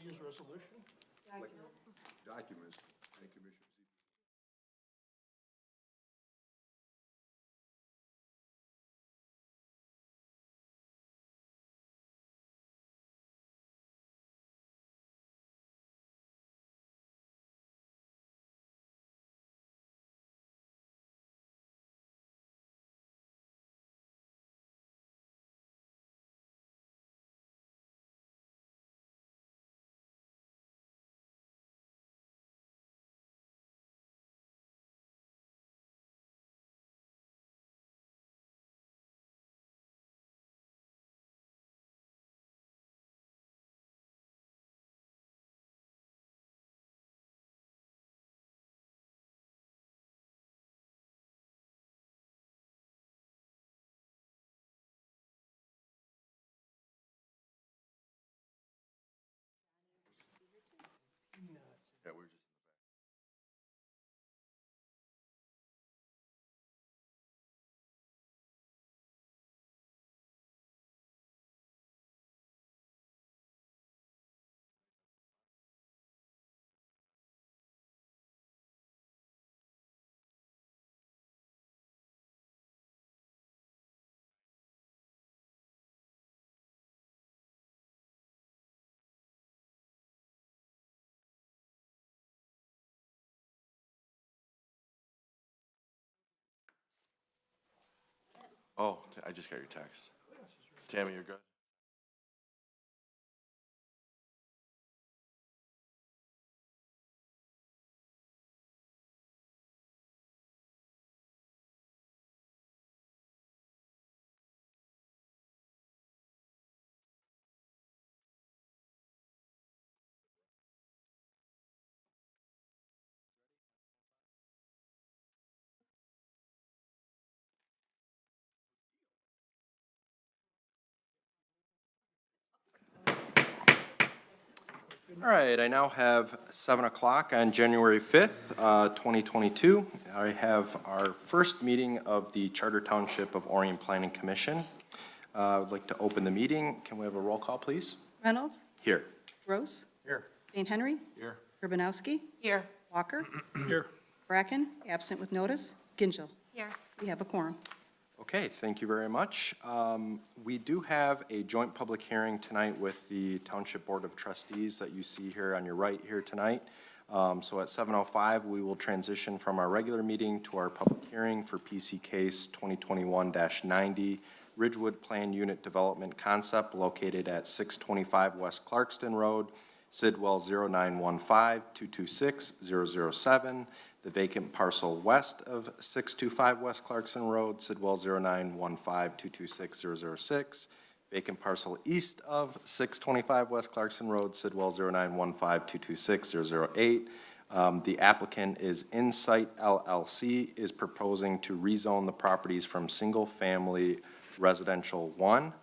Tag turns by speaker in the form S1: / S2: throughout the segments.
S1: use resolution?
S2: Documents and commissions. Yeah, we're just in the back. Oh, I just got your text. Tammy, you're good? All right, I now have 7 o'clock on January 5th, 2022. I have our first meeting of the Charter Township of Orion Planning Commission. I would like to open the meeting. Can we have a roll call, please?
S3: Reynolds?
S2: Here.
S3: Gross?
S1: Here.
S3: St. Henry?
S2: Here.
S3: Urbanowski?
S4: Here.
S3: Walker?
S1: Here.
S3: Bracken? Absent with notice. Gingell?
S4: Here.
S3: We have a quorum.
S2: Okay, thank you very much. We do have a joint public hearing tonight with the Township Board of Trustees that you see here on your right here tonight. So at 7:05, we will transition from our regular meeting to our public hearing for PC case 2021-90, Ridgewood Plan Unit Development Concept located at 625 West Clarkston Road, Sidwell 0915-226-007, the vacant parcel west of 625 West Clarkson Road, Sidwell 0915-226-006, vacant parcel east of 625 West Clarkson Road, Sidwell 0915-226-008. The applicant is Insight LLC, is proposing to rezone the properties from single-family residential 1,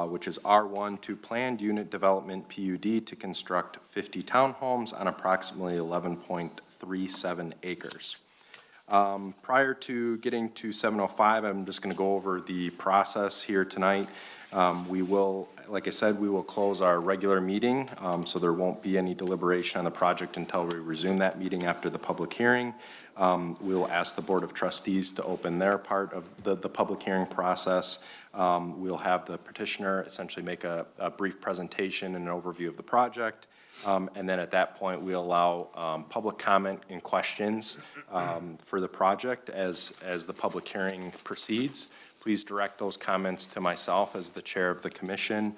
S2: which is R1, to planned unit development PUD to construct 50 townhomes on approximately 11.37 acres. Prior to getting to 7:05, I'm just going to go over the process here tonight. We will, like I said, we will close our regular meeting, so there won't be any deliberation on the project until we resume that meeting after the public hearing. We will ask the Board of Trustees to open their part of the public hearing process. We'll have the petitioner essentially make a brief presentation and an overview of the project. And then at that point, we'll allow public comment and questions for the project as the public hearing proceeds. Please direct those comments to myself as the chair of the commission.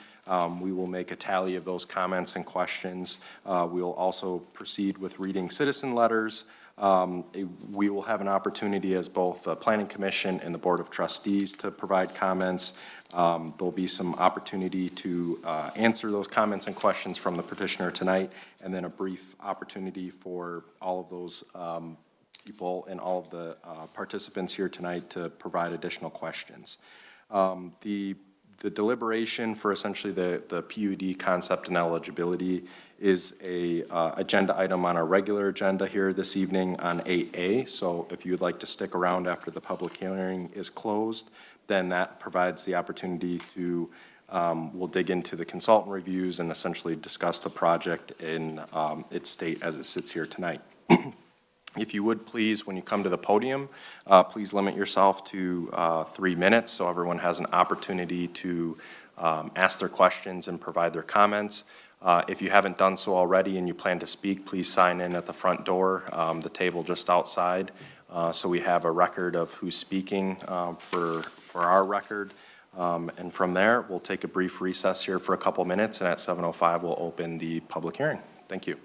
S2: We will make a tally of those comments and questions. We will also proceed with reading citizen letters. We will have an opportunity as both the Planning Commission and the Board of Trustees to provide comments. There'll be some opportunity to answer those comments and questions from the petitioner tonight, and then a brief opportunity for all of those people and all of the participants here tonight to provide additional questions. The deliberation for essentially the PUD concept and eligibility is a agenda item on our regular agenda here this evening on 8A. So if you'd like to stick around after the public hearing is closed, then that provides the opportunity to We'll dig into the consultant reviews and essentially discuss the project in its state as it sits here tonight. If you would please, when you come to the podium, please limit yourself to 3 minutes so everyone has an opportunity to ask their questions and provide their comments. If you haven't done so already and you plan to speak, please sign in at the front door, the table just outside, so we have a record of who's speaking for our record. And from there, we'll take a brief recess here for a couple minutes, and at 7:05, we'll open the public hearing. Thank you.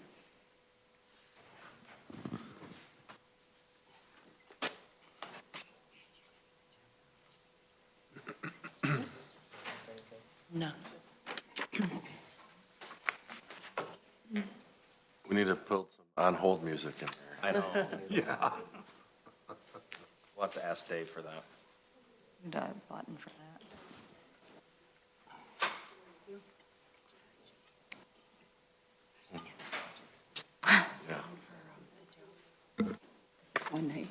S3: No.
S1: We need to put some on-hold music in here.
S2: I know. Yeah. We'll have to ask Dave for that.
S4: Need a button for that.
S1: Yeah.
S3: One night.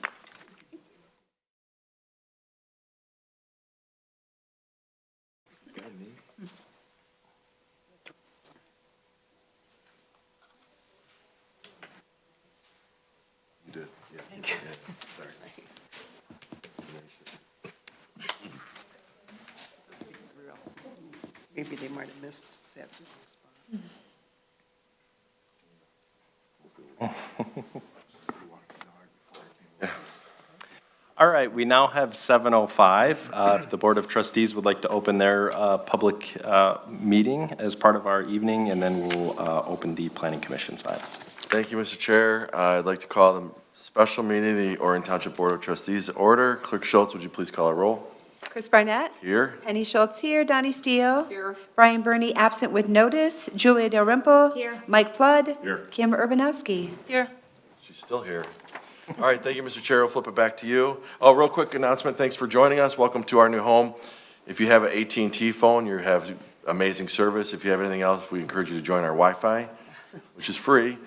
S1: You did, yeah.
S3: Thank you.
S1: Yeah, sorry.
S3: Maybe they might have missed Saturday.
S2: All right, we now have 7:05. If the Board of Trustees would like to open their public meeting as part of our evening, and then we'll open the Planning Commission side.
S1: Thank you, Mr. Chair. I'd like to call the special meeting of the Orion Township Board of Trustees to order. Clerk Schultz, would you please call a roll?
S5: Chris Barnett.
S1: Here.
S5: Penny Schultz here. Donnie Steele.
S3: Here.
S5: Brian Burney absent with notice. Julia Dalrymple.
S3: Here.
S5: Mike Flood.
S1: Here.
S5: Kim Urbanowski.
S3: Here.
S1: She's still here. All right, thank you, Mr. Chair. I'll flip it back to you. Oh, real quick announcement. Thanks for joining us. Welcome to our new home. If you have an AT&T phone, you have amazing service. If you have anything else, we encourage you to join our Wi-Fi, which is free.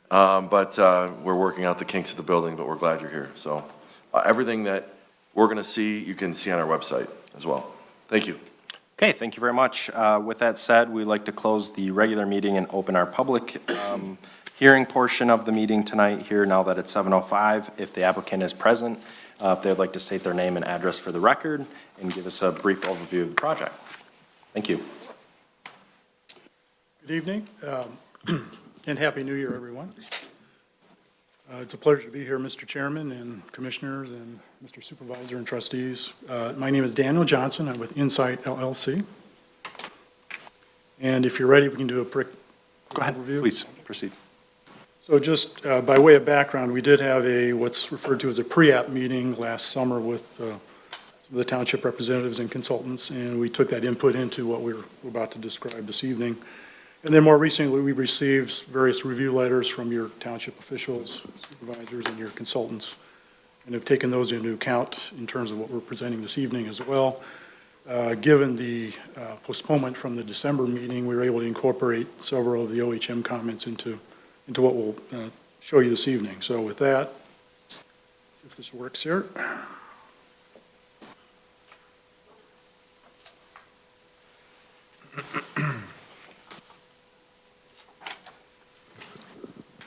S1: But we're working out the kinks of the building, but we're glad you're here. So everything that we're going to see, you can see on our website as well. Thank you.
S2: Okay, thank you very much. With that said, we'd like to close the regular meeting and open our public hearing portion of the meeting tonight here now that it's 7:05. If the applicant is present, if they'd like to state their name and address for the record and give us a brief overview of the project. Thank you.
S6: Good evening, and Happy New Year, everyone. It's a pleasure to be here, Mr. Chairman and Commissioners and Mr. Supervisor and Trustees. My name is Daniel Johnson. I'm with Insight LLC. And if you're ready, we can do a quick
S2: Go ahead,
S6: overview.
S2: please proceed.
S6: So just by way of background, we did have what's referred to as a pre-app meeting last summer with some of the township representatives and consultants, and we took that input into what we're about to describe this evening. And then more recently, we received various review letters from your township officials, supervisors, and your consultants, and have taken those into account in terms of what we're presenting this evening as well. Given the postponement from the December meeting, we were able to incorporate several of the OHM comments into what we'll show you this evening. So with that, see if this works here.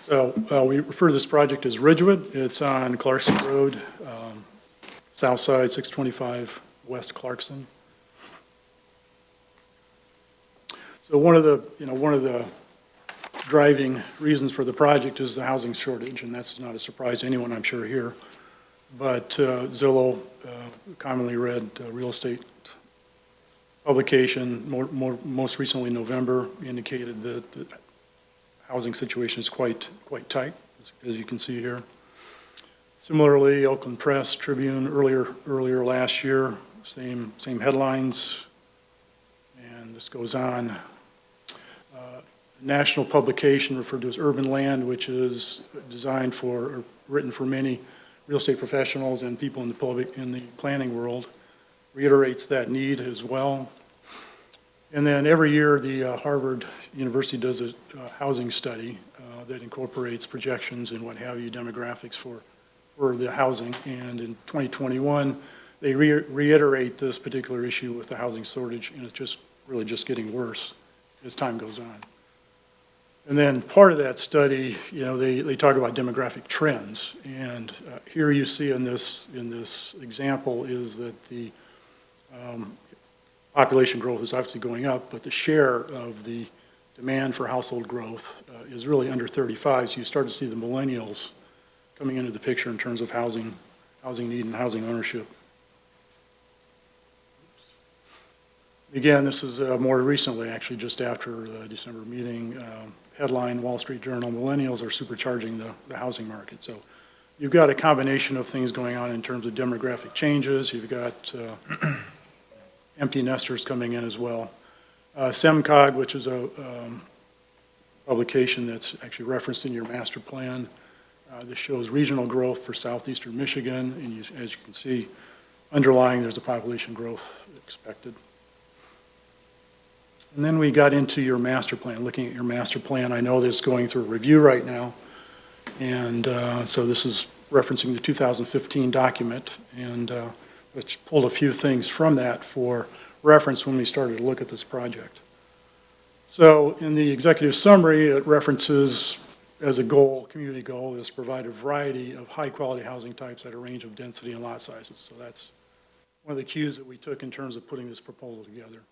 S6: So we refer to this project as Ridgewood. It's on Clarkson Road, south side, 625 West Clarkson. So one of the driving reasons for the project is the housing shortage, and that's not a surprise to anyone, I'm sure, here. But Zillow, commonly read real estate publication, most recently November, indicated that the housing situation is quite tight, as you can see here. Similarly, Oakland Press Tribune earlier last year, same headlines, and this goes on. National publication referred to as Urban Land, which is designed for, or written for many real estate professionals and people in the planning world, reiterates that need as well. And then every year, the Harvard University does a housing study that incorporates projections and what have you, demographics for the housing. And in 2021, they reiterate this particular issue with the housing shortage, and it's just really just getting worse as time goes on. And then part of that study, they talk about demographic trends. And here you see in this example is that the population growth is obviously going up, but the share of the demand for household growth is really under 35. So you start to see the millennials coming into the picture in terms of housing need and housing ownership. Again, this is more recently, actually, just after the December meeting. Headline, Wall Street Journal, millennials are supercharging the housing market. So you've got a combination of things going on in terms of demographic changes. You've got empty nesters coming in as well. SEMCOG, which is a publication that's actually referenced in your master plan. This shows regional growth for southeastern Michigan, and as you can see, underlying there's a population growth expected. And then we got into your master plan, looking at your master plan. I know this is going through a review right now, and so this is referencing the 2015 document, and let's pull a few things from that for reference when we started to look at this project. So in the executive summary, it references as a goal, community goal, is to provide a variety of high-quality housing types at a range of density and lot sizes. So that's one of the cues that we took in terms of putting this proposal together.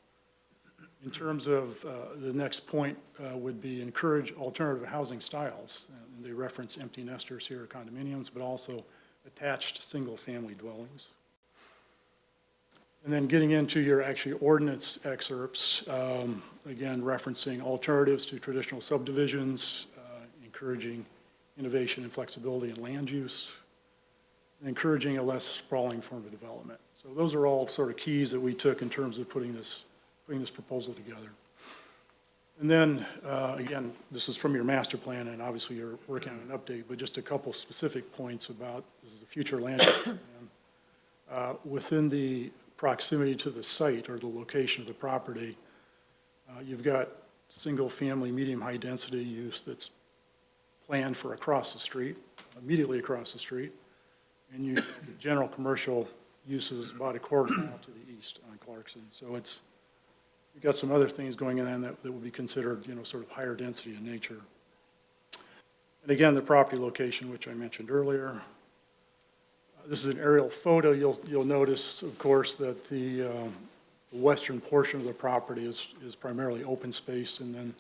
S6: In terms of the next point would be encourage alternative housing styles. And they reference empty nesters here, condominiums, but also attached single-family dwellings. And then getting into your actually ordinance excerpts, again, referencing alternatives to traditional subdivisions, encouraging innovation and flexibility in land use, and encouraging a less sprawling form of development. So those are all sort of keys that we took in terms of putting this proposal together. And then, again, this is from your master plan, and obviously you're working on an update, but just a couple specific points about, this is the future land use plan. Within the proximity to the site or the location of the property, you've got single-family, medium-high density use that's planned for across the street, immediately across the street, and you general commercial uses about a quarter mile to the east on Clarkson. So you've got some other things going on that would be considered, sort of higher density in nature. And again, the property location, which I mentioned earlier. This is an aerial photo. You'll notice, of course, that the western portion of the property is primarily open space, and then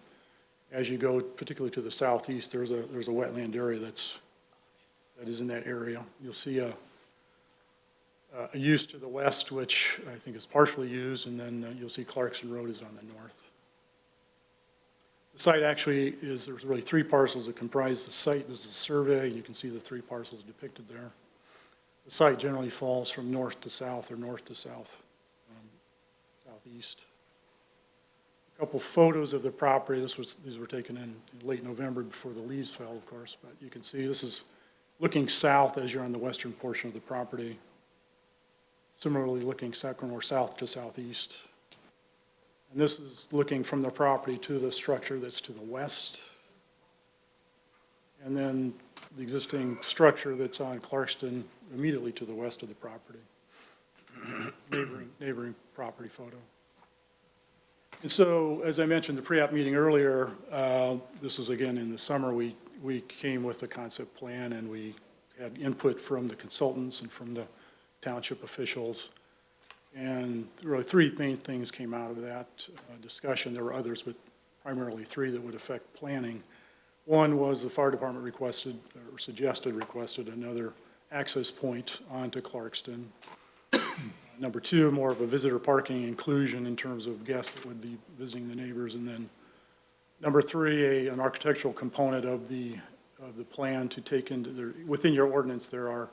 S6: as you go, particularly to the southeast, there's a wetland area that is in that area. You'll see a use to the west, which I think is partially used, and then you'll see Clarkson Road is on the north. The site actually there's really three parcels that comprise the site. This is a survey, and you can see the three parcels depicted there. The site generally falls from north to south or north to south, southeast. A couple photos of the property. These were taken in late November before the leaves fell, of course, but you can see this is looking south as you're on the western portion of the property. Similarly, looking more south to southeast. And this is looking from the property to the structure that's to the west. And then the existing structure that's on Clarkston immediately to the west of the property. Neighboring property photo. And so, as I mentioned, the pre-app meeting earlier, this was again in the summer, we came with a concept plan, and we had input from the consultants and from the township officials. And really three main things came out of that discussion. There were others, but primarily three that would affect planning. One was the fire department requested another access point onto Clarkston. Number two, more of a visitor parking inclusion in terms of guests that would be visiting the neighbors. And then number three, an architectural component of the plan to take into within your ordinance, there are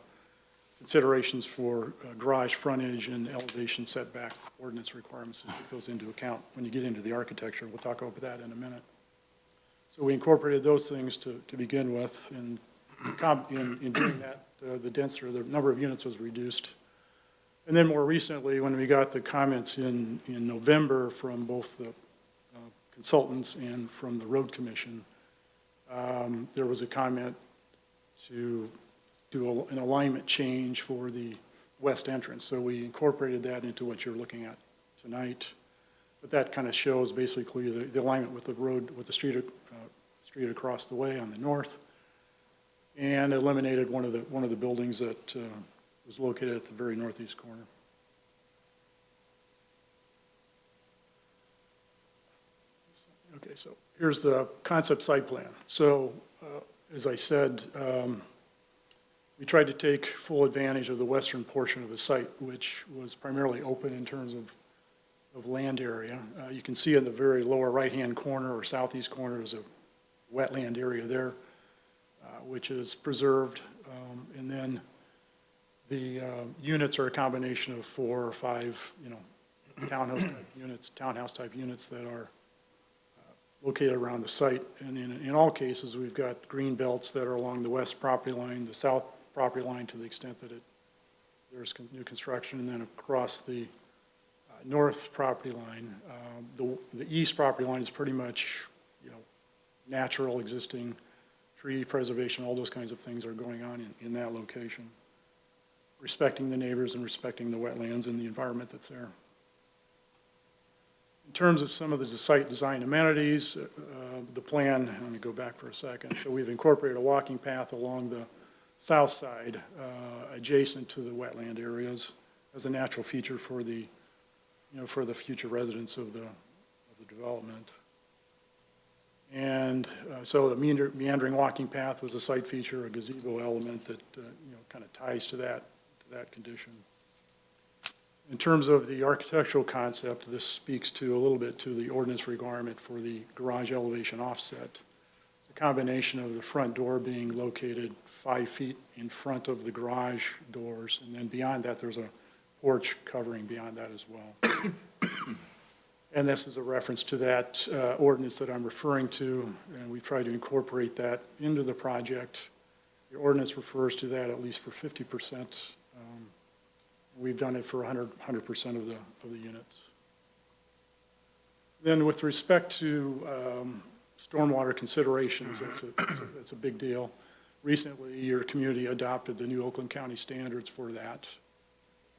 S6: considerations for garage frontage and elevation setback ordinance requirements, and take those into account when you get into the architecture. We'll talk about that in a minute. So we incorporated those things to begin with, and in doing that, the density, the number of units was reduced. And then more recently, when we got the comments in November from both the consultants and from the road commission, there was a comment to do an alignment change for the west entrance. So we incorporated that into what you're looking at tonight. But that kind of shows basically the alignment with the road, with the street across the way on the north, and eliminated one of the buildings that was located at the very northeast corner. Okay, so here's the concept site plan. So, as I said, we tried to take full advantage of the western portion of the site, which was primarily open in terms of land area. You can see in the very lower right-hand corner or southeast corner is a wetland area there, which is preserved. And then the units are a combination of 4 or 5, townhouse type units that are located around the site. And in all cases, we've got green belts that are along the west property line, the south property line to the extent that there's new construction, and then across the north property line. The east property line is pretty much, natural existing tree preservation, all those kinds of things are going on in that location, respecting the neighbors and respecting the wetlands and the environment that's there. In terms of some of the site design amenities, the plan, let me go back for a second. So we've incorporated a walking path along the south side, adjacent to the wetland areas as a natural feature for the, for the future residents of the development. And so the meandering walking path was a site feature, a gazebo element that, kind of ties to that condition. In terms of the architectural concept, this speaks to a little bit to the ordinance requirement for the garage elevation offset. It's a combination of the front door being located 5 feet in front of the garage doors, and then beyond that, there's a porch covering beyond that as well. And this is a reference to that ordinance that I'm referring to, and we've tried to incorporate that into the project. The ordinance refers to that at least for 50%. We've done it for 100% of the units. Then with respect to stormwater considerations, that's a big deal. Recently, your community adopted the new Oakland County standards for that,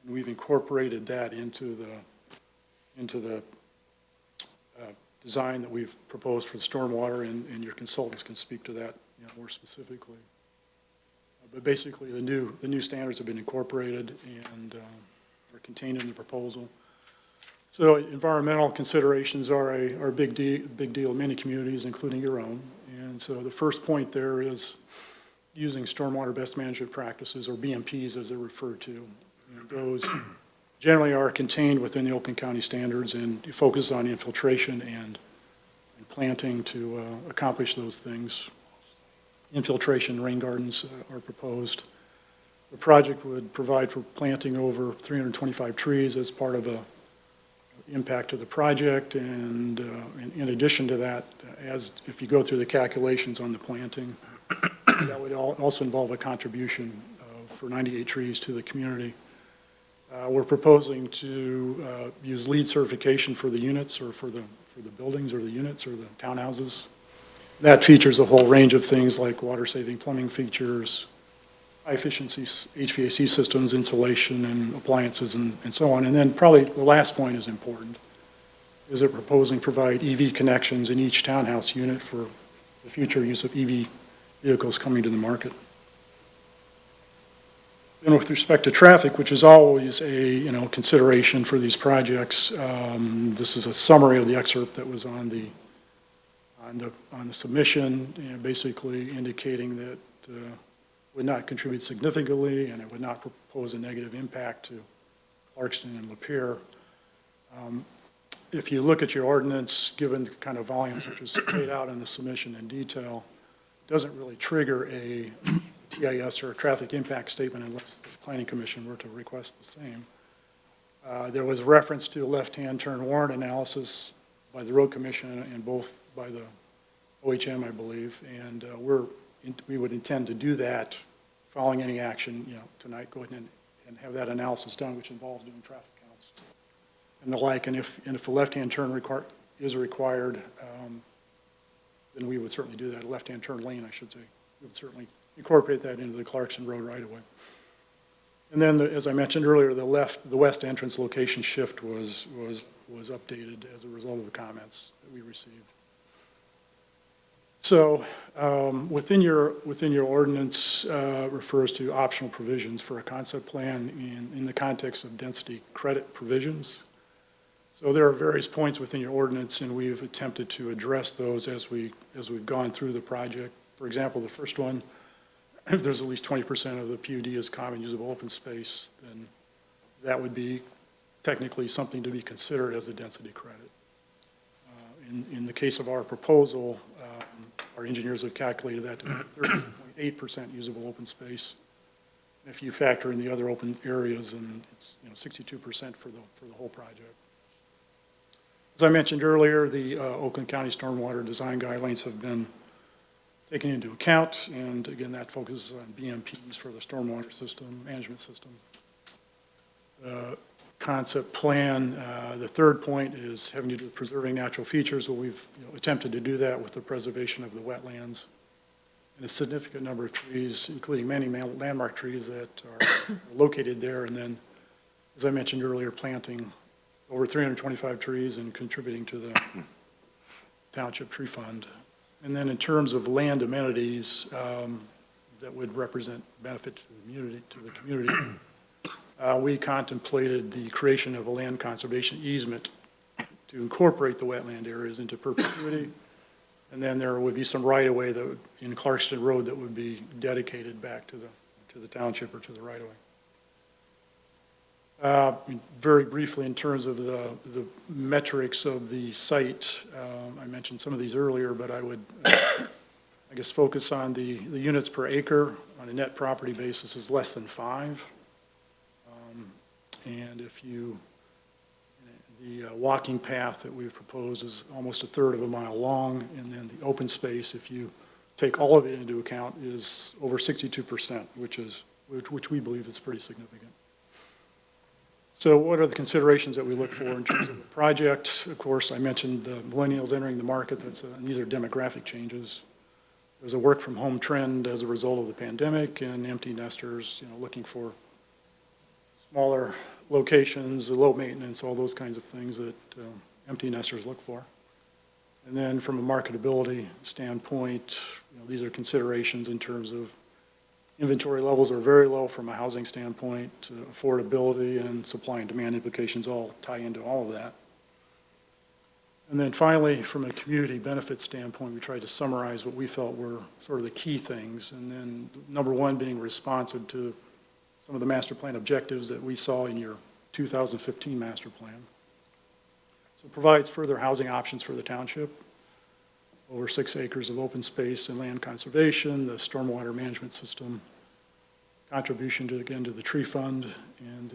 S6: and we've incorporated that into the design that we've proposed for the stormwater, and your consultants can speak to that more specifically. But basically, the new standards have been incorporated and are contained in the proposal. So environmental considerations are a big deal in many communities, including your own. And so the first point there is using stormwater best management practices, or BMPs as they're referred to. And those generally are contained within the Oakland County standards and focus on infiltration and planting to accomplish those things. Infiltration rain gardens are proposed. The project would provide for planting over 325 trees as part of a impact to the project, and in addition to that, as if you go through the calculations on the planting, that would also involve a contribution for 98 trees to the community. We're proposing to use LEED certification for the units, or for the buildings, or the units, or the townhouses. That features a whole range of things like water-saving plumbing features, high-efficiency HVAC systems, insulation, and appliances, and so on. And then probably the last point is important, is it proposing to provide EV connections in each townhouse unit for the future use of EV vehicles coming to the market. And with respect to traffic, which is always a consideration for these projects, this is a summary of the excerpt that was on the submission, basically indicating that would not contribute significantly, and it would not propose a negative impact to Clarkston and Lapeer. If you look at your ordinance, given the kind of volumes which is laid out in the submission in detail, it doesn't really trigger a TIS or a traffic impact statement unless the Planning Commission were to request the same. There was reference to a left-hand turn warrant analysis by the Road Commission and both by the OHM, I believe, and we would intend to do that following any action, tonight, go ahead and have that analysis done, which involves doing traffic counts and the like. And if a left-hand turn is required, then we would certainly do that. A left-hand turn lane, I should say. We would certainly incorporate that into the Clarkson Road right-of-way. And then, as I mentioned earlier, the west entrance location shift was was updated as a result of the comments that we received. So within your ordinance refers to optional provisions for a concept plan in the context of density credit provisions. So there are various points within your ordinance, and we've attempted to address those as we've gone through the project. For example, the first one, if there's at least 20% of the PUD as common usable open space, then that would be technically something to be considered as a density credit. In the case of our proposal, our engineers have calculated that to 30.8% usable open space. If you factor in the other open areas, and it's 62% for the whole project. As I mentioned earlier, the Oakland County Stormwater Design Guidelines have been taken into account, and again, that focuses on BMPs for the stormwater system, management system. Concept plan, the third point is having to do with preserving natural features. Well, we've attempted to do that with the preservation of the wetlands and a significant number of trees, including many landmark trees that are located there. And then, as I mentioned earlier, planting over 325 trees and contributing to the Township Tree Fund. And then in terms of land amenities that would represent benefit to the community, we contemplated the creation of a land conservation easement to incorporate the wetland areas into perpetuity. And then there would be some right-of-way that in Clarkston Road that would be dedicated back to the township or to the right-of-way. Very briefly, in terms of the metrics of the site, I mentioned some of these earlier, but I would, I guess, focus on the units per acre on a net property basis is less than 5. And if the walking path that we've proposed is almost a third of a mile long, and then the open space, if you take all of it into account, is over 62%, which we believe is pretty significant. So what are the considerations that we look for in terms of the project? Of course, I mentioned the millennials entering the market. These are demographic changes. There's a work from home trend as a result of the pandemic, and empty nesters, looking for smaller locations, low maintenance, all those kinds of things that empty nesters look for. And then from a marketability standpoint, these are considerations in terms of inventory levels are very low from a housing standpoint, affordability and supply and demand implications all tie into all of that. And then finally, from a community benefit standpoint, we tried to summarize what we felt were sort of the key things. And then number one being responsive to some of the master plan objectives that we saw in your 2015 master plan. So it provides further housing options for the township, over 6 acres of open space and land conservation, the stormwater management system, contribution to the tree fund, and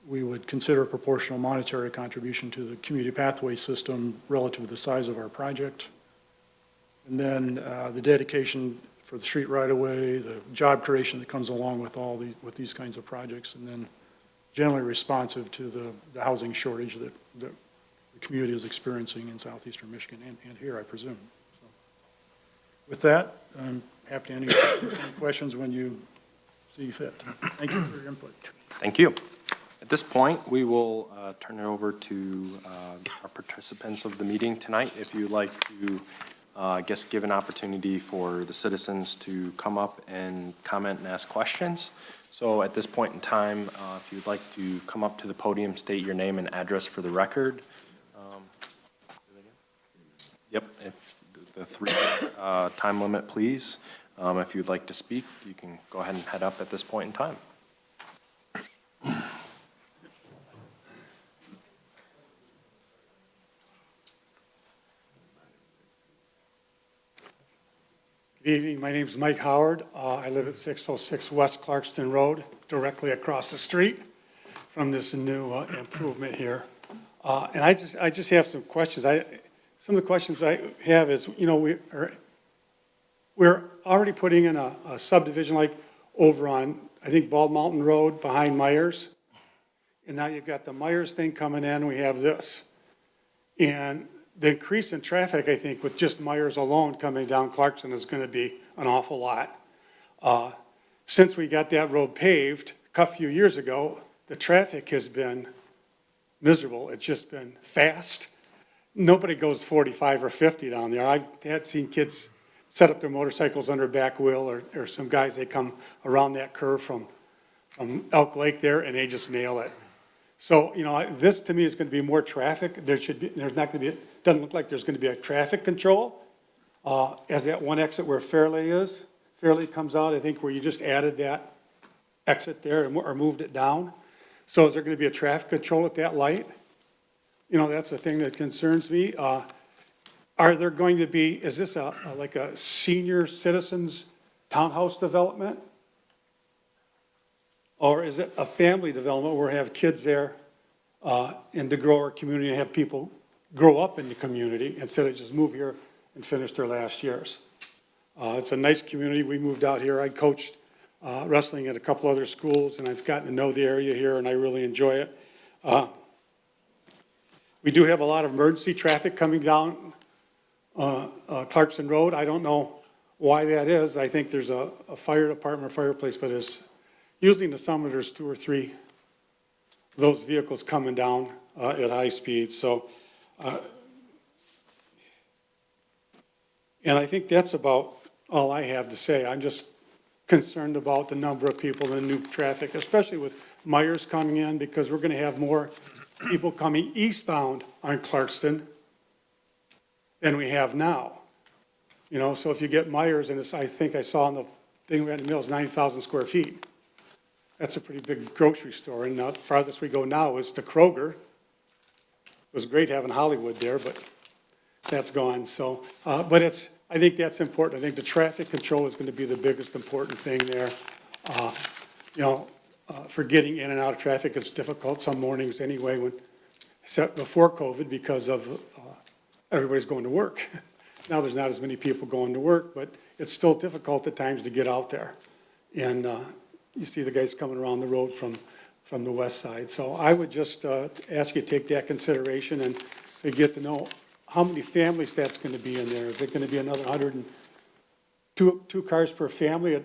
S6: we would consider a proportional monetary contribution to the community pathway system relative to the size of our project. And then the dedication for the street right-of-way, the job creation that comes along with these kinds of projects, and then generally responsive to the housing shortage that the community is experiencing in southeastern Michigan and here, I presume. So, with that, I'm happy to answer any questions when you see fit. Thank you for your input.
S2: Thank you. At this point, we will turn it over to our participants of the meeting tonight. If you'd like to give an opportunity for the citizens to come up and comment and ask questions. So at this point in time, if you'd like to come up to the podium, state your name and address for the record. Yep, if the 3 time limit, please. If you'd like to speak, you can go ahead and head up at this point in time.
S7: Good evening. My name is Mike Howard. I live at 606 West Clarkston Road, directly across the street from this new improvement here. And I just have some questions. Some of the questions I have is, we're already putting in a subdivision like over on, I think, Bald Mountain Road behind Myers. And now you've got the Myers thing coming in, we have this. And the increase in traffic, I think, with just Myers alone coming down Clarkson is going to be an awful lot. Since we got that road paved a few years ago, the traffic has been miserable. It's just been fast. Nobody goes 45 or 50 down there. I've had seen kids set up their motorcycles under a back wheel, or some guys, they come around that curve from Elk Lake there, and they just nail it. So, this to me is gonna be more traffic. There's not gonna be, doesn't look like there's gonna be a traffic control. As that one exit where Fairleigh is, Fairleigh comes out, I think where you just added that exit there or moved it down. So is there gonna be a traffic control at that light? That's the thing that concerns me. Are there going to be, is this like a senior citizens townhouse development? Or is it a family development where we have kids there in the grower community and have people grow up in the community instead of just move here and finish their last years? It's a nice community. We moved out here. I coached wrestling at a couple other schools, and I've gotten to know the area here, and I really enjoy it. We do have a lot of emergency traffic coming down Clarkson Road. I don't know why that is. I think there's a fire department or fireplace, but usually in the summer there's 2 or 3 of those vehicles coming down at high speed. So, and I think that's about all I have to say. I'm just concerned about the number of people in new traffic, especially with Myers coming in, because we're going to have more people coming eastbound on Clarkston than we have now. So if you get Myers, and I think I saw in the thing we had in the mill is 90,000 square feet. That's a pretty big grocery store, and the farthest we go now is to Kroger. It was great having Hollywood there, but that's gone. So, but I think that's important. I think the traffic control is going to be the biggest important thing there. For getting in and out of traffic, it's difficult some mornings anyway, except before COVID, because of everybody's going to work. Now there's not as many people going to work, but it's still difficult at times to get out there. And you see the guys coming around the road from the west side. So I would just ask you to take that consideration and get to know how many families that's going to be in there. Is it going to be another 102 cars per family at,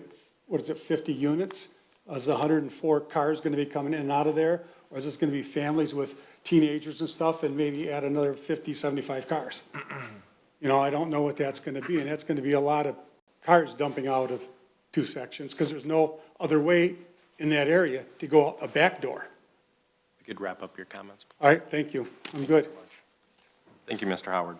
S7: 50 units? Is 104 cars going to be coming in and out of there? Or is this going to be families with teenagers and stuff and maybe add another 50, 75 cars? I don't know what that's going to be, and that's going to be a lot of cars dumping out of 2 sections because there's no other way in that area to go out a back door.
S2: If you could wrap up your comments.
S7: All right, thank you. I'm good.
S2: Thank you, Mr. Howard.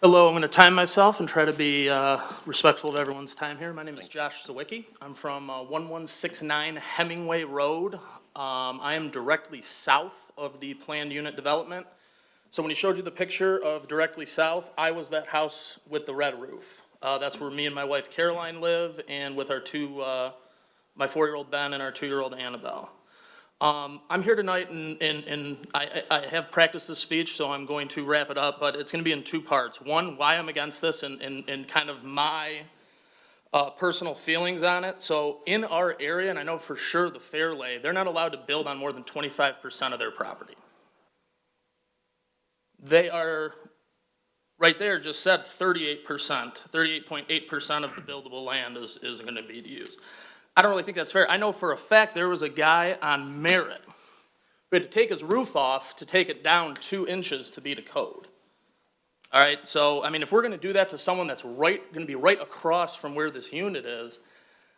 S8: Hello, I'm going to time myself and try to be respectful of everyone's time here. My name is Josh Sawicki. I'm from 1169 Hemingway Road. I am directly south of the planned unit development. So when he showed you the picture of directly south, I was that house with the red roof. That's where me and my wife Caroline live, and with our my 4-year-old Ben and our 2-year-old Annabelle. I'm here tonight, and I have practiced this speech, so I'm going to wrap it up, but it's going to be in 2 parts. One, why I'm against this, and kind of my personal feelings on it. So in our area, and I know for sure the Fairleigh, they're not allowed to build on more than 25% of their property. They are, right there, just said 38%, 38.8% of the buildable land is going to be used. I don't really think that's fair. I know for a fact there was a guy on Merritt who had to take his roof off to take it down 2 inches to beat a code. All right, so, I mean, if we're going to do that to someone that's going to be right across from where this unit is,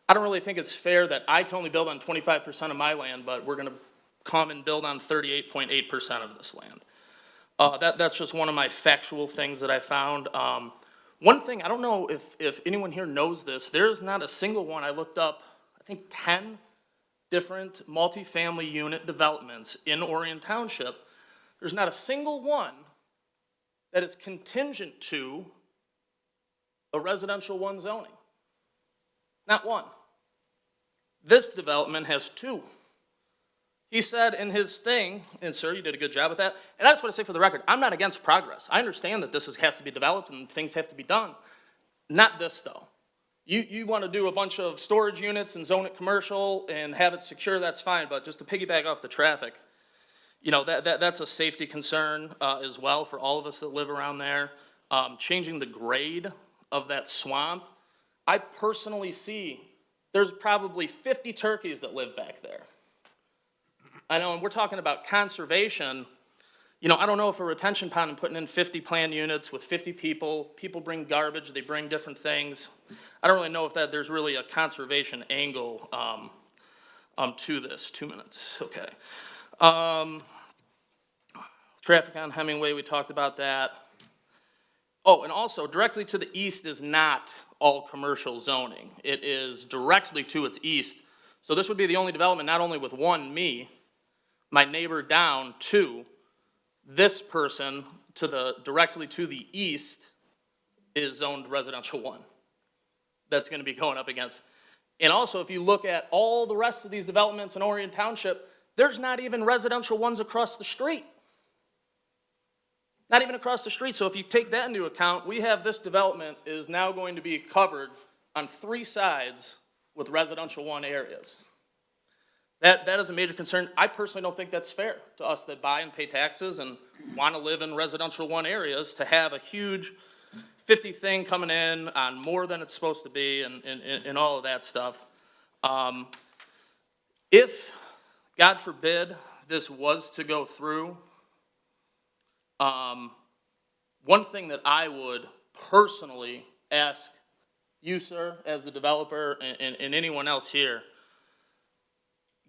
S8: I don't really think it's fair that I can only build on 25% of my land, but we're going to come and build on 38.8% of this land. That's just one of my factual things that I found. One thing, I don't know if anyone here knows this, there's not a single one. I looked up, I think 10 different multifamily unit developments in Orion Township. There's not a single one that is contingent to a residential 1 zoning. Not one. This development has 2. He said in his thing, and sir, you did a good job with that, and I just want to say for the record, I'm not against progress. I understand that this has to be developed and things have to be done. Not this, though. You want to do a bunch of storage units and zone it commercial and have it secure, that's fine, but just to piggyback off the traffic, that's a safety concern as well for all of us that live around there. Changing the grade of that swamp, I personally see there's probably 50 turkeys that live back there. I know, and we're talking about conservation. You know, I don't know if a retention pond and putting in 50 planned units with 50 people bring garbage, they bring different things. I don't really know if there's really a conservation angle to this. 2 minutes, okay. Traffic on Hemingway, we talked about that. Oh, and also directly to the east is not all commercial zoning. It is directly to its east. So this would be the only development, not only with one, me, my neighbor down, two, this person directly to the east is zoned residential 1. That's gonna be going up against. And also, if you look at all the rest of these developments in Orion Township, there's not even residential 1s across the street. Not even across the street. So if you take that into account, we have this development is now going to be covered on 3 sides with residential 1 areas. That is a major concern. I personally don't think that's fair to us that buy and pay taxes and want to live in residential 1 areas to have a huge 50 thing coming in on more than it's supposed to be and all of that stuff. If, God forbid, this was to go through, one thing that I would personally ask you, sir, as the developer, and anyone else here,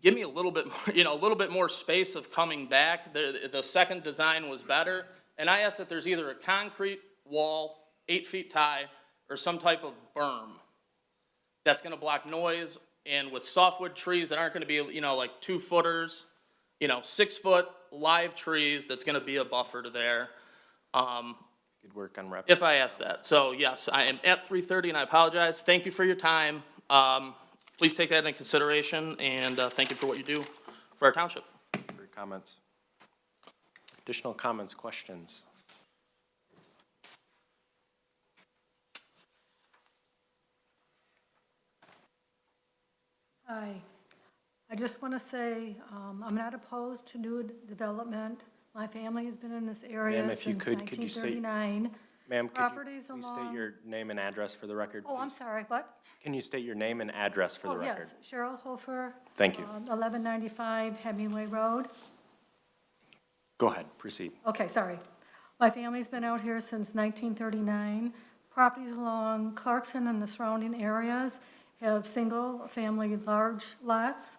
S8: give me a little bit more, a little bit more space of coming back. The second design was better, and I ask that there's either a concrete wall, 8 feet high, or some type of berm that's gonna block noise, and with softwood trees that aren't gonna be, like 2 footers, 6 foot live trees, that's gonna be a buffer to there.
S2: Good work on rep.
S8: If I ask that. So yes, I am at 3:30 and I apologize. Thank you for your time. Please take that into consideration, and thank you for what you do for our township.
S2: For your comments. Additional comments, questions?
S9: Hi. I just want to say, I'm not opposed to new development. My family has been in this area
S2: Ma'am, if you
S9: since
S2: could you state,
S9: 1939.
S2: ma'am, could you
S9: Properties
S2: please state
S9: along-
S2: your name and address for the record,
S9: Oh, I'm
S2: please?
S9: sorry, what?
S2: Can you state your name and address for the
S9: Oh,
S2: record?
S9: yes, Cheryl Hofer.
S2: Thank you.
S9: 1195 Hemingway Road.
S2: Go ahead, proceed.
S9: Okay, sorry. My family's been out here since 1939. Properties along Clarkson and the surrounding areas have single-family large lots.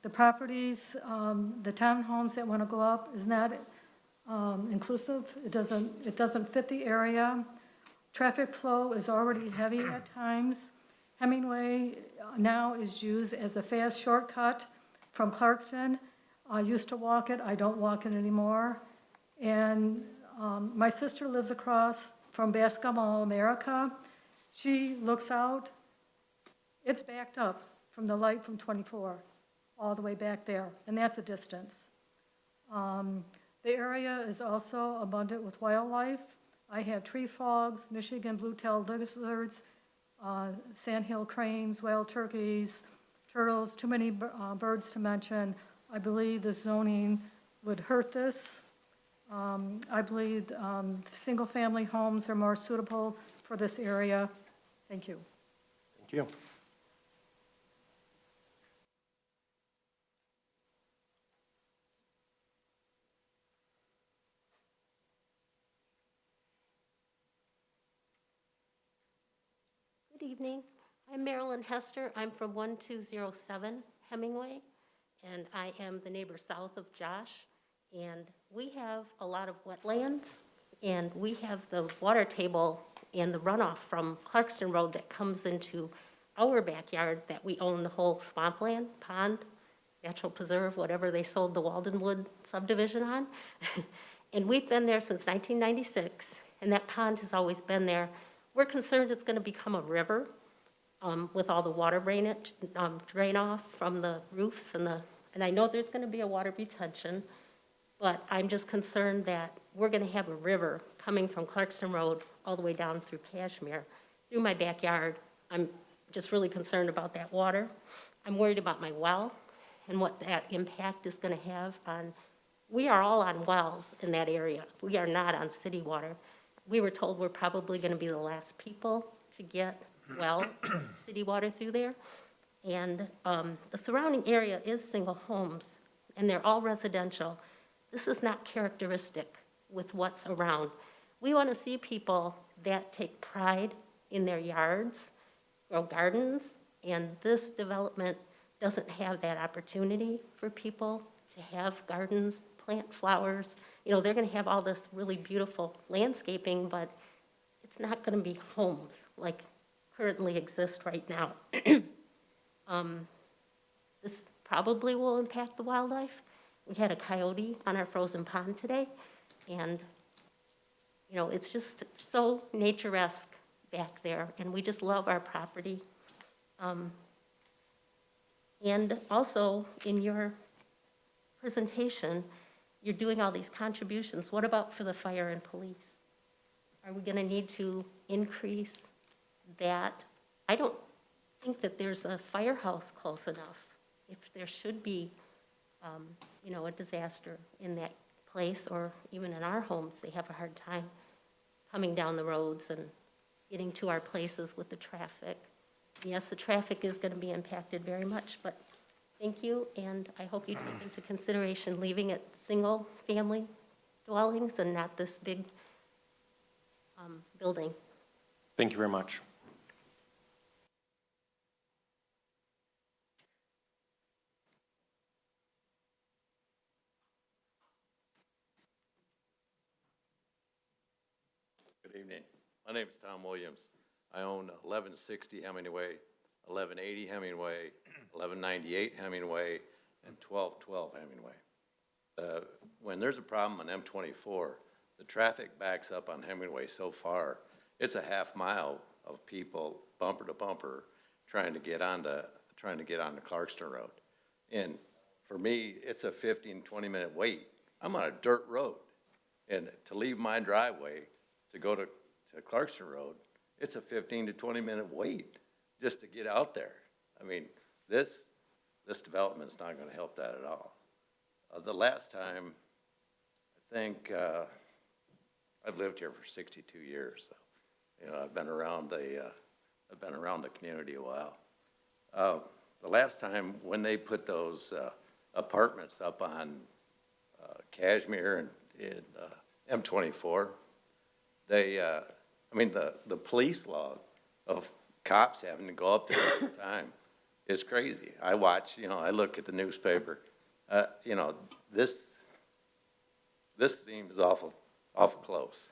S9: The properties, the townhomes that want to go up is not inclusive. It doesn't fit the area. Traffic flow is already heavy at times. Hemingway now is used as a fast shortcut from Clarkson. I used to walk it, I don't walk it anymore. And my sister lives across from Basketball America. She looks out, it's backed up from the light from 24, all the way back there, and that's a distance. The area is also abundant with wildlife. I have tree frogs, Michigan blue-tailed lizards, sandhill cranes, wild turkeys, turtles, too many birds to mention. I believe the zoning would hurt this. I believe single-family homes are more suitable for this area. Thank you.
S2: Thank you.
S10: Good evening. I'm Marilyn Hester. I'm from 1207 Hemingway, and I am the neighbor south of Josh. And we have a lot of wetlands, and we have the water table and the runoff from Clarkston Road that comes into our backyard that we own the whole swampland, pond, natural preserve, whatever they sold the Waldenwood subdivision on. And we've been there since 1996, and that pond has always been there. We're concerned it's going to become a river with all the water drain off from the roofs and I know there's going to be a water retention, but I'm just concerned that we're going to have a river coming from Clarkston Road all the way down through Cashmere, through my backyard. I'm just really concerned about that water. I'm worried about my well and what that impact is going to have on, we are all on wells in that area. We are not on city water. We were told we're probably going to be the last people to get well city water through there. And the surrounding area is single homes, and they're all residential. This is not characteristic with what's around. We want to see people that take pride in their yards, grow gardens, and this development doesn't have that opportunity for people to have gardens, plant flowers. You know, they're going to have all this really beautiful landscaping, but it's not going to be homes like currently exist right now. This probably will impact the wildlife. We had a coyote on our frozen pond today, and, you know, it's just so nature-esque back there, and we just love our property. And also, in your presentation, you're doing all these contributions. What about for the fire and police? Are we going to need to increase that? I don't think that there's a firehouse close enough. If there should be, you know, a disaster in that place, or even in our homes, they have a hard time coming down the roads and getting to our places with the traffic. Yes, the traffic is going to be impacted very much, but thank you, and I hope you take into consideration leaving it single-family dwellings and not this big building.
S2: Thank you very much.
S11: Good evening. My name is Tom Williams. I own 1160 Hemingway, 1180 Hemingway, 1198 Hemingway, and 1212 Hemingway. When there's a problem on M24, the traffic backs up on Hemingway so far, it's a half mile of people bumper to bumper trying to get onto Clarkston Road. And for me, it's a 15, 20-minute wait. I'm on a dirt road. And to leave my driveway to go to Clarkston Road, it's a 15 to 20-minute wait just to get out there. I mean, this development's not going to help that at all. The last time, I think, I've lived here for 62 years, so, you know, I've been around the community a while. The last time when they put those apartments up on Cashmere and M24, the police log of cops having to go up there all the time is crazy. I watch, you know, I look at the newspaper. You know, this seems awful close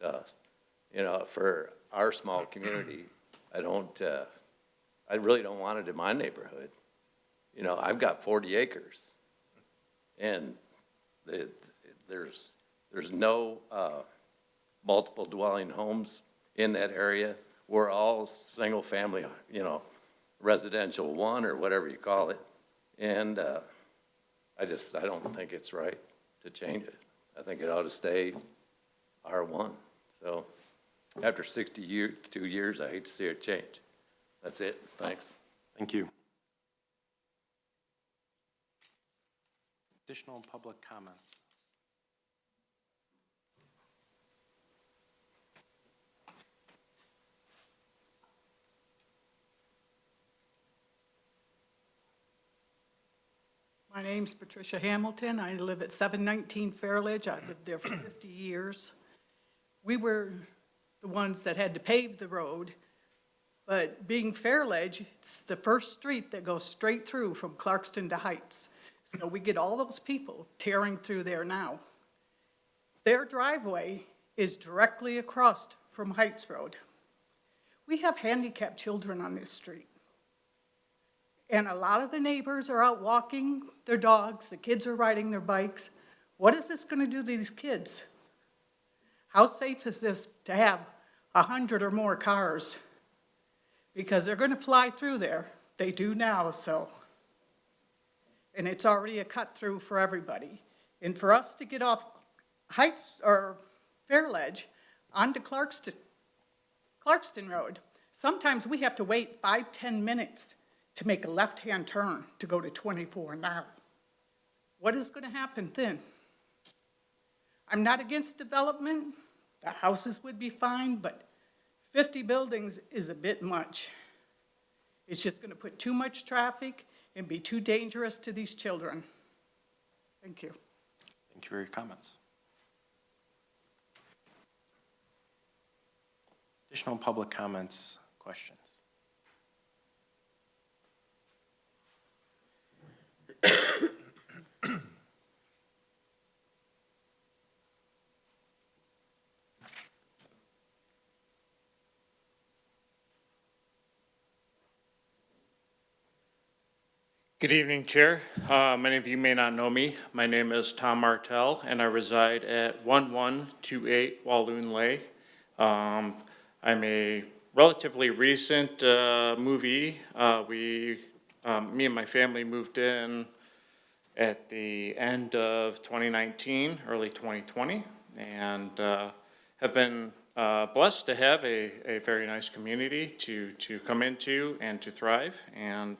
S11: to us. You know, for our small community, I really don't want it in my neighborhood. You know, I've got 40 acres, and there's no multiple dwelling homes in that area. We're all single family, you know, residential one or whatever you call it. And I don't think it's right to change it. I think it ought to stay R1. So after 62 years, I hate to see it change. That's it. Thanks.
S2: Thank you. Additional public comments?
S3: My name's Patricia Hamilton. I live at 719 Fairledge. I've lived there for 50 years. We were the ones that had to pave the road, but being Fairledge, it's the first street that goes straight through from Clarkston to Heights. So we get all those people tearing through there now. Their driveway is directly across from Heights Road. We have handicapped children on this street. And a lot of the neighbors are out walking their dogs, the kids are riding their bikes. What is this going to do to these kids? How safe is this to have 100 or more cars? Because they're going to fly through there. They do now, so. And it's already a cut through for everybody. And for us to get off Heights or Fairledge onto Clarkston Road, sometimes we have to wait 5-10 minutes to make a left-hand turn to go to 24 now. What is going to happen then? I'm not against development. The houses would be fine, but 50 buildings is a bit much. It's just gonna put too much traffic and be too dangerous to these children. Thank you.
S2: Thank you for your comments. Additional public comments, questions?
S12: Good evening, Chair. Many of you may not know me. My name is Tom Martell, and I reside at 1128 Walloon Way. I'm a relatively recent movie. Me and my family moved in at the end of 2019, early 2020, and have been blessed to have a very nice community to come into and to thrive. And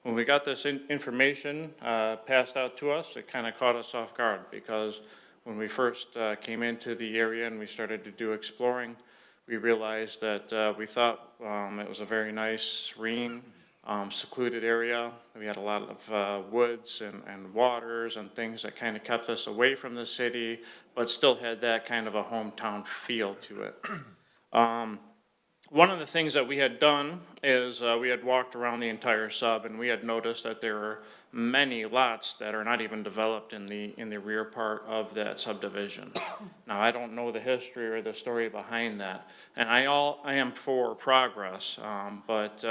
S12: when we got this information passed out to us, it kind of caught us off guard, because when we first came into the area and we started to do exploring, we realized that we thought it was a very nice, serene, secluded area. We had a lot of woods and waters and things that kind of kept us away from the city, but still had that kind of a hometown feel to it. One of the things that we had done is we had walked around the entire sub, and we had noticed that there are many lots that are not even developed in the rear part of that subdivision. Now, I don't know the history or the story behind that, and I am for progress, but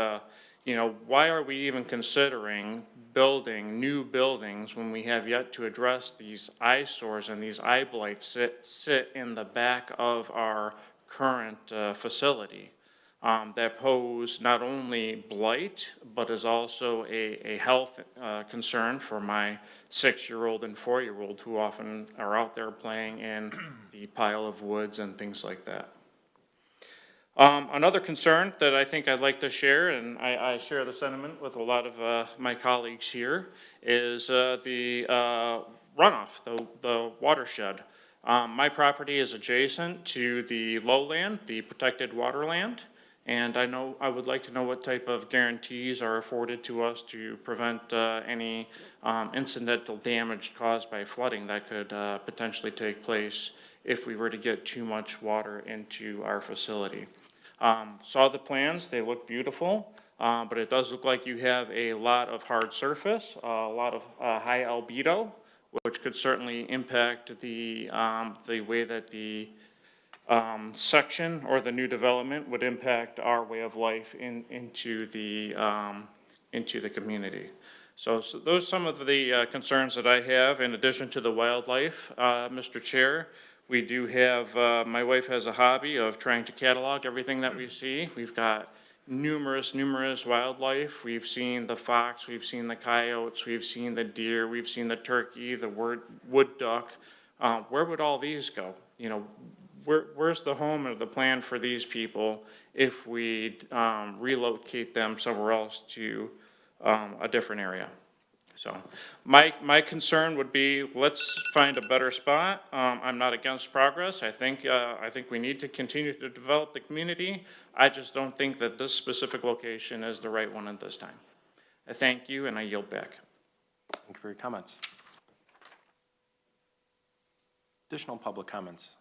S12: you know, why are we even considering building new buildings when we have yet to address these eyesores and these eye blights sit in the back of our current facility? That pose not only blight, but is also a health concern for my 6-year-old and 4-year-old, who often are out there playing in the pile of woods and things like that. Another concern that I think I'd like to share, and I share the sentiment with a lot of my colleagues here, is the runoff, the watershed. My property is adjacent to the lowland, the protected waterland. And I would like to know what type of guarantees are afforded to us to prevent any incidental damage caused by flooding that could potentially take place if we were to get too much water into our facility. Saw the plans, they look beautiful, but it does look like you have a lot of hard surface, a lot of high albedo, which could certainly impact the way that the section or the new development would impact our way of life into the community. So those are some of the concerns that I have, in addition to the wildlife, Mr. Chair. We do have, my wife has a hobby of trying to catalog everything that we see. We've got numerous wildlife. We've seen the fox, we've seen the coyotes, we've seen the deer, we've seen the turkey, the wood duck. Where would all these go? You know, where's the home or the plan for these people if we relocate them somewhere else to a different area? So my concern would be, let's find a better spot. I'm not against progress. I think we need to continue to develop the community. I just don't think that this specific location is the right one at this time. I thank you, and I yield back.
S2: Thank you for your comments. Additional public comments?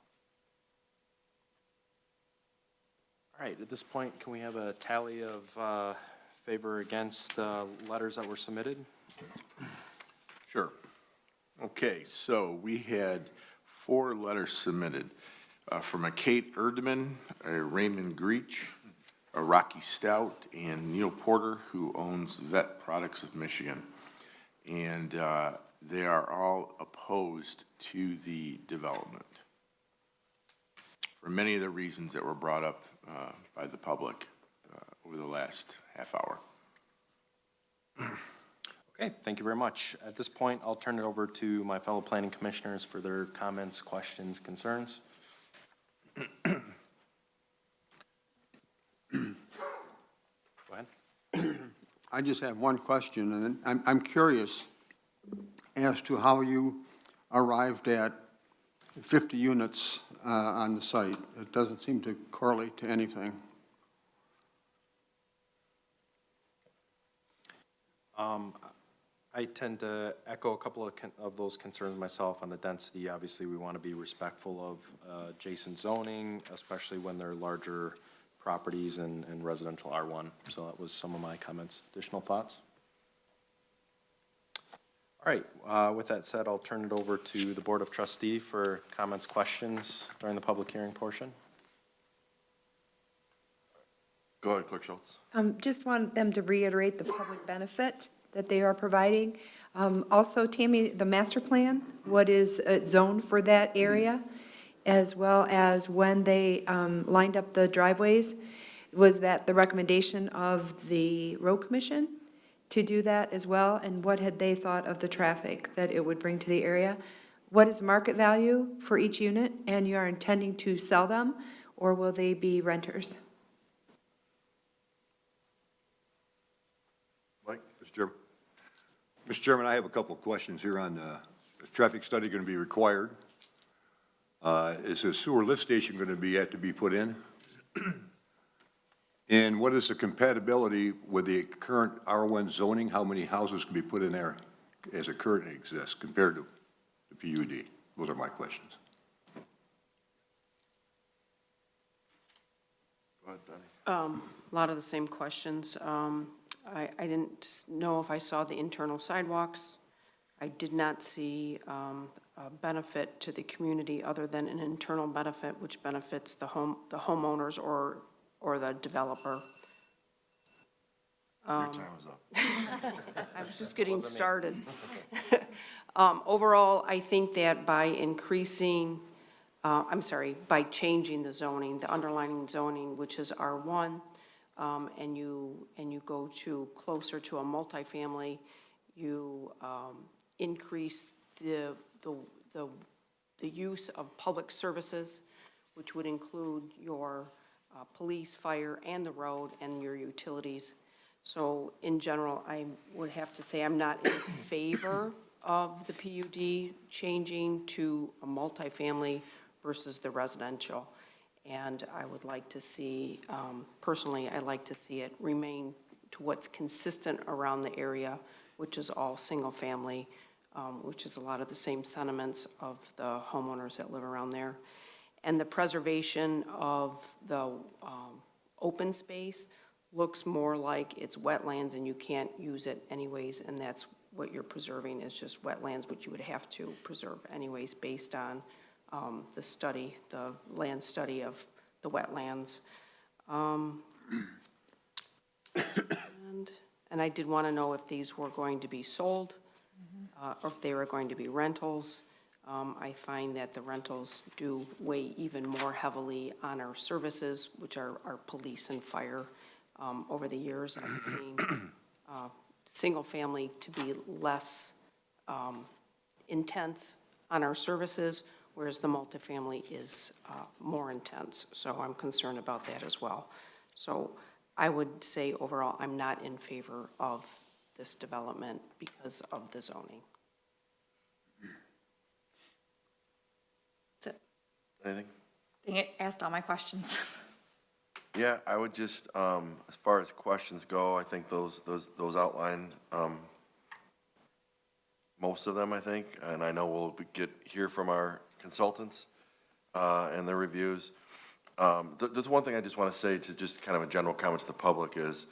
S2: All right, at this point, can we have a tally of favor or against letters that were submitted?
S13: Sure. Okay, so we had 4 letters submitted from a Kate Erdman, a Raymond Greach, a Rocky Stout, and Neil Porter, who owns Vet Products of Michigan. And they are all opposed to the development for many of the reasons that were brought up by the public over the last half hour.
S2: Okay, thank you very much. At this point, I'll turn it over to my fellow planning commissioners for their comments, questions, concerns. Go ahead.
S14: I just have one question, and I'm curious as to how you arrived at 50 units on the site. It doesn't seem to correlate to anything.
S2: I tend to echo a couple of those concerns myself on the density. Obviously, we want to be respectful of adjacent zoning, especially when they're larger properties and residential R1. So that was some of my comments. Additional thoughts? All right, with that said, I'll turn it over to the Board of Trustee for comments, questions during the public hearing portion.
S1: Go ahead, Clerk Schultz.
S5: Just want them to reiterate the public benefit that they are providing. Also, Tammy, the master plan, what is zoned for that area, as well as when they lined up the driveways, was that the recommendation of the road commission to do that as well? And what had they thought of the traffic that it would bring to the area? What is market value for each unit, and you are intending to sell them, or will they be renters?
S1: Mike?
S15: Mr. Chairman. Mr. Chairman, I have a couple of questions here on the traffic study going to be required. Is a sewer lift station going to have to be put in? And what is the compatibility with the current R1 zoning? How many houses can be put in there as it currently exists compared to the PUD? Those are my questions.
S1: Go ahead, Donnie.
S16: A lot of the same questions. I didn't know if I saw the internal sidewalks. I did not see a benefit to the community other than an internal benefit, which benefits the homeowners or the developer.
S1: Your time is up.
S16: I was just getting started. Overall, I think that by by changing the zoning, the underlying zoning, which is R1, and you go to closer to a multifamily, you increase the use of public services, which would include your police, fire, and the road, and your utilities. So in general, I would have to say I'm not in favor of the PUD changing to a multifamily versus the residential. And I would like to see, personally, I'd like to see it remain to what's consistent around the area, which is all single-family, which is a lot of the same sentiments of the homeowners that live around there. And the preservation of the open space looks more like it's wetlands and you can't use it anyways, and that's what you're preserving is just wetlands, which you would have to preserve anyways based on the study, the land study of the wetlands. And I did want to know if these were going to be sold, or if they were going to be rentals. I find that the rentals do weigh even more heavily on our services, which are our police and fire. Over the years, I've seen single family to be less intense on our services, whereas the multifamily is more intense. So I'm concerned about that as well. So I would say overall, I'm not in favor of this development because of the zoning. That's it.
S1: Anything?
S4: I think it asked all my questions.
S1: Yeah, I would just, as far as questions go, I think those outline, most of them, I think, and I know we'll hear from our consultants, and their reviews. There's one thing I just want to say to just kind of a general comment to the public is,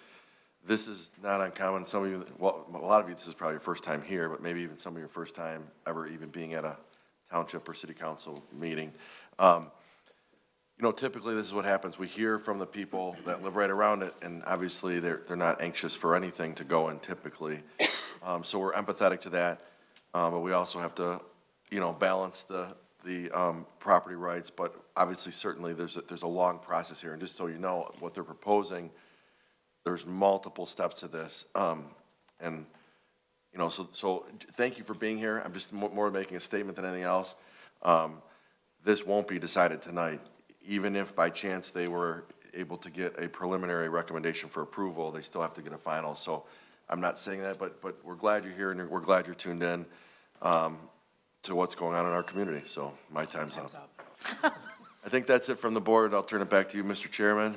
S1: this is not uncommon. Some of you, well, a lot of you, this is probably your first time here, but maybe even some of your first time ever even being at a township or city council meeting. You know, typically this is what happens. We hear from the people that live right around it, and obviously they're not anxious for anything to go in typically. So we're empathetic to that, but we also have to, you know, balance the property rights. But obviously, certainly, there's a long process here. And just so you know, what they're proposing, there's multiple steps to this. And you know, so thank you for being here. I'm just more making a statement than anything else. This won't be decided tonight. Even if by chance they were able to get a preliminary recommendation for approval, they still have to get a final. So I'm not saying that, but we're glad you're here and we're glad you're tuned in to what's going on in our community. So my time's up. I think that's it from the board. I'll turn it back to you, Mr. Chairman.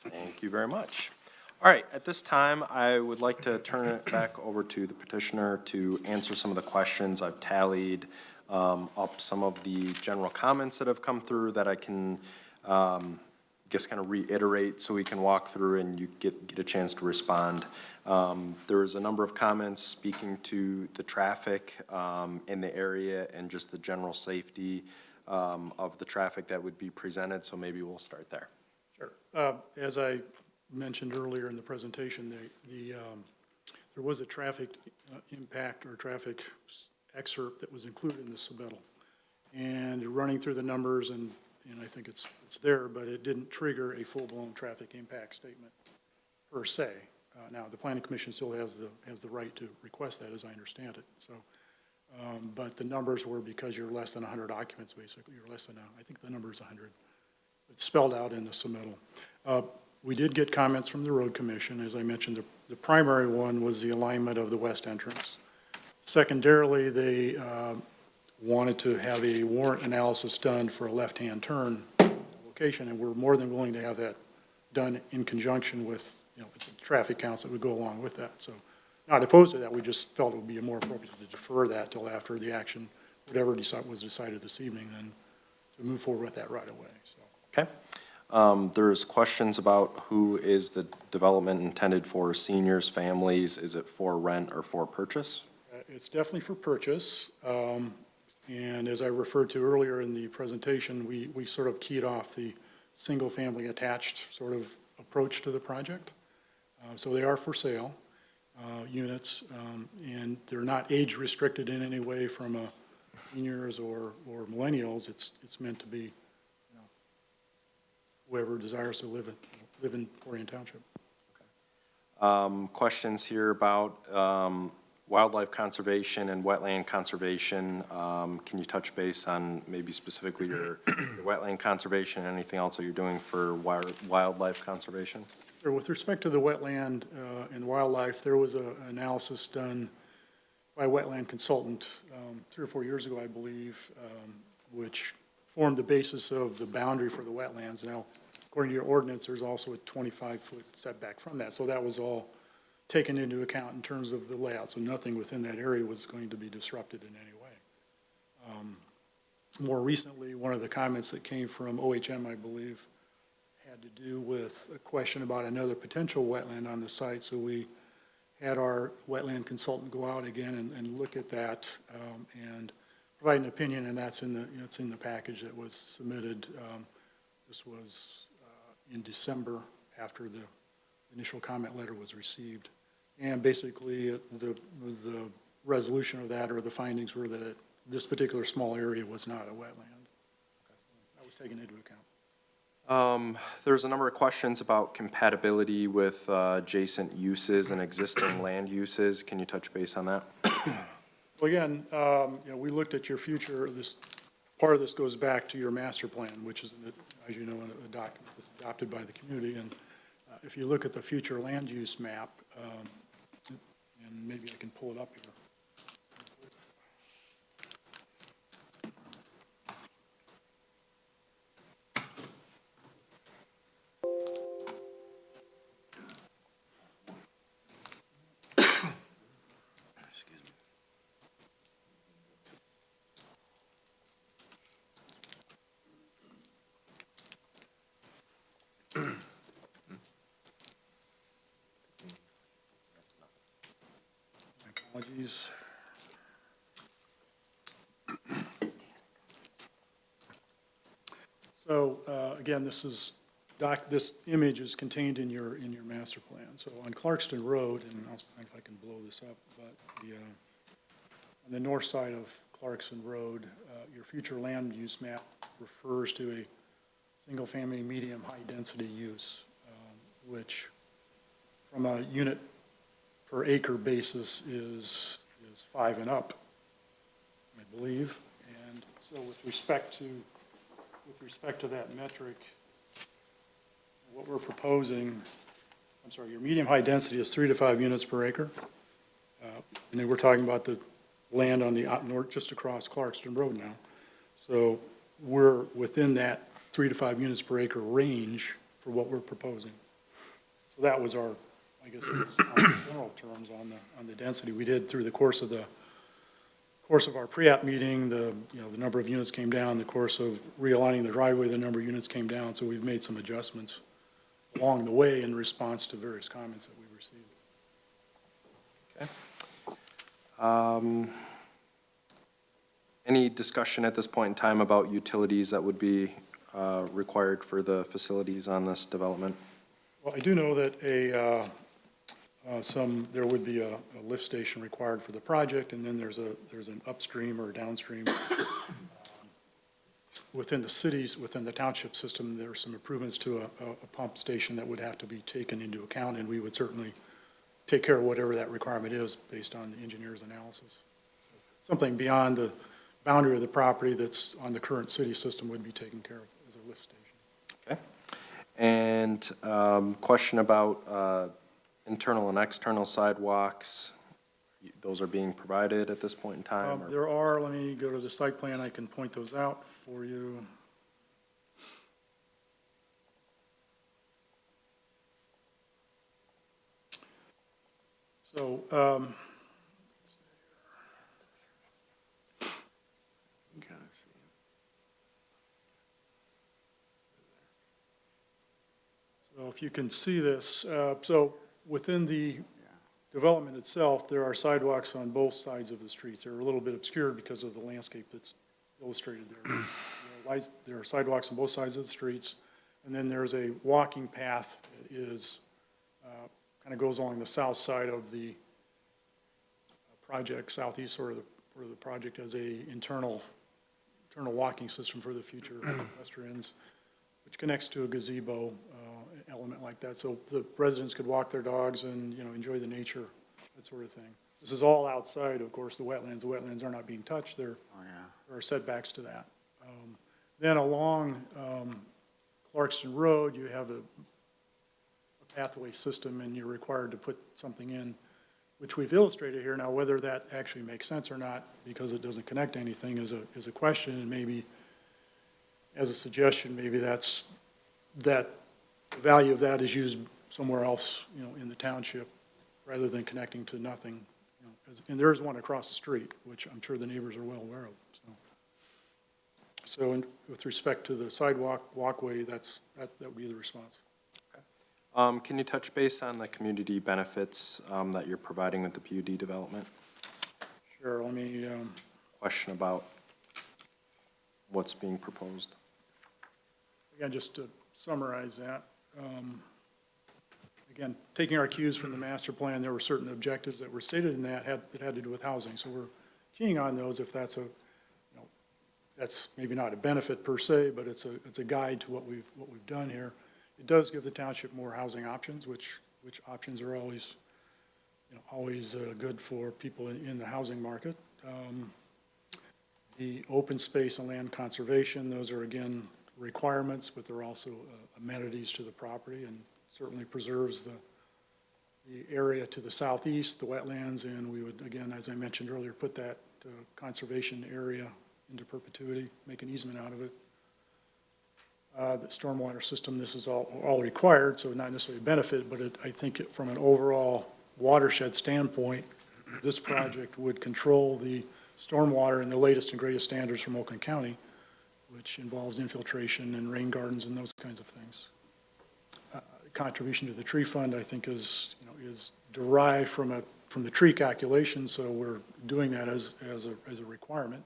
S2: Thank you very much. All right, at this time, I would like to turn it back over to the petitioner to answer some of the questions. I've tallied up some of the general comments that have come through that I can just kind of reiterate so we can walk through and you get a chance to respond. There was a number of comments speaking to the traffic in the area and just the general safety of the traffic that would be presented, so maybe we'll start there.
S6: Sure. As I mentioned earlier in the presentation, there was a traffic impact or traffic excerpt that was included in the submittal. And running through the numbers, and I think it's there, but it didn't trigger a full-blown traffic impact statement per se. Now, the Planning Commission still has the right to request that, as I understand it. So, but the numbers were because you're less than 100 occupants, basically. You're less than, I think the number is 100. It's spelled out in the submittal. We did get comments from the Road Commission. As I mentioned, the primary one was the alignment of the west entrance. Secondarily, they wanted to have a warrant analysis done for a left-hand turn location, and we're more than willing to have that done in conjunction with, the traffic counts that would go along with that. So not opposed to that, we just felt it would be more appropriate to defer that till after the action, whatever was decided this evening, then to move forward with that right away. So.
S2: Okay. There's questions about who is the development intended for, seniors, families, is it for rent or for purchase?
S6: It's definitely for purchase. And as I referred to earlier in the presentation, we sort of keyed off the single-family attached sort of approach to the project. So they are for sale units, and they're not age-restricted in any way from seniors or millennials. It's meant to be whoever desires to live in Orion Township.
S2: Okay. Questions here about wildlife conservation and wetland conservation. Can you touch base on maybe specifically your wetland conservation, anything else that you're doing for wildlife conservation?
S6: Sure. With respect to the wetland and wildlife, there was an analysis done by a wetland consultant 3 or 4 years ago, I believe, which formed the basis of the boundary for the wetlands. Now, according to your ordinance, there's also a 25-foot setback from that. So that was all taken into account in terms of the layout. So nothing within that area was going to be disrupted in any way. More recently, one of the comments that came from OHM, I believe, had to do with a question about another potential wetland on the site. So we had our wetland consultant go out again and look at that and provide an opinion, and that's in the package that was submitted. This was in December after the initial comment letter was received. And basically, the resolution of that or the findings were that this particular small area was not a wetland. That was taken into account.
S2: There's a number of questions about compatibility with adjacent uses and existing land uses. Can you touch base on that?
S6: Well, again, we looked at your future. Part of this goes back to your master plan, which is, as you know, a document that's adopted by the community. And if you look at the future land use map, and maybe I can pull it up here. Apologies. So again, this image is contained in your master plan. So on Clarkston Road, and I'll see if I can blow this up, but on the north side of Clarkston Road, your future land use map refers to a single-family medium high-density use, which from a unit per acre basis is 5 and up, I believe. And so with respect to that metric, what we're proposing, your medium high density is 3 to 5 units per acre. And then we're talking about the land on the north, just across Clarkston Road now. So we're within that 3 to 5 units per acre range for what we're proposing. So that was our, I guess, it was our general terms on the density. We did through the course of our pre-app meeting, the number of units came down. The course of realigning the driveway, the number of units came down. So we've made some adjustments along the way in response to various comments that we received.
S2: Okay. Any discussion at this point in time about utilities that would be required for the facilities on this development?
S6: Well, I do know that there would be a lift station required for the project, and then there's an upstream or downstream. Within the cities, within the township system, there are some improvements to a pump station that would have to be taken into account, and we would certainly take care of whatever that requirement is based on the engineer's analysis. Something beyond the boundary of the property that's on the current city system would be taken care of as a lift station.
S2: Okay. And question about internal and external sidewalks. Those are being provided at this point in time? or-
S6: There are, let me go to the site plan, I can point those out for you. So, so if you can see this, so within the development itself, there are sidewalks on both sides of the streets. They're a little bit obscured because of the landscape that's illustrated there. There are sidewalks on both sides of the streets, and then there's a walking path that is, kind of goes along the south side of the project, southeast sort of the project as a internal walking system for the future pedestrians, which connects to a gazebo element like that, so the residents could walk their dogs and, enjoy the nature, that sort of thing. This is all outside, of course, the wetlands. The wetlands are not being touched. There are setbacks to that. Then along Clarkston Road, you have a pathway system, and you're required to put something in, which we've illustrated here. Now, whether that actually makes sense or not, because it doesn't connect to anything, is a question, and maybe as a suggestion, maybe that the value of that is used somewhere else, in the township, rather than connecting to nothing. And there is one across the street, which I'm sure the neighbors are well aware of. So with respect to the sidewalk, walkway, that would be the response.
S2: Can you touch base on the community benefits that you're providing with the PUD development?
S6: Sure, let me,
S2: Question about what's being proposed.
S6: again, just to summarize that. Again, taking our cues from the master plan, there were certain objectives that were stated in that had to do with housing. So we're keying on those if that's that's maybe not a benefit per se, but it's a guide to what we've done here. It does give the township more housing options, which options are always, always good for people in the housing market. The open space and land conservation, those are again requirements, but they're also amenities to the property, and certainly preserves the area to the southeast, the wetlands, and we would, again, as I mentioned earlier, put that conservation area into perpetuity, make an easement out of it. The stormwater system, this is all required, so not necessarily a benefit, but I think from an overall watershed standpoint, this project would control the stormwater in the latest and greatest standards from Oakland County, which involves infiltration and rain gardens and those kinds of things. Contribution to the tree fund, I think, is derived from the tree calculation, so we're doing that as a requirement.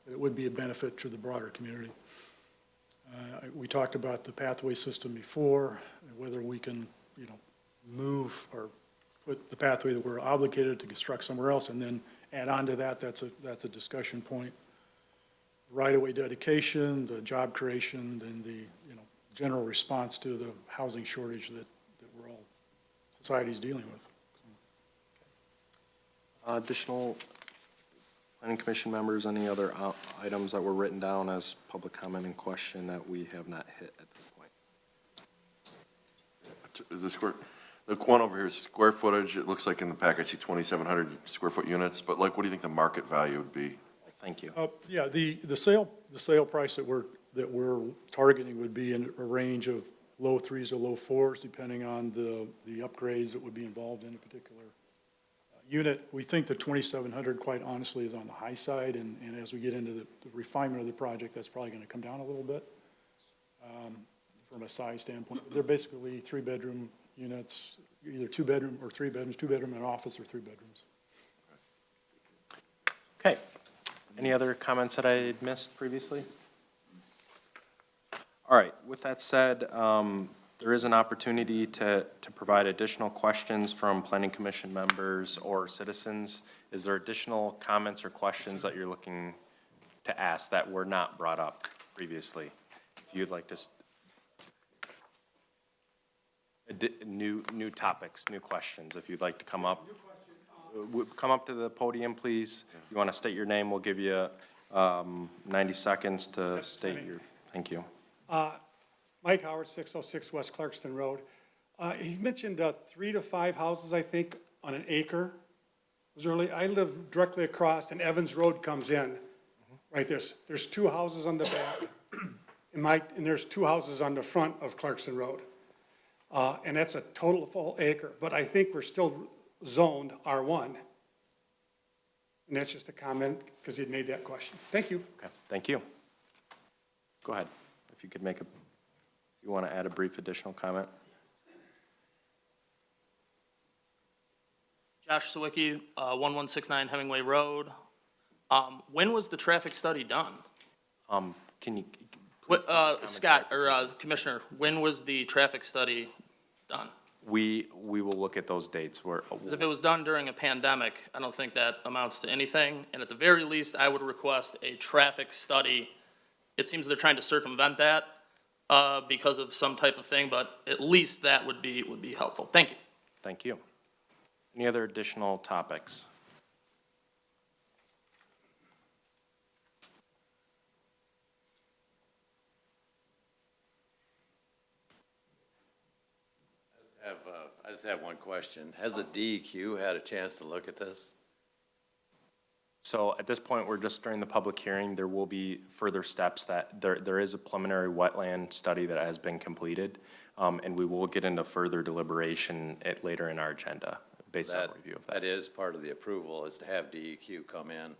S6: But it would be a benefit to the broader community. We talked about the pathway system before, whether we can, move or put the pathway that we're obligated to construct somewhere else and then add on to that. That's a discussion point. Right-of-way dedication, the job creation, and the, general response to the housing shortage that we're all, society's dealing with.
S2: Additional planning commission members, any other items that were written down as public comment and question that we have not hit at this point?
S1: The one over here is square footage. It looks like in the pack I see 2,700 square foot units, but what do you think the market value would be?
S2: Thank you.
S6: Yeah, the sale price that we're that we're targeting would be in a range of low threes or low fours, depending on the upgrades that would be involved in a particular unit. We think the 2,700, quite honestly, is on the high side, and as we get into the refinement of the project, that's probably going to come down a little bit from a size standpoint. They're basically three-bedroom units, either two-bedroom or three bedrooms, two-bedroom and an office, or three bedrooms.
S2: Okay. Any other comments that I missed previously? All right, with that said, there is an opportunity to provide additional questions from planning commission members or citizens. Is there additional comments or questions that you're looking to ask that were not brought up previously? If you'd like to, new topics, new questions, if you'd like to come up. Come up to the podium, please. You want to state your name, we'll give you 90 seconds to state your, thank you.
S7: Mike Howard, 606 West Clarkston Road. He mentioned 3 to 5 houses, I think, on an acre. It was early. I live directly across, and Evans Road comes in. Right, there's 2 houses on the back, and there's 2 houses on the front of Clarkston Road. And that's a total full acre, but I think we're still zoned R1. And that's just a comment, because he'd made that question. Thank you.
S2: Okay, thank you. Go ahead, if you could make a, if you want to add a brief additional comment.
S8: Josh Sawicki, 1169 Hemingway Road. When was the traffic study done?
S2: Can you?
S8: Scott, or Commissioner, when was the traffic study done?
S2: We will look at those dates.
S8: Because if it was done during a pandemic, I don't think that amounts to anything. And at the very least, I would request a traffic study. It seems they're trying to circumvent that because of some type of thing, but at least that would be helpful. Thank you.
S2: Thank you. Any other additional topics?
S11: I just have one question. Has the DEQ had a chance to look at this?
S2: So at this point, we're just during the public hearing. There will be further steps that there is a preliminary wetland study that has been completed, and we will get into further deliberation later in our agenda based on a review of that.
S11: That is part of the approval, is to have DEQ come in and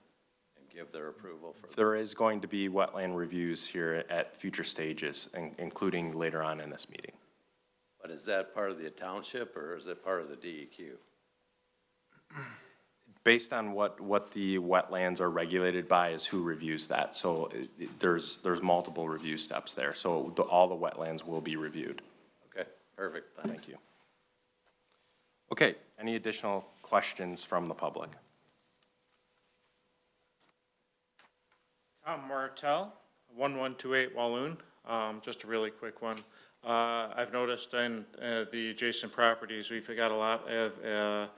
S11: give their approval for.
S2: There is going to be wetland reviews here at future stages, including later on in this meeting.
S11: But is that part of the township, or is it part of the DEQ?
S2: Based on what the wetlands are regulated by is who reviews that. So there's multiple review steps there. So all the wetlands will be reviewed.
S11: Okay, perfect, thanks.
S2: Thank you. Okay, any additional questions from the public?
S12: Tom Martell, 1128 Walloon. Just a really quick one. I've noticed in the adjacent properties, we've got a lot of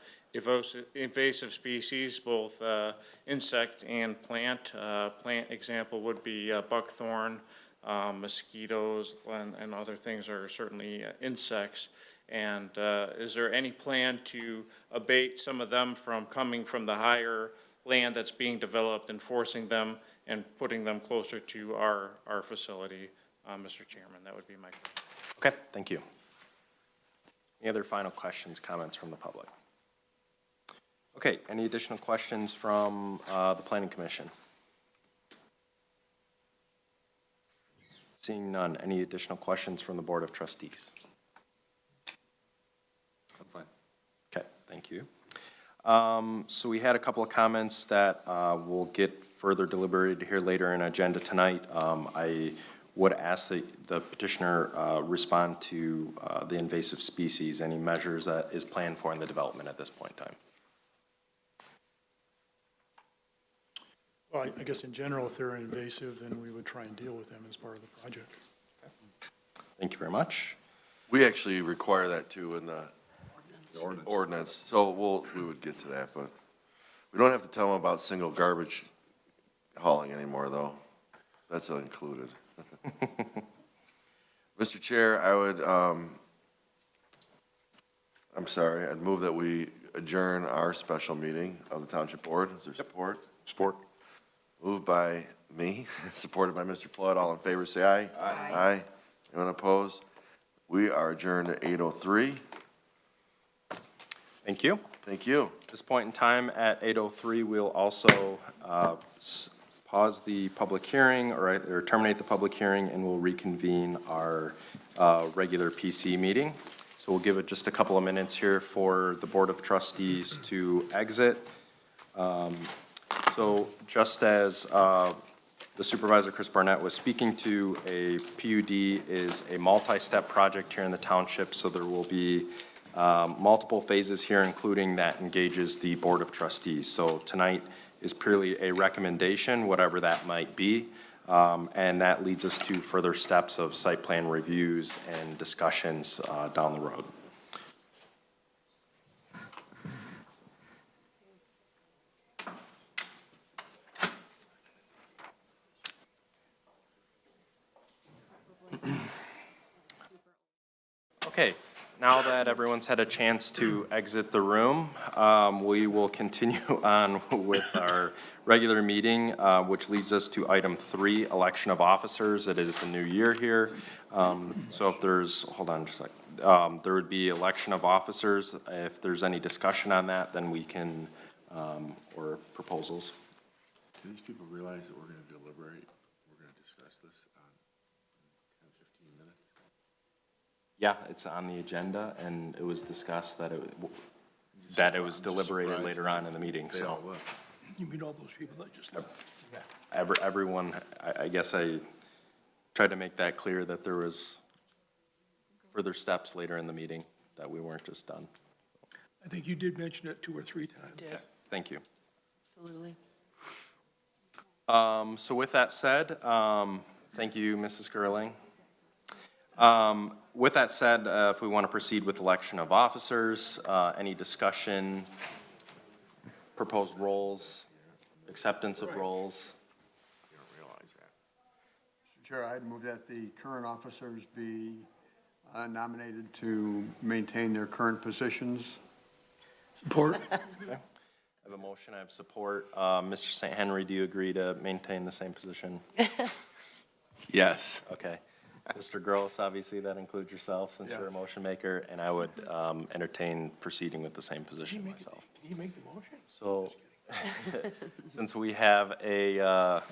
S12: invasive species, both insect and plant. Plant example would be buckthorn, mosquitoes, and other things are certainly insects. And is there any plan to abate some of them from coming from the higher land that's being developed and forcing them and putting them closer to our facility, Mr. Chairman? That would be my question.
S2: Okay, thank you. Any other final questions, comments from the public? Okay, any additional questions from the Planning Commission? Seeing none, any additional questions from the Board of Trustees?
S15: I'm fine.
S2: Okay, thank you. So we had a couple of comments that we'll get further deliberated here later in agenda tonight. I would ask that the petitioner respond to the invasive species, any measures that is planned for in the development at this point in time.
S6: Well, I guess in general, if they're invasive, then we would try and deal with them as part of the project.
S2: Okay. Thank you very much.
S1: We actually require that too in the ordinance. So we would get to that, but we don't have to tell them about single garbage hauling anymore, though. That's included. Mr. Chair, I would, I'd move that we adjourn our special meeting of the Township Board. Is there support?
S15: Support.
S1: Moved by me, supported by Mr. Flood. All in favor, say aye. Aye. Aye. Anyone opposed? We are adjourned at 8:03.
S2: Thank you.
S1: Thank you.
S2: At this point in time, at 8:03, we'll also pause the public hearing or terminate the public hearing, and we'll reconvene our regular PC meeting. So we'll give it just a couple of minutes here for the Board of Trustees to exit. So just as the Supervisor, Chris Barnett, was speaking to, a PUD is a multi-step project here in the township, so there will be multiple phases here, including that engages the Board of Trustees. So tonight is purely a recommendation, whatever that might be, and that leads us to further steps of site plan reviews and discussions down the road. Okay, now that everyone's had a chance to exit the room, we will continue on with our regular meeting, which leads us to item 3, election of officers. It is a new year here. So if there's, hold on just a second, there would be election of officers. If there's any discussion on that, then we can, or proposals.
S13: Do these people realize that we're going to deliberate? We're going to discuss this on 10, 15 minutes?
S2: Yeah, it's on the agenda, and it was discussed that it was deliberated later on in the meeting, so.
S17: You mean all those people that just left?
S2: Everyone, I guess I tried to make that clear that there was further steps later in the meeting, that we weren't just done.
S17: I think you did mention it 2 or 3 times.
S2: Okay, thank you.
S16: Absolutely.
S2: So with that said, thank you, Mrs. Gerling. With that said, if we want to proceed with election of officers, any discussion, proposed roles, acceptance of roles?
S13: You don't realize that.
S14: Mr. Chair, I'd move that the current officers be nominated to maintain their current positions.
S17: Support.
S2: Okay. I have a motion, I have support. Mr. St. Henry, do you agree to maintain the same position?
S13: Yes.
S2: Okay. Mr. Gross, obviously that includes yourself since you're a motion maker, and I would entertain proceeding with the same position myself.
S17: Can you make the motion?
S2: So, since we have a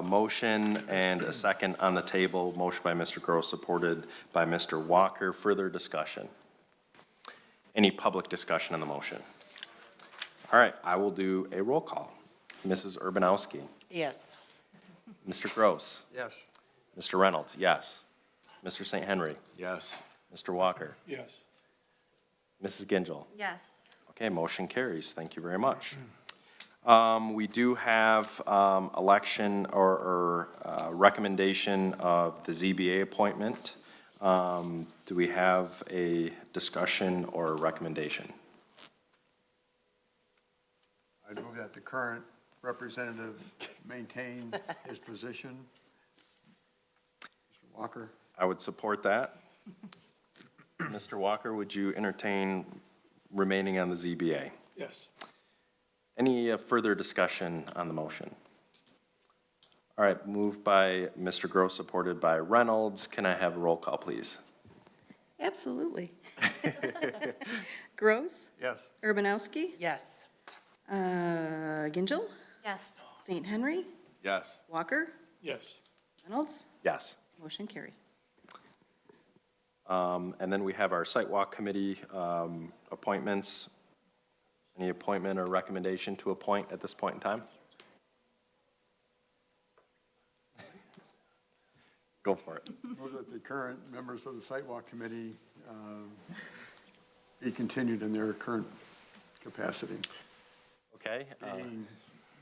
S2: motion and a second on the table, motion by Mr. Gross, supported by Mr. Walker, further discussion? Any public discussion on the motion? All right, I will do a roll call. Mrs. Urbanowski.
S16: Yes.
S2: Mr. Gross.
S14: Yes.
S2: Mr. Reynolds, yes. Mr. St. Henry.
S13: Yes.
S2: Mr. Walker.
S17: Yes.
S2: Mrs. Gingell.
S4: Yes.
S2: Okay, motion carries. Thank you very much. We do have election or recommendation of the ZBA appointment. Do we have a discussion or a recommendation?
S14: I'd move that the current representative maintain his position. Mr. Walker?
S2: I would support that. Mr. Walker, would you entertain remaining on the ZBA?
S17: Yes.
S2: Any further discussion on the motion? All right, moved by Mr. Gross, supported by Reynolds. Can I have a roll call, please?
S18: Absolutely. Gross?
S14: Yes.
S18: Urbanowski?
S16: Yes.
S18: Gingell?
S4: Yes.
S18: St. Henry?
S13: Yes.
S18: Walker?
S17: Yes.
S18: Reynolds?
S2: Yes.
S18: Motion carries.
S2: And then we have our Sidewalk Committee appointments. Any appointment or recommendation to appoint at this point in time? Go for it.
S14: Move that the current members of the Sidewalk Committee be continued in their current capacity.
S2: Okay.
S14: Being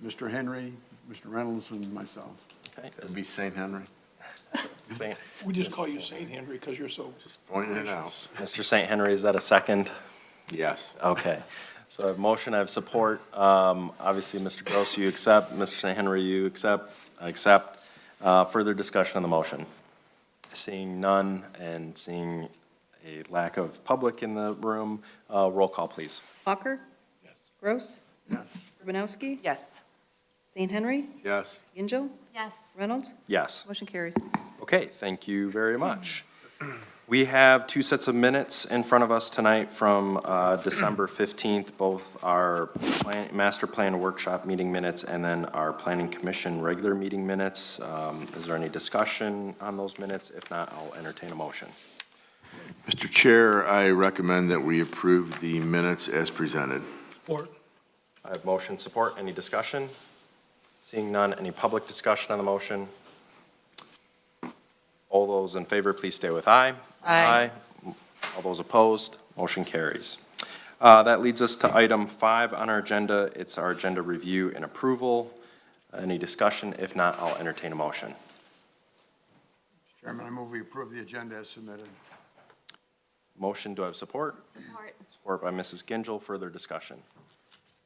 S14: Mr. Henry, Mr. Reynolds, and myself.
S2: Okay.
S13: It'd be St. Henry.
S2: Saint-
S17: We just call you St. Henry because you're so.
S13: Just pointing it out.
S2: Mr. St. Henry, is that a second?
S13: Yes.
S2: Okay. So I have motion, I have support. Obviously, Mr. Gross, you accept. Mr. St. Henry, you accept. I accept. Further discussion on the motion? Seeing none and seeing a lack of public in the room, roll call, please.
S18: Walker?
S17: Yes.
S18: Gross?
S14: Yes.
S18: Urbanowski?
S16: Yes.
S18: St. Henry,
S13: Yes.
S18: Gingell,
S4: Yes.
S18: Reynolds,
S2: Yes.
S18: motion carries.
S2: Okay, thank you very much. We have two sets of minutes in front of us tonight from December 15th, both our master plan workshop meeting minutes and then our planning commission regular meeting minutes. Is there any discussion on those minutes? If not, I'll entertain a motion.
S13: Mr. Chair, I recommend that we approve the minutes as presented.
S17: Support.
S2: I have motion support. Any discussion? Seeing none, any public discussion on the motion? All those in favor, please stay with aye.
S18: Aye.
S2: All those opposed, motion carries. That leads us to item 5 on our agenda. It's our agenda review and approval. Any discussion? If not, I'll entertain a motion.
S14: Mr. Chairman, I move we approve the agenda as submitted.
S2: Motion, do I have support?
S4: Support.
S2: Support by Mrs. Gingell. Further discussion?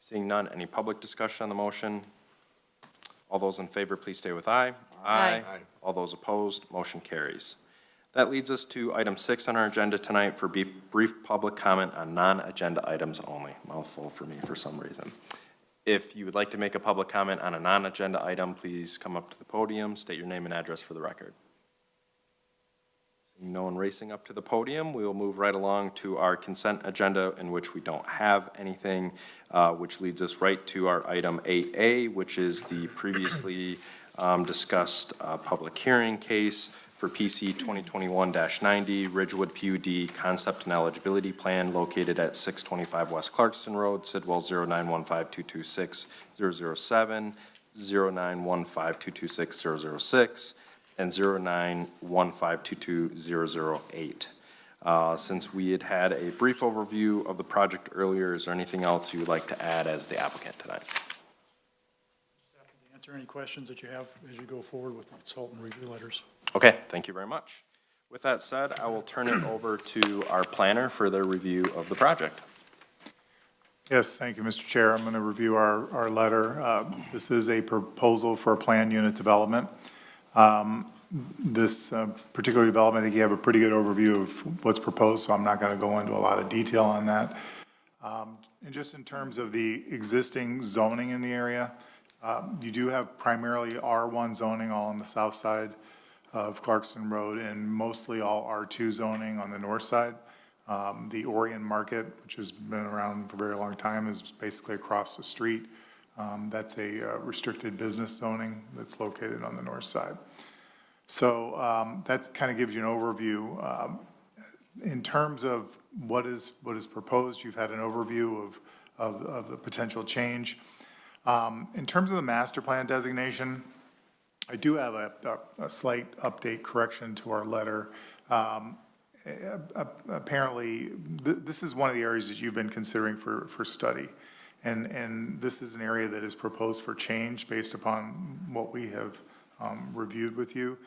S2: Seeing none, any public discussion on the motion? All those in favor, please stay with aye.
S18: Aye.
S2: All those opposed, motion carries. That leads us to item 6 on our agenda tonight for brief public comment on non-agenda items only. Mouthful for me for some reason. If you would like to make a public comment on a non-agenda item, please come up to the podium, state your name and address for the record. Seeing no one racing up to the podium, we will move right along to our consent agenda, in which we don't have anything, which leads us right to our item 8A, which is the previously discussed public hearing case for PC 2021-90, Ridgewood PUD Concept and Eligibility Plan located at 625 West Clarkston Road, Sidwell 0915226007, 0915226006, and 0915222008. Since we had a brief overview of the project earlier, is there anything else you would like to add as the applicant tonight?
S6: Answer any questions that you have as you go forward with the consultant review letters.
S2: Okay, thank you very much. With that said, I will turn it over to our planner for their review of the project.
S19: Yes, thank you, Mr. Chair. I'm going to review our letter. This is a proposal for a planned unit development. This particular development, I think you have a pretty good overview of what's proposed, so I'm not going to go into a lot of detail on that. And just in terms of the existing zoning in the area, you do have primarily R1 zoning all on the south side of Clarkston Road and mostly all R2 zoning on the north side. The Orion Market, which has been around for a very long time, is basically across the street. That's a restricted business zoning that's located on the north side. So that kind of gives you an overview. In terms of what is proposed, you've had an overview of the potential change. In terms of the master plan designation, I do have a slight update correction to our letter. Apparently, this is one of the areas that you've been considering for study. And this is an area that is proposed for change based upon what we have reviewed with you,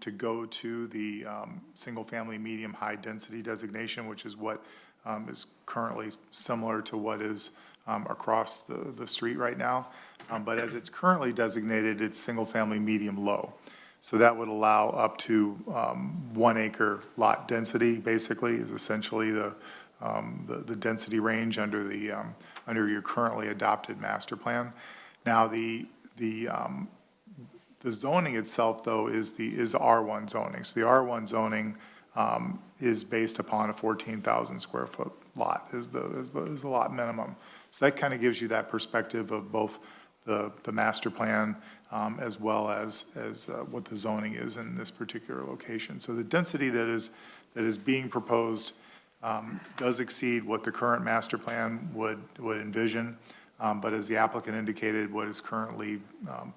S19: to go to the single-family medium high-density designation, which is what is currently similar to what is across the street right now. But as it's currently designated, it's single-family medium low. So that would allow up to 1 acre lot density, basically, is essentially the density range under under your currently adopted master plan. Now, the zoning itself, though, is R1 zoning. So the R1 zoning is based upon a 14,000 square foot lot is the lot minimum. So that kind of gives you that perspective of both the master plan as well as what the zoning is in this particular location. So the density that is being proposed does exceed what the current master plan would envision. But as the applicant indicated, what is currently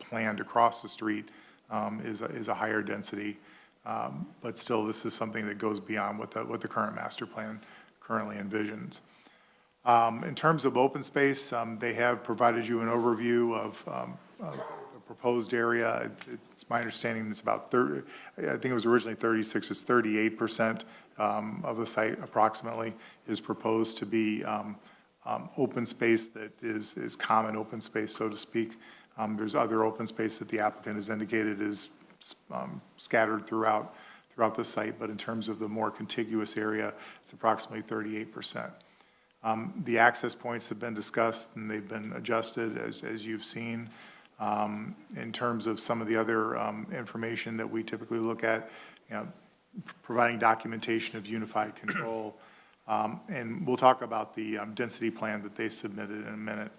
S19: planned across the street is a higher density. But still, this is something that goes beyond what the current master plan currently envisions. In terms of open space, they have provided you an overview of the proposed area. It's my understanding it's about 30, I think it was originally 36, it's 38% of the site approximately is proposed to be open space that is common open space, so to speak. There's other open space that the applicant has indicated is scattered throughout the site, but in terms of the more contiguous area, it's approximately 38%. The access points have been discussed and they've been adjusted as you've seen. In terms of some of the other information that we typically look at, you know, providing documentation of unified control. And we'll talk about the density plan that they submitted in a minute,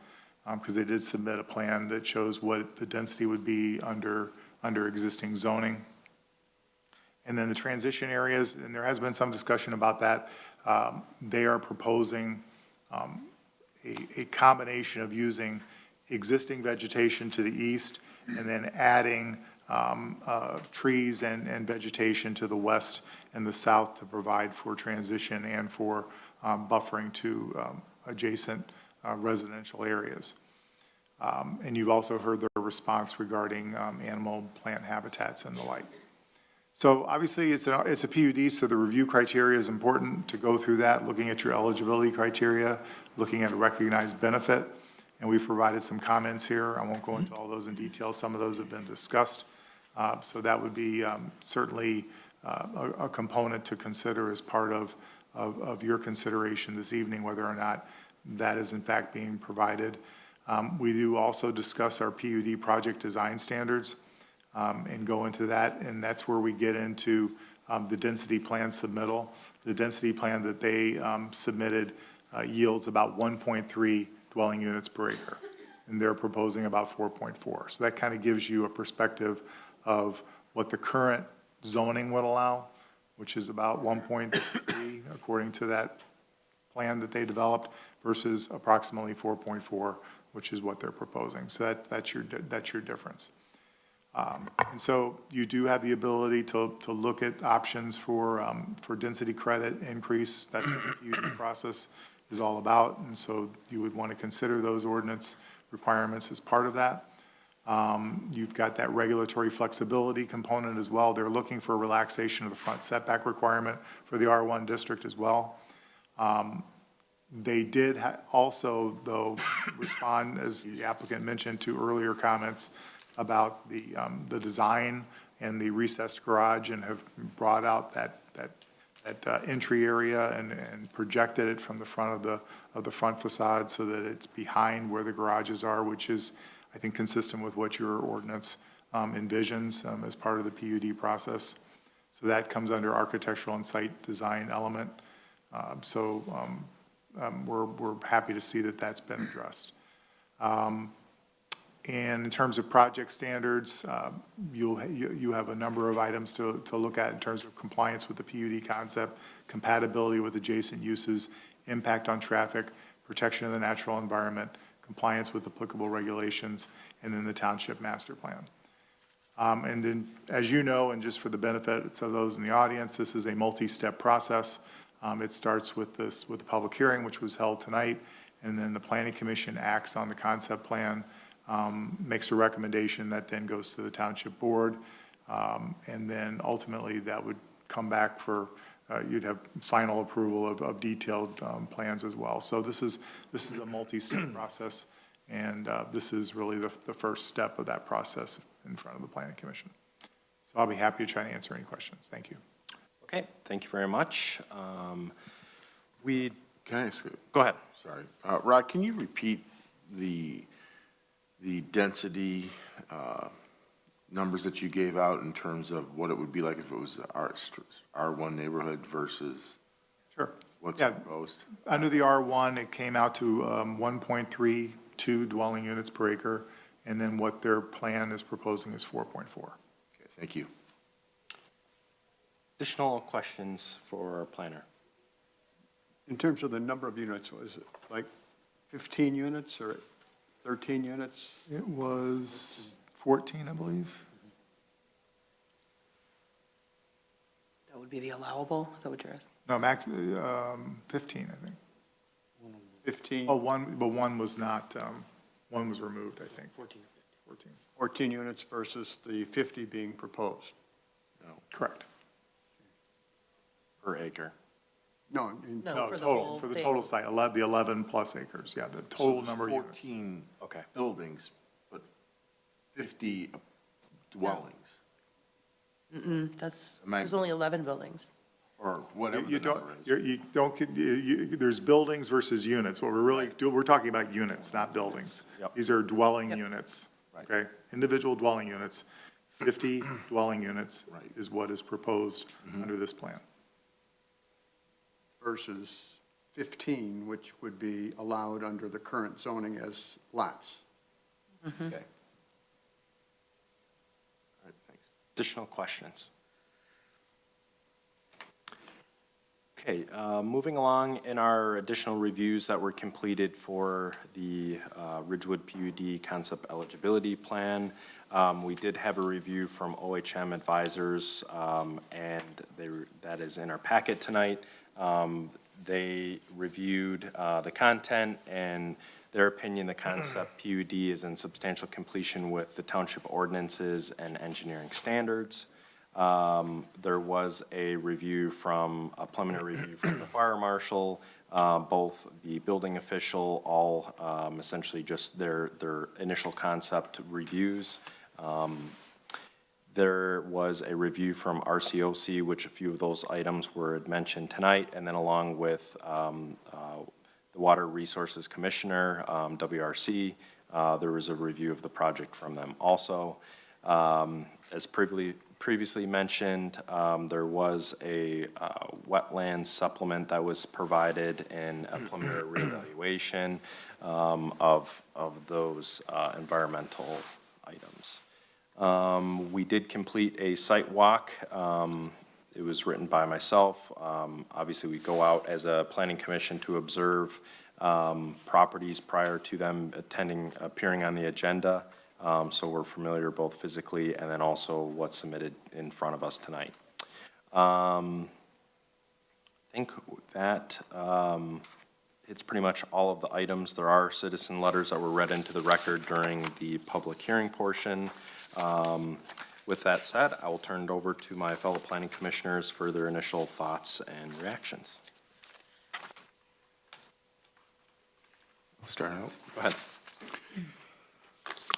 S19: because they did submit a plan that shows what the density would be under existing zoning. And then the transition areas, and there has been some discussion about that. They are proposing a combination of using existing vegetation to the east and then adding trees and vegetation to the west and the south to provide for transition and for buffering to adjacent residential areas. And you've also heard their response regarding animal plant habitats and the like. So obviously, it's a PUD, so the review criteria is important to go through that, looking at your eligibility criteria, looking at a recognized benefit. And we've provided some comments here. I won't go into all those in detail. Some of those have been discussed. So that would be certainly a component to consider as part of your consideration this evening, whether or not that is in fact being provided. We do also discuss our PUD project design standards and go into that, and that's where we get into the density plan submittal. The density plan that they submitted yields about 1.3 dwelling units per acre, and they're proposing about 4.4. So that kind of gives you a perspective of what the current zoning would allow, which is about 1.3 according to that plan that they developed, versus approximately 4.4, which is what they're proposing. So that's your difference. And so you do have the ability to look at options for density credit increase. That's what the PUD process is all about. And so you would want to consider those ordinance requirements as part of that. You've got that regulatory flexibility component as well. They're looking for a relaxation of the front setback requirement for the R1 district as well. They did also, though, respond, as the applicant mentioned, to earlier comments about the design and the recessed garage, and have brought out that entry area and projected it from the front of the front facade so that it's behind where the garages are, which is, I think, consistent with what your ordinance envisions as part of the PUD process. So that comes under architectural and site design element. We're happy to see that that's been addressed. And in terms of project standards, you have a number of items to look at in terms of compliance with the PUD concept, compatibility with adjacent uses, impact on traffic, protection of the natural environment, compliance with applicable regulations, and then the township master plan. And then, as you know, and just for the benefit of those in the audience, this is a multi-step process. It starts with the public hearing, which was held tonight, and then the planning commission acts on the concept plan, makes a recommendation that then goes to the township board, and then ultimately that would come back for, you'd have final approval of detailed plans as well. So this is a multi-step process, and this is really the first step of that process in front of the planning commission. So I'll be happy to try to answer any questions. Thank you.
S2: Okay, thank you very much.
S13: Can I ask you?
S2: Go ahead.
S13: Sorry. Rod, can you repeat the density numbers that you gave out in terms of what it would be like if it was R1 neighborhood versus
S19: Sure.
S13: what's proposed?
S19: Under the R1, it came out to 1.32 dwelling units per acre, and then what their plan is proposing is 4.4.
S13: Okay, thank you.
S2: Additional questions for our planner?
S14: In terms of the number of units, was it like 15 units or 13 units?
S19: It was 14, I believe.
S18: That would be the allowable, is that what you're asking?
S19: No, max, 15, I think.
S14: 15?
S19: Oh, one was not, one was removed, I think. 14.
S14: 14 units versus the 50 being proposed?
S13: No.
S19: Correct.
S2: Per acre.
S14: No.
S18: No, for the
S19: total,
S18: whole
S19: for the
S18: thing.
S19: total site, the 11 plus acres, yeah, the total number of units.
S13: 14
S2: Okay.
S13: buildings, but 50 dwellings,
S18: There's only 11 buildings.
S13: or whatever
S19: You
S13: the number is.
S19: you don't, there's buildings versus units. What we're really doing, we're talking about units, not buildings.
S2: Yep.
S19: These are dwelling units. Okay? Individual dwelling units, 50 dwelling units
S13: Right.
S19: is what is proposed under this plan.
S14: versus 15, which would be allowed under the current zoning as lots.
S2: Okay. All right, thanks. Additional questions? Okay, moving along in our additional reviews that were completed for the Ridgewood PUD Concept Eligibility Plan, we did have a review from OHM Advisors, and that is in our packet tonight. They reviewed the content, and their opinion, the concept PUD is in substantial completion with the township ordinances and engineering standards. There was a preliminary review from the fire marshal, both the building official, all essentially just their initial concept reviews. There was a review from RCOC, which a few of those items were mentioned tonight, and then along with the Water Resources Commissioner, WRC, there was a review of the project from them also. As previously mentioned, there was a wetland supplement that was provided in a preliminary reevaluation of those environmental items. We did complete a site walk. It was written by myself. Obviously, we go out as a planning commission to observe properties prior to them appearing on the agenda. So we're familiar both physically and then also what's submitted in front of us tonight. I think that it's pretty much all of the items. There are citizen letters that were read into the record during the public hearing portion. With that said, I will turn it over to my fellow planning commissioners for their initial thoughts and reactions.
S13: I'll start out.
S2: Go ahead.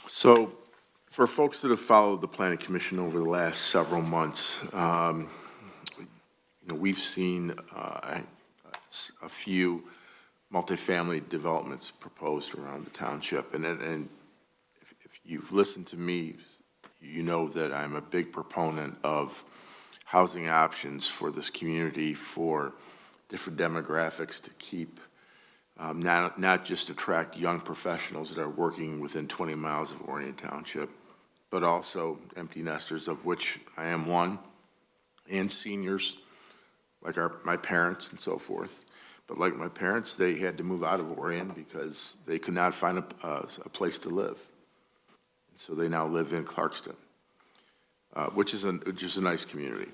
S13: So, for folks that have followed the Planning Commission over the last several months, we've seen a few multifamily developments proposed around the township, and if you've listened to me, you know that I'm a big proponent of housing options for this community for different demographics to keep not just attract young professionals that are working within 20 miles of Orion Township, but also empty nesters, of which I am one, and seniors, like my parents and so forth. But like my parents, they had to move out of Orion because they could not find a place to live. And so they now live in Clarkston, which is a nice community.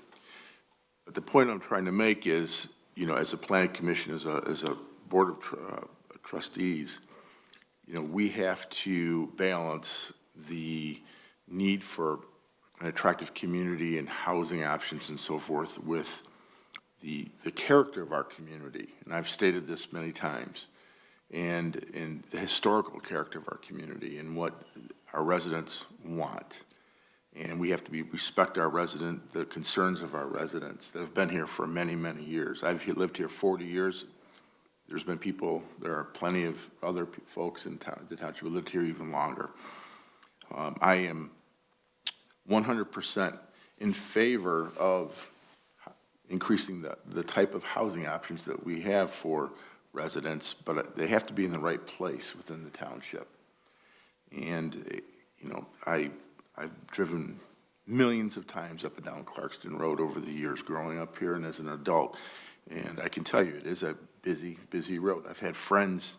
S13: But the point I'm trying to make is, as a planning commission, as a board of trustees, we have to balance the need for an attractive community and housing options and so forth with the character of our community. And I've stated this many times, and the historical character of our community and what our residents want. And we have to respect the concerns of our residents that have been here for many, many years. I've lived here 40 years. There are plenty of other folks in the township who lived here even longer. I am 100% in favor of increasing the type of housing options that we have for residents, but they have to be in the right place within the township. And, I've driven millions of times up and down Clarkston Road over the years growing up here and as an adult. And I can tell you, it is a busy, busy road. I've had friends,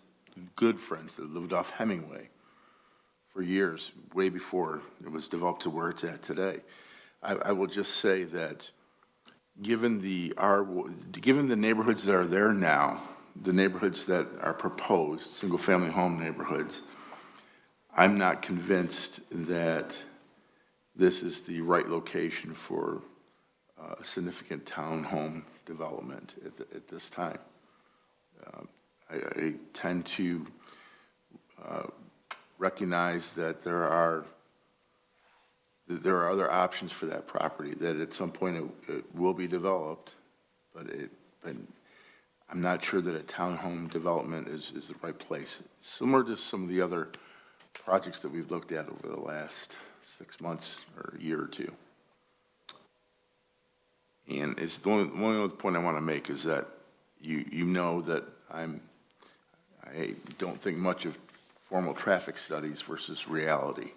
S13: good friends, that lived off Hemingway for years, way before it was developed to where it's at today. I will just say that given the neighborhoods that are there now, the neighborhoods that are proposed, single-family home neighborhoods, I'm not convinced that this is the right location for a significant townhome development at this time. I tend to recognize that there are other options for that property, that at some point it will be developed, but I'm not sure that a townhome development is the right place. Similar to some of the other projects that we've looked at over the last 6 months or a year or two. And it's the only other point I want to make is that you know that I don't think much of formal traffic studies versus reality.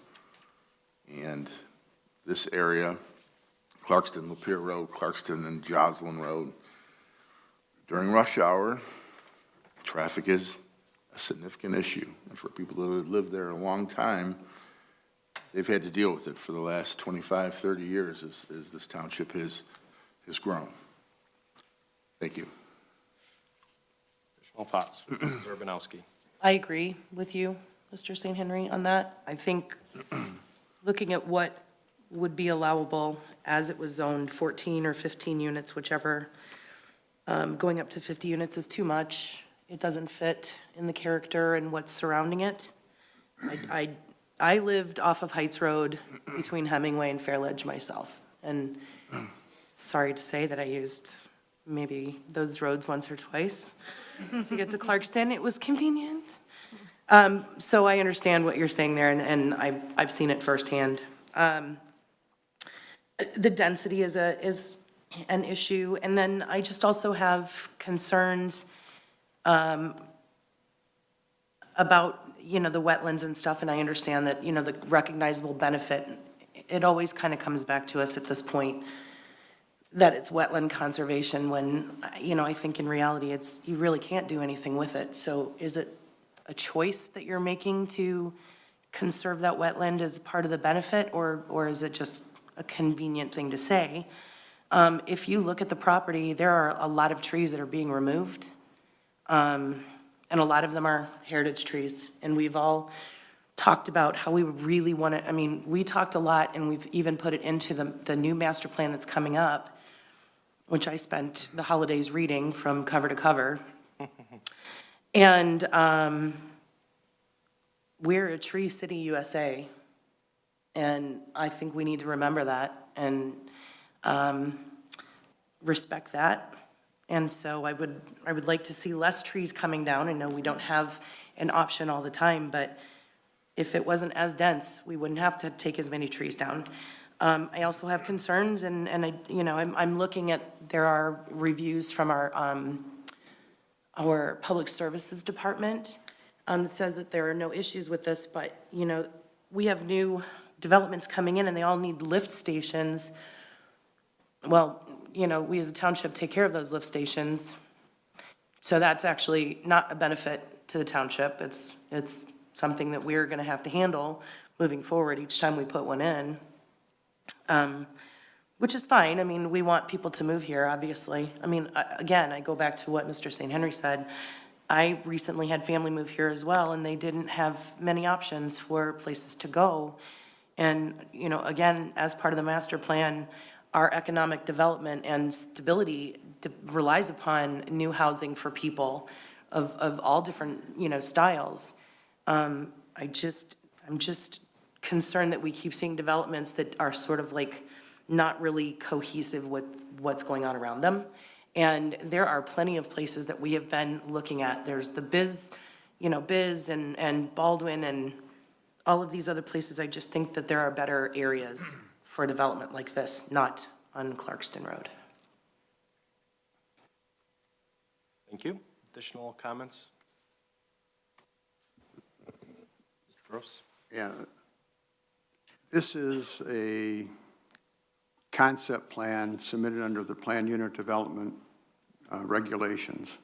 S13: And this area, Clarkston, Lapeer Road, Clarkston and Joslin Road, during rush hour, traffic is a significant issue. And for people that have lived there a long time, they've had to deal with it for the last 25, 30 years as this township has grown. Thank you.
S2: Additional thoughts? Mrs. Urbanowski.
S18: I agree with you, Mr. St. Henry, on that. I think looking at what would be allowable as it was zoned, 14 or 15 units, whichever, going up to 50 units is too much. It doesn't fit in the character and what's surrounding it. I lived off of Heights Road between Hemingway and Fairledge myself, and sorry to say that I used maybe those roads once or twice to get to Clarkston. It was convenient. So I understand what you're saying there, and I've seen it firsthand. The density is an issue, and then I just also have concerns about, the wetlands and stuff, and I understand that, the recognizable benefit, it always kind of comes back to us at this point that it's wetland conservation when, I think in reality, you really can't do anything with it. So is it a choice that you're making to conserve that wetland as part of the benefit, or is it just a convenient thing to say? If you look at the property, there are a lot of trees that are being removed, and a lot of them are heritage trees. And we've all talked about how we would really want to, we talked a lot, and we've even put it into the new master plan that's coming up, which I spent the holidays reading from cover to cover. And we're a Tree City, USA, and I think we need to remember that and respect that. And so I would like to see less trees coming down. I know we don't have an option all the time, but if it wasn't as dense, we wouldn't have to take as many trees down. I also have concerns, and I'm looking at, there are reviews from our Public Services Department. It says that there are no issues with this, but, we have new developments coming in and they all need lift stations. Well, we as a township take care of those lift stations. So that's actually not a benefit to the township. It's something that we're gonna have to handle moving forward each time we put one in. Which is fine. We want people to move here, obviously. Again, I go back to what Mr. St. Henry said. I recently had family move here as well, and they didn't have many options for places to go. And, again, as part of the master plan, our economic development and stability relies upon new housing for people of all different, styles. I'm just concerned that we keep seeing developments that are sort of like not really cohesive with what's going on around them. And there are plenty of places that we have been looking at. There's the Biz and Baldwin and all of these other places. I just think that there are better areas for development like this, not on Clarkston Road.
S2: Thank you. Additional comments? Mr. Gross?
S14: Yeah. This is a concept plan submitted under the plan unit development regulations.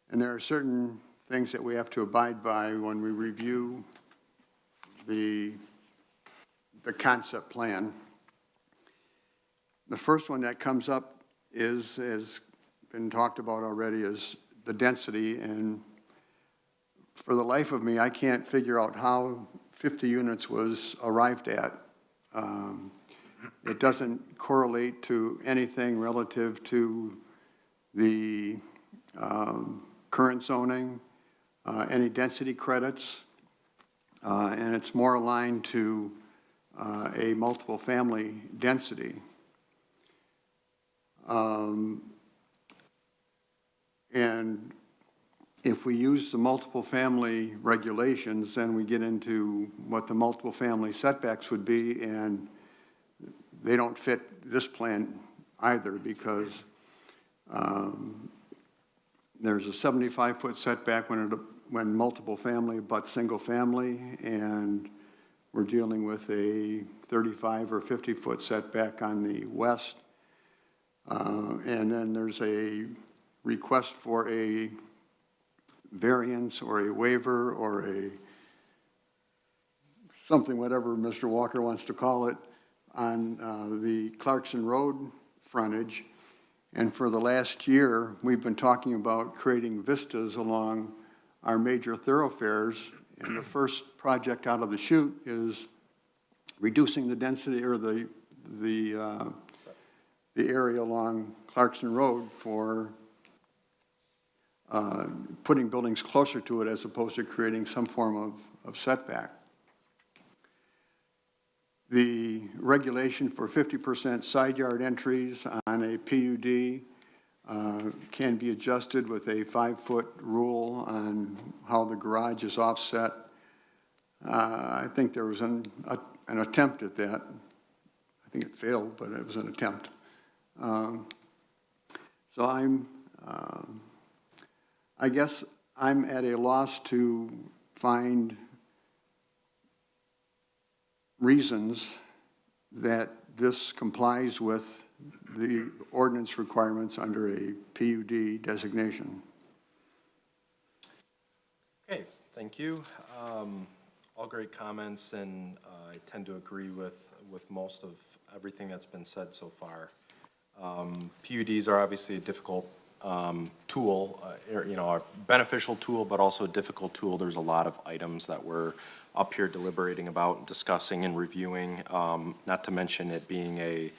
S14: And there are certain things that we have to abide by when we review the concept plan. The first one that comes up has been talked about already, is the density. And for the life of me, I can't figure out how 50 units was arrived at. It doesn't correlate to anything relative to the current zoning, any density credits, and it's more aligned to a multiple family density. And if we use the multiple family regulations, then we get into what the multiple family setbacks would be, and they don't fit this plan either, because there's a 75-foot setback when multiple family but single family, and we're dealing with a 35 or 50-foot setback on the west. And then there's a request for a variance or a waiver or a something, whatever Mr. Walker wants to call it, on the Clarkson Road frontage. And for the last year, we've been talking about creating vistas along our major thoroughfares. And the first project out of the chute is reducing the density or the area along Clarkson Road for putting buildings closer to it as opposed to creating some form of setback. The regulation for 50% side yard entries on a PUD can be adjusted with a 5-foot rule on how the garage is offset. I think there was an attempt at that. I think it failed, but it was an attempt. So I guess I'm at a loss to find reasons that this complies with the ordinance requirements under a PUD designation.
S2: Okay, thank you. All great comments, and I tend to agree with most of everything that's been said so far. PUDs are obviously a difficult tool, a beneficial tool, but also a difficult tool. There's a lot of items that we're up here deliberating about, discussing and reviewing, not to mention it being a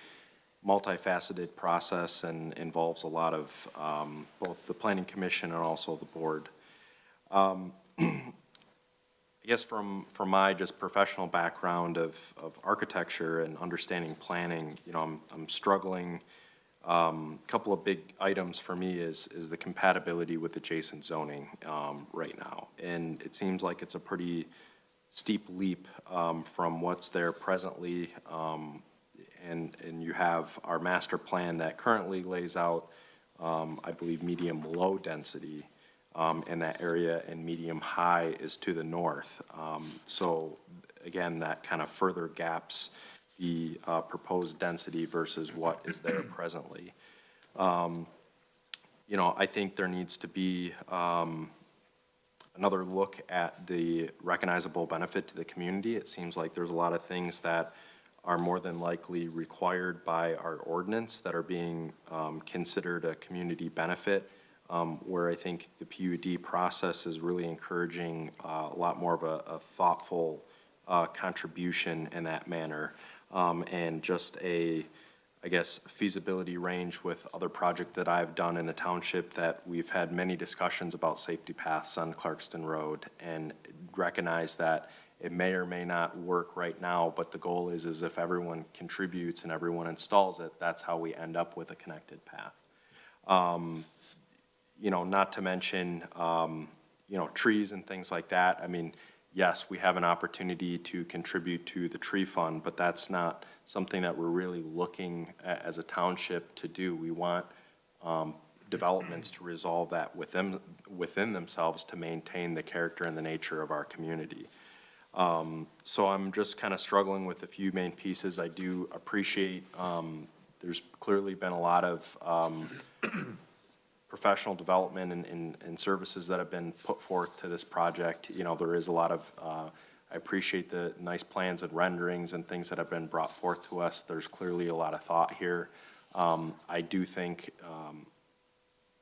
S2: multifaceted process and involves a lot of both the Planning Commission and also the board. I guess from my just professional background of architecture and understanding planning, I'm struggling. A couple of big items for me is the compatibility with adjacent zoning right now. And it seems like it's a pretty steep leap from what's there presently. And you have our master plan that currently lays out, I believe, medium-low density in that area, and medium-high is to the north. So again, that kind of further gaps the proposed density versus what is there presently. I think there needs to be another look at the recognizable benefit to the community. It seems like there's a lot of things that are more than likely required by our ordinance that are being considered a community benefit, where I think the PUD process is really encouraging a lot more of a thoughtful contribution in that manner. And just I guess, feasibility range with other project that I've done in the township, that we've had many discussions about safety paths on Clarkston Road, and recognize that it may or may not work right now, but the goal is if everyone contributes and everyone installs it, that's how we end up with a connected path. Not to mention, trees and things like that. I mean, yes, we have an opportunity to contribute to the tree fund, but that's not something that we're really looking at as a township to do. We want developments to resolve that within themselves to maintain the character and the nature of our community. So I'm just kind of struggling with a few main pieces. I do appreciate, there's clearly been a lot of professional development and services that have been put forth to this project. There is a lot of, I appreciate the nice plans and renderings and things that have been brought forth to us. There's clearly a lot of thought here. I do think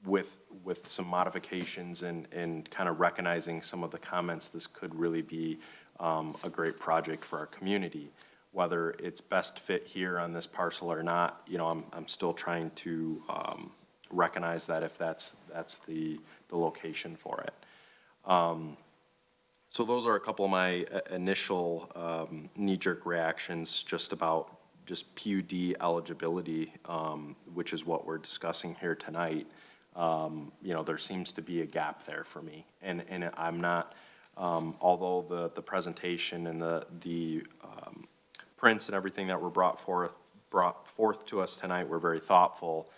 S2: with some modifications and kind of recognizing some of the comments, this could really be a great project for our community. Whether it's best fit here on this parcel or not, I'm still trying to recognize that if that's the location for it. So those are a couple of my initial knee-jerk reactions just about PUD eligibility, which is what we're discussing here tonight. you know, there seems to be a gap there for me. And I'm not, although the presentation and the prints and everything that were brought forth to us tonight were very thoughtful,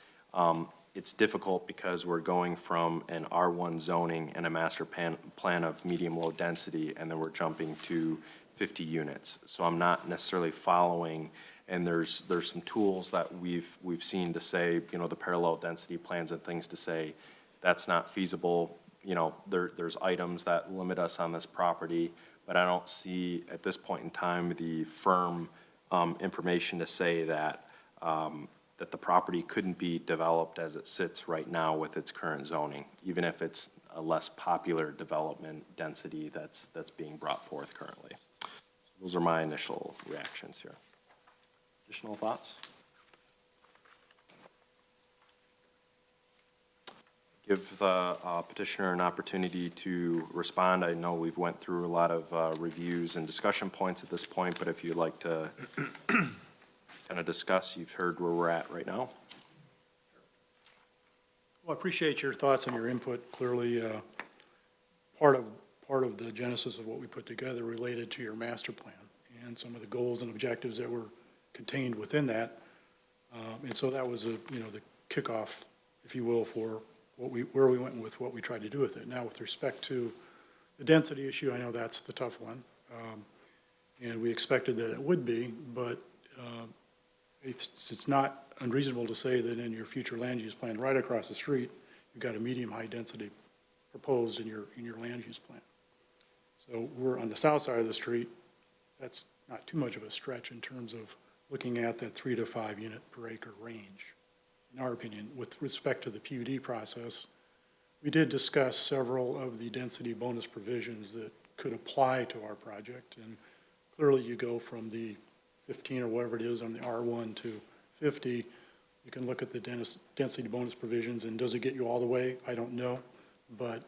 S2: it's difficult because we're going from an R1 zoning and a master plan of medium-low density, and then we're jumping to 50 units. So I'm not necessarily following, and there's some tools that we've seen to say, you know, the parallel density plans and things to say, that's not feasible. You know, there's items that limit us on this property, but I don't see at this point in time the firm information to say that that the property couldn't be developed as it sits right now with its current zoning, even if it's a less popular development density that's being brought forth currently. Those are my initial reactions here. Additional thoughts? Give the petitioner an opportunity to respond. I know we've went through a lot of reviews and discussion points at this point, but if you'd like to kind of discuss, you've heard where we're at right now.
S6: Well, I appreciate your thoughts and your input. Clearly, part of the genesis of what we put together related to your master plan and some of the goals and objectives that were contained within that. And so that was the kickoff, if you will, for where we went with what we tried to do with it. Now, with respect to the density issue, I know that's the tough one. And we expected that it would be, but it's not unreasonable to say that in your future land use plan, right across the street, you've got a medium-high density proposed in your land use plan. So we're on the south side of the street. That's not too much of a stretch in terms of looking at that 3 to 5 unit per acre range. In our opinion, with respect to the PUD process, we did discuss several of the density bonus provisions that could apply to our project. And clearly you go from the 15 or whatever it is on the R1 to 50, you can look at the density bonus provisions, and does it get you all the way? I don't know, but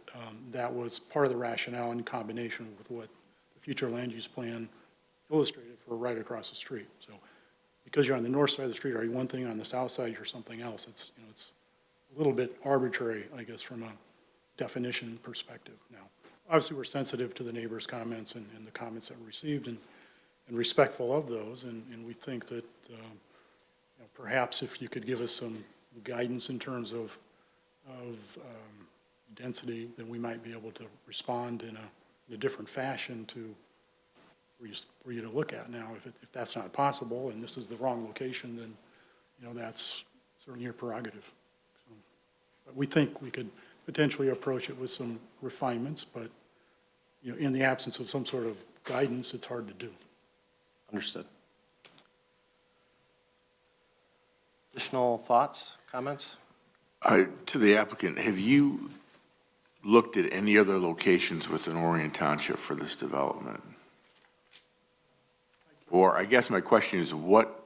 S6: that was part of the rationale in combination with what the future land use plan illustrated for right across the street. So because you're on the north side of the street, are you one thing, on the south side you're something else? It's a little bit arbitrary, I guess, from a definition perspective. Now, obviously we're sensitive to the neighbors' comments and the comments that were received, and respectful of those, and we think that perhaps if you could give us some guidance in terms of density, then we might be able to respond in a different fashion for you to look at. Now, if that's not possible and this is the wrong location, then that's certainly your prerogative. So, but we think we could potentially approach it with some refinements, but in the absence of some sort of guidance, it's hard to do.
S2: Understood. Additional thoughts, comments?
S13: To the applicant, have you looked at any other locations within Orion Township for this development? Or I guess my question is, what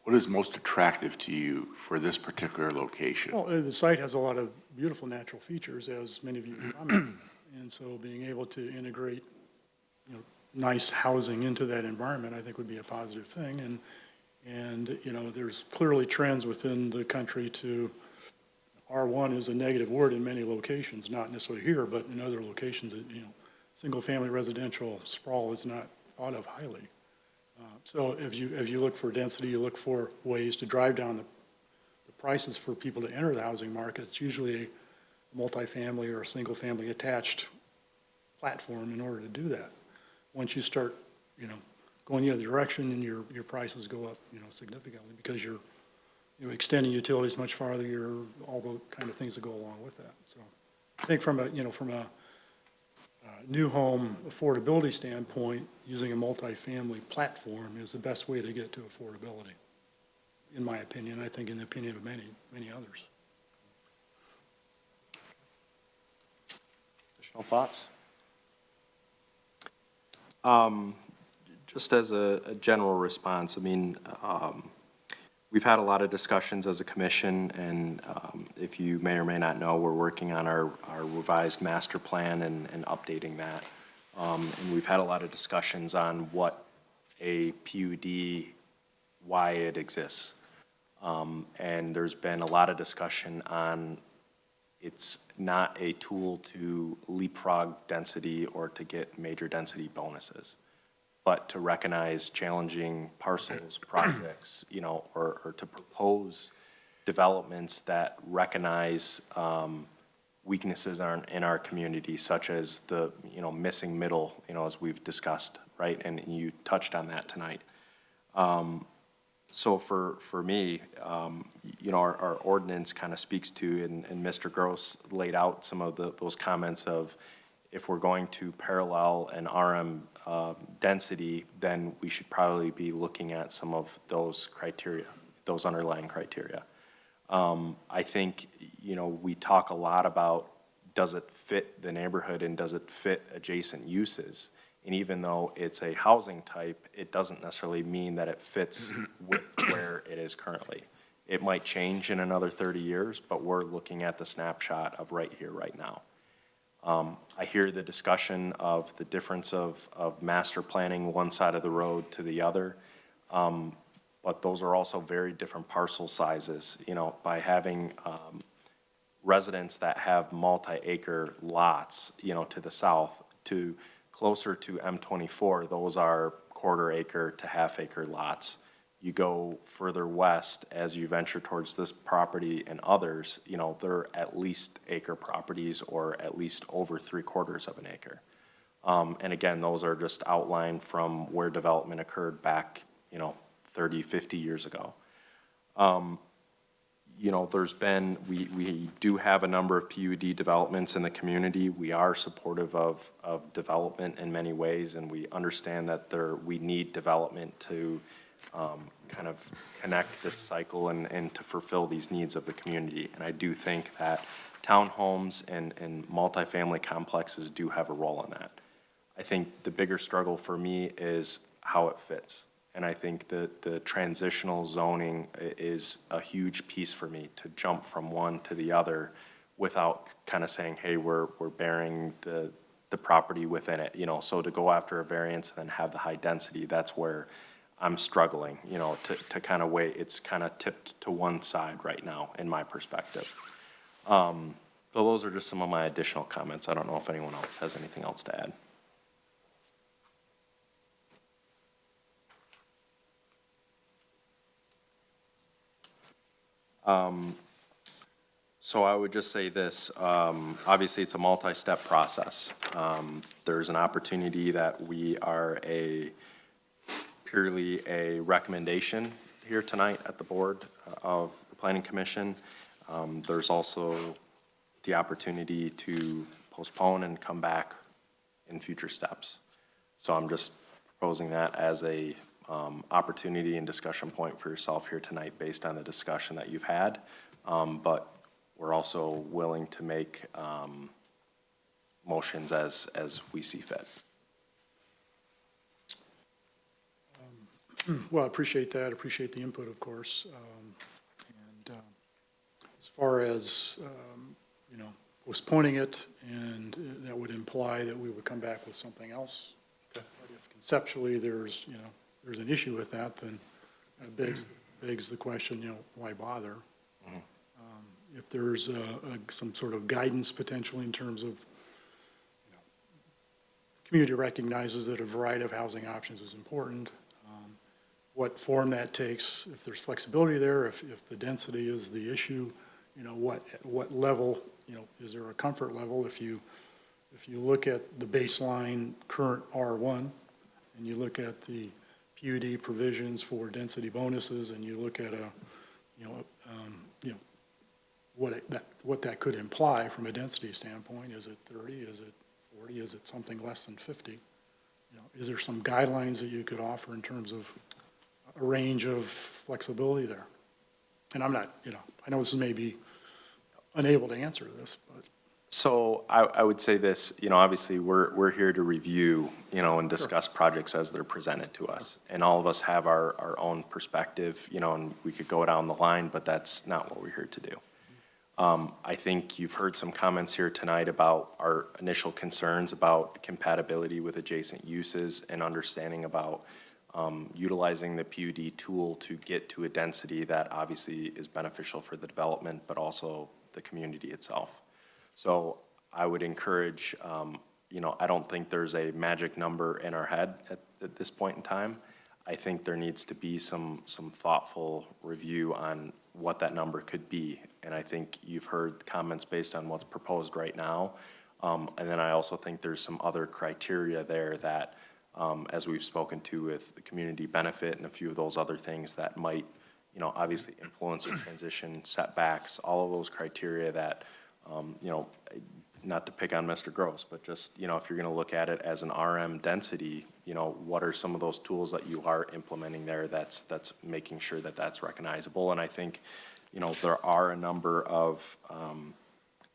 S13: is most attractive to you for this particular location?
S6: Well, the site has a lot of beautiful natural features, as many of you commented, and so being able to integrate, nice housing into that environment, I think would be a positive thing. And there's clearly trends within the country to R1 is a negative word in many locations, not necessarily here, but in other locations that, single-family residential sprawl is not thought of highly. So if you look for density, you look for ways to drive down the prices for people to enter the housing market. It's usually a multifamily or a single-family attached platform in order to do that. Once you start, going the other direction, and your prices go up, significantly, because you're extending utilities much farther, all the kind of things that go along with that. So I think from a new home affordability standpoint, using a multifamily platform is the best way to get to affordability, in my opinion. I think in the opinion of many, many others.
S2: Additional thoughts? Just as a general response, we've had a lot of discussions as a commission, and if you may or may not know, we're working on our revised master plan and updating that. And we've had a lot of discussions on what a PUD, why it exists. And there's been a lot of discussion on it's not a tool to leapfrog density or to get major density bonuses, but to recognize challenging parcels, projects, or to propose developments that recognize weaknesses in our community, such as the, missing middle, as we've discussed, right? And you touched on that tonight. So for me, our ordinance kind of speaks to, and Mr. Gross laid out some of those comments of, if we're going to parallel an RM density, then we should probably be looking at some of those criteria, those underlying criteria. I think, we talk a lot about, does it fit the neighborhood and does it fit adjacent uses? And even though it's a housing type, it doesn't necessarily mean that it fits with where it is currently. It might change in another 30 years, but we're looking at the snapshot of right here, right now. I hear the discussion of the difference of master planning one side of the road to the other. But those are also very different parcel sizes. By having residents that have multi-acre lots, to the south, to closer to M24, those are quarter acre to half acre lots. You go further west as you venture towards this property and others, they're at least acre properties or at least over 3/4 of an acre. And again, those are just outlined from where development occurred back, 30, 50 years ago. There's been, we do have a number of PUD developments in the community. We are supportive of development in many ways, and we understand that we need development to kind of connect this cycle and to fulfill these needs of the community. And I do think that townhomes and multifamily complexes do have a role in that. I think the bigger struggle for me is how it fits. And I think that the transitional zoning is a huge piece for me, to jump from one to the other without kind of saying, hey, we're bearing the property within it. So to go after a variance and then have the high density, that's where I'm struggling, to kind of weigh. It's kind of tipped to one side right now in my perspective. So those are just some of my additional comments. I don't know if anyone else has anything else to add. So I would just say this, obviously it's a multi-step process. There's an opportunity that we are purely a recommendation here tonight at the board of the Planning Commission. There's also the opportunity to postpone and come back in future steps. So I'm just proposing that as a opportunity and discussion point for yourself here tonight based on the discussion that you've had. But we're also willing to make motions as we see fit.
S6: Well, I appreciate that. Appreciate the input, of course. As far as, postponing it, and that would imply that we would come back with something else. But if conceptually there's an issue with that, then it begs the question, why bother? If there's some sort of guidance potentially in terms of, the community recognizes that a variety of housing options is important. What form that takes, if there's flexibility there, if the density is the issue, what level, is there a comfort level? If you look at the baseline current R1, and you look at the PUD provisions for density bonuses, and you look at what that could imply from a density standpoint. Is it 30? Is it 40? Is it something less than 50? Is there some guidelines that you could offer in terms of a range of flexibility there? And I'm not, I know this is maybe unable to answer this, but.
S2: So I would say this, obviously we're here to review, and discuss projects as they're presented to us. And all of us have our own perspective, and we could go down the line, but that's not what we're here to do. I think you've heard some comments here tonight about our initial concerns about compatibility with adjacent uses and understanding about utilizing the PUD tool to get to a density that obviously is beneficial for the development, but also the community itself. So I would encourage, I don't think there's a magic number in our head at this point in time. I think there needs to be some thoughtful review on what that number could be. And I think you've heard comments based on what's proposed right now. And then I also think there's some other criteria there that, as we've spoken to with the community benefit and a few of those other things that might, obviously influence the transition, setbacks, all of those criteria that, not to pick on Mr. Gross, but just, if you're gonna look at it as an RM density, what are some of those tools that you are implementing there that's making sure that that's recognizable? And I think, there are a number of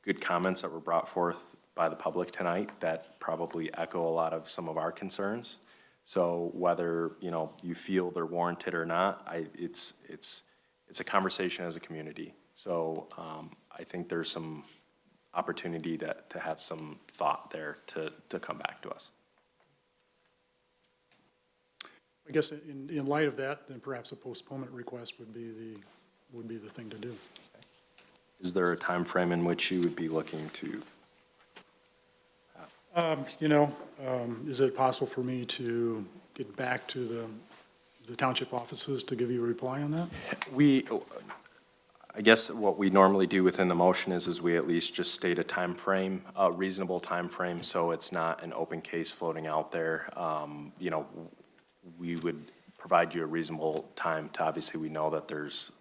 S2: good comments that were brought forth by the public tonight that probably echo a lot of some of our concerns. So whether, you feel they're warranted or not, it's a conversation as a community. So I think there's some opportunity to have some thought there to come back to us.
S6: I guess in light of that, then perhaps a postponement request would be the thing to do.
S2: Is there a time frame in which you would be looking to?
S6: Is it possible for me to get back to the township offices to give you a reply on that?
S2: I guess what we normally do within the motion is we at least just state a time frame, a reasonable time frame, so it's not an open case floating out there. We would provide you a reasonable time to, obviously, we know that there's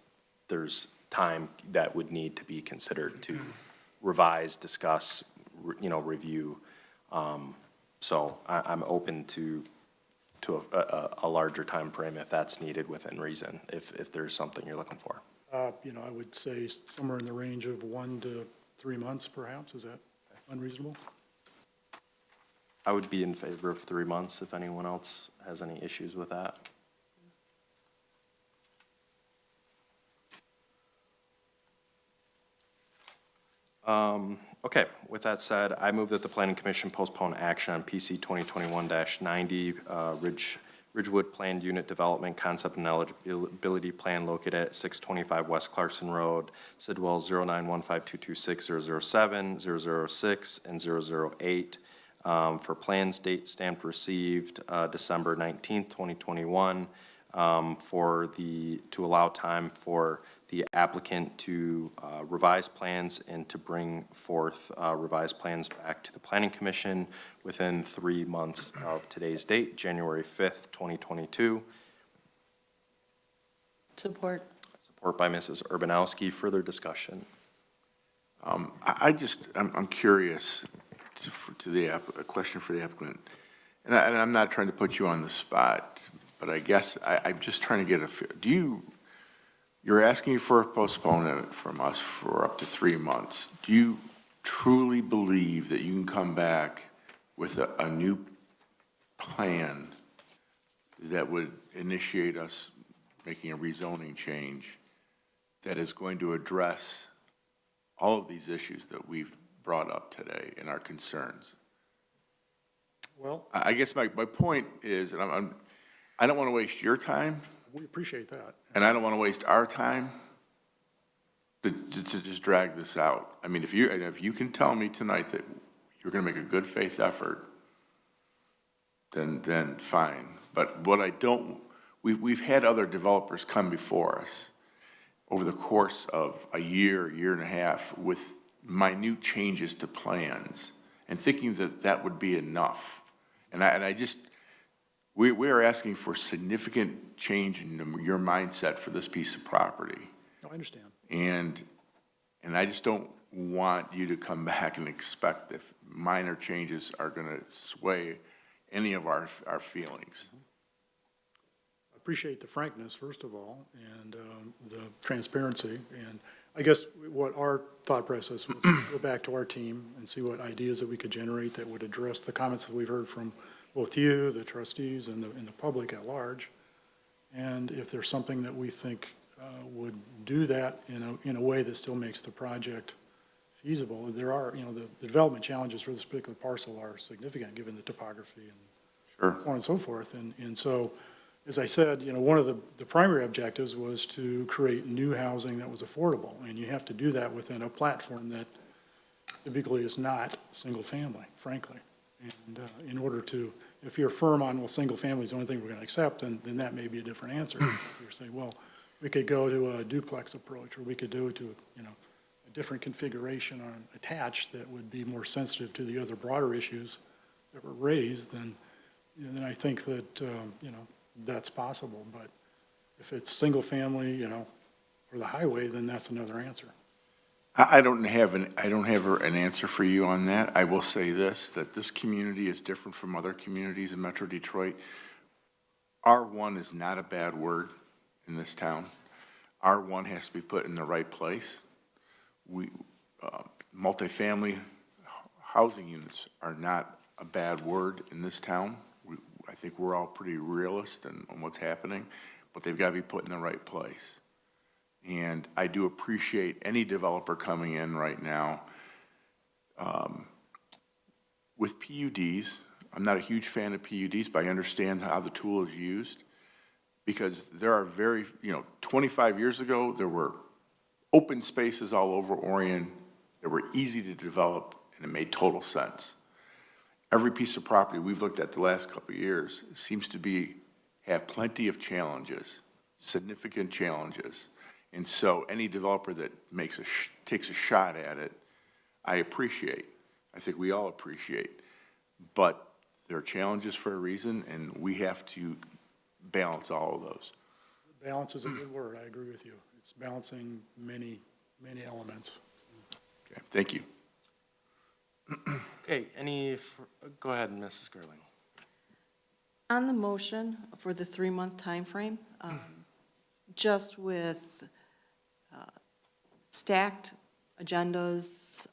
S2: time that would need to be considered to revise, discuss, review. So I'm open to a larger time frame if that's needed within reason, if there's something you're looking for.
S6: I would say somewhere in the range of 1 to 3 months, perhaps. Is that unreasonable?
S2: I would be in favor of 3 months if anyone else has any issues with that. Okay, with that said, I move that the Planning Commission postpone action on PC 2021-90, Ridgewood Planned Unit Development Concept and Eligibility Plan located at 625 West Clarkson Road, Sidwell 09152260007, 006, and 008, for plans date stamp received December 19th, 2021, to allow time for the applicant to revise plans and to bring forth revised plans back to the Planning Commission within 3 months of today's date, January 5th, 2022.
S18: Support.
S2: Support by Mrs. Urbanowski. Further discussion?
S13: I'm curious a question for the applicant. And I'm not trying to put you on the spot, but I guess I'm just trying to get you're asking for a postponement from us for up to 3 months. Do you truly believe that you can come back with a new plan that would initiate us making a rezoning change that is going to address all of these issues that we've brought up today and our concerns?
S6: Well,
S13: I guess my point is, and I don't want to waste your time.
S6: we appreciate that.
S13: And I don't want to waste our time to just drag this out. I mean, if you can tell me tonight that you're going to make a good faith effort, then fine. But what I don't, we've had other developers come before us over the course of a year and a half with minute changes to plans and thinking that would be enough. And I just, we are asking for significant change in your mindset for this piece of property.
S6: No, I understand.
S13: And I just don't want you to come back and expect that minor changes are going to sway any of our feelings.
S6: I appreciate the frankness, first of all, and the transparency. And I guess what our thought process was go back to our team and see what ideas that we could generate that would address the comments that we've heard from both you, the trustees, and the public at large. And if there's something that we think would do that in a way that still makes the project feasible, there are, the development challenges for this particular parcel are significant given the topography and
S13: Sure.
S6: so on and so forth. And so, as I said, one of the primary objectives was to create new housing that was affordable. And you have to do that within a platform that typically is not single-family, frankly. And in order to, if you're firm on, well, single-family is the only thing we're going to accept, then that may be a different answer. If you're saying, well, we could go to a duplex approach, or we could do it to, a different configuration on attached that would be more sensitive to the other broader issues that were raised, then I think that, that's possible. But if it's single-family, or the highway, then that's another answer.
S13: I don't have an answer for you on that. I will say this, that this community is different from other communities in Metro Detroit. R1 is not a bad word in this town. R1 has to be put in the right place. Multifamily housing units are not a bad word in this town. I think we're all pretty realist on what's happening, but they've got to be put in the right place. And I do appreciate any developer coming in right now with PUDs. I'm not a huge fan of PUDs, but I understand how the tool is used, because there are 25 years ago, there were open spaces all over Orion that were easy to develop, and it made total sense. Every piece of property we've looked at the last couple of years seems to have plenty of challenges, significant challenges. And so any developer that takes a shot at it, I appreciate. I think we all appreciate. But there are challenges for a reason, and we have to balance all of those.
S6: Balance is a good word. I agree with you. It's balancing many, many elements.
S13: Okay, thank you.
S2: Okay, go ahead, Mrs. Gerling.
S16: On the motion for the 3-month timeframe, just with stacked agendas,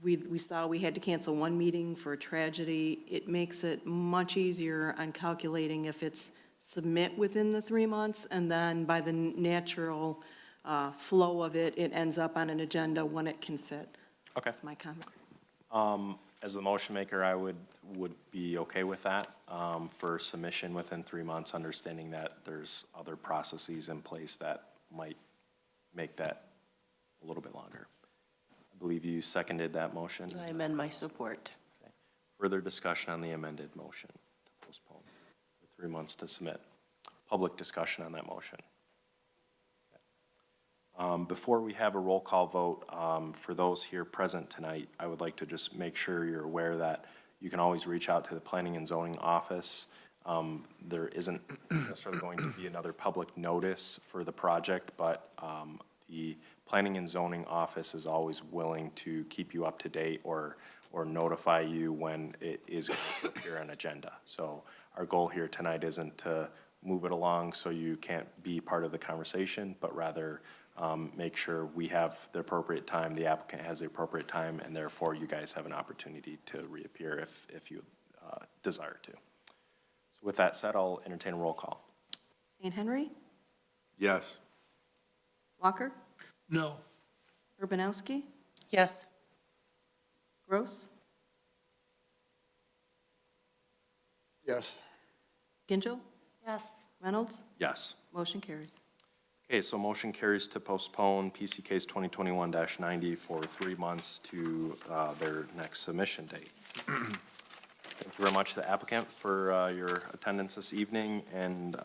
S16: we saw we had to cancel one meeting for a tragedy. It makes it much easier on calculating if it's submit within the 3 months, and then by the natural flow of it, it ends up on an agenda when it can fit.
S2: Okay.
S16: That's my comment.
S2: As the motion maker, I would be okay with that for submission within 3 months, understanding that there's other processes in place that might make that a little bit longer. I believe you seconded that motion.
S18: I amend my support.
S2: Okay. Further discussion on the amended motion to postpone for 3 months to submit. Public discussion on that motion. Before we have a roll call vote, for those here present tonight, I would like to just make sure you're aware that you can always reach out to the Planning and Zoning Office. There isn't necessarily going to be another public notice for the project, but the Planning and Zoning Office is always willing to keep you up to date or notify you when it is going to appear on agenda. So our goal here tonight isn't to move it along so you can't be part of the conversation, but rather make sure we have the appropriate time, the applicant has the appropriate time, and therefore you guys have an opportunity to reappear if you desire to. So with that said, I'll entertain a roll call.
S16: St. Henry?
S13: Yes.
S16: Walker?
S17: No.
S16: Urbanowski?
S18: Yes.
S16: Gross?
S14: Yes.
S16: Gingell?
S4: Yes.
S16: Reynolds?
S2: Yes.
S16: Motion carries.
S2: Okay, so motion carries to postpone PC case 2021-90 for 3 months to their next submission date. Thank you very much to the applicant for your attendance this evening, and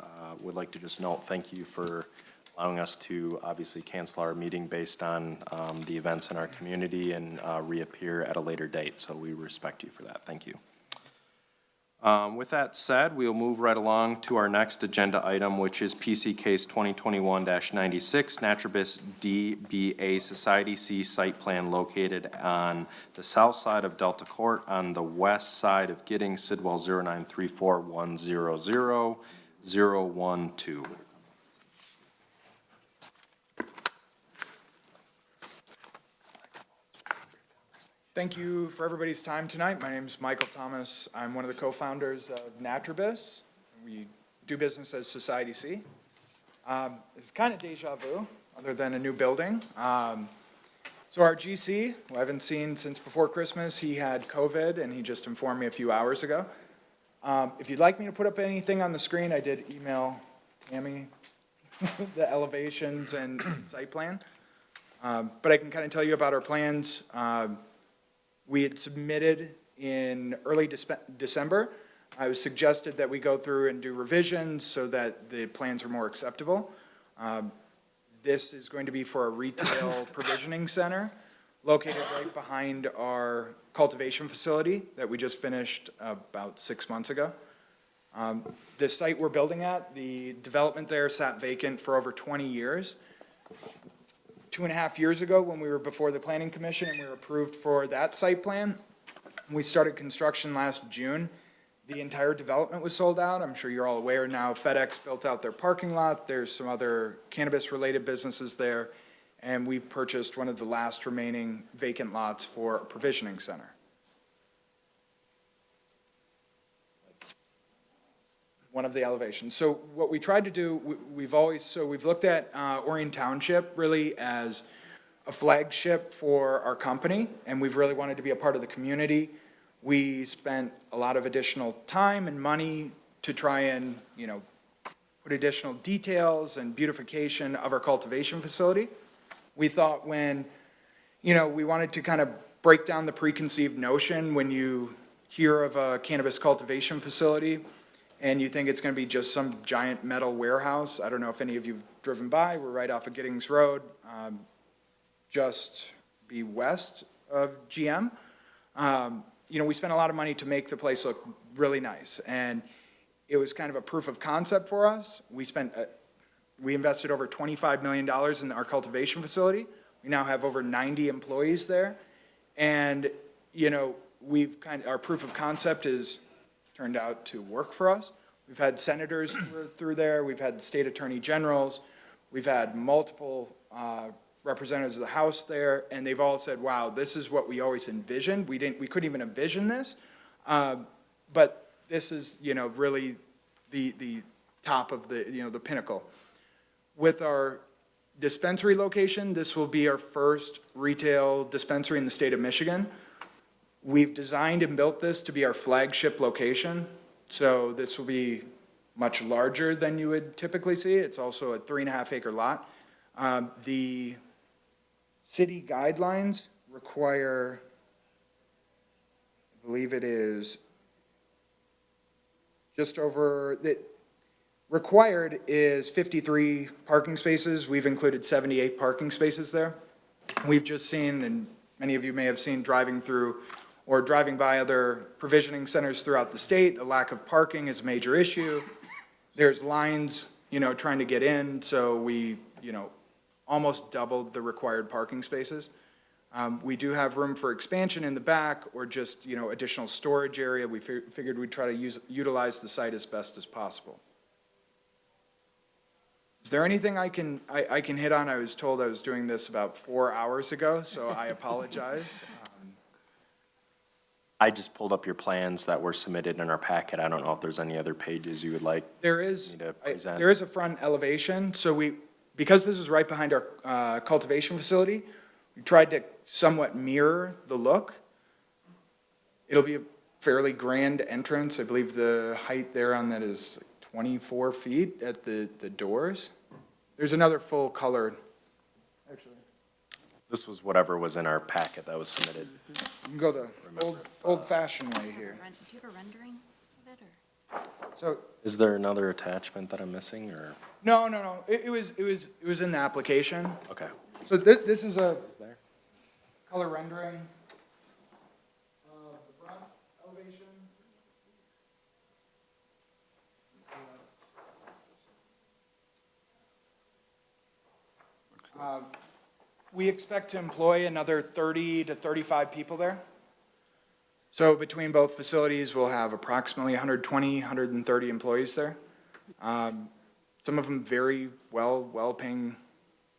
S2: would like to just note thank you for allowing us to obviously cancel our meeting based on the events in our community and reappear at a later date, so we respect you for that. Thank you. With that said, we'll move right along to our next agenda item, which is PC case 2021-96, Naturibus DBA Society C site plan located on the south side of Delta Court on the west side of Giddings, Sidwell 09341000012.
S20: Thank you for everybody's time tonight. My name is Michael Thomas. I'm one of the co-founders of Naturibus. We do business as Society C. It's kind of deja vu, other than a new building. So our GC, who I haven't seen since before Christmas, he had COVID, and he just informed me a few hours ago. If you'd like me to put up anything on the screen, I did email Tammy the elevations and site plan. But I can kind of tell you about our plans. We had submitted in early December. I was suggested that we go through and do revisions so that the plans are more acceptable. This is going to be for a retail provisioning center located right behind our cultivation facility that we just finished about 6 months ago. The site we're building at, the development there sat vacant for over 20 years. 2.5 years ago, when we were before the Planning Commission and we were approved for that site plan, we started construction last June. The entire development was sold out. I'm sure you're all aware now. FedEx built out their parking lot. There's some other cannabis-related businesses there. And we purchased one of the last remaining vacant lots for a provisioning center. One of the elevations. So what we tried to do, we've looked at Orion Township really as a flagship for our company, and we've really wanted to be a part of the community. We spent a lot of additional time and money to try and, put additional details and beautification of our cultivation facility. We thought when, we wanted to kind of break down the preconceived notion when you hear of a cannabis cultivation facility and you think it's going to be just some giant metal warehouse. I don't know if any of you've driven by. We're right off of Giddings Road, just be west of GM. We spent a lot of money to make the place look really nice, and it was kind of a proof of concept for us. We invested over $25 million in our cultivation facility. We now have over 90 employees there, and our proof of concept is turned out to work for us. We've had senators through there. We've had state attorney generals. We've had multiple representatives of the House there, and they've all said, wow, this is what we always envisioned. We couldn't even envision this, but this is, really the top of the pinnacle. With our dispensary location, this will be our first retail dispensary in the state of Michigan. We've designed and built this to be our flagship location, so this will be much larger than you would typically see. It's also a 3.5 acre lot. The city guidelines require, I believe it is just over, required is 53 parking spaces. We've included 78 parking spaces there. We've just seen, and many of you may have seen driving through or driving by other provisioning centers throughout the state, a lack of parking is a major issue. There's lines, trying to get in, so we, almost doubled the required parking spaces. We do have room for expansion in the back or just, additional storage area. We figured we'd try to utilize the site as best as possible. Is there anything I can hit on? I was told I was doing this about 4 hours ago, so I apologize.
S2: I just pulled up your plans that were submitted in our packet. I don't know if there's any other pages you would like
S20: There
S2: me
S20: is,
S2: to present.
S20: there is a front elevation, so because this is right behind our cultivation facility, we tried to somewhat mirror the look. It'll be a fairly grand entrance. I believe the height there on that is 24 feet at the doors. There's another full color. Actually,
S2: This was whatever was in our packet that was submitted.
S20: you can go the old-fashioned way here.
S4: Do you have a rendering of it, or?
S20: So,
S2: Is there another attachment that I'm missing, or?
S20: no. It was in the application.
S2: Okay.
S20: So this is a
S2: Is there?
S20: color rendering of the front elevation. We expect to employ another 30 to 35 people there. So between both facilities, we'll have approximately 120, 130 employees there. Some of them very well-paying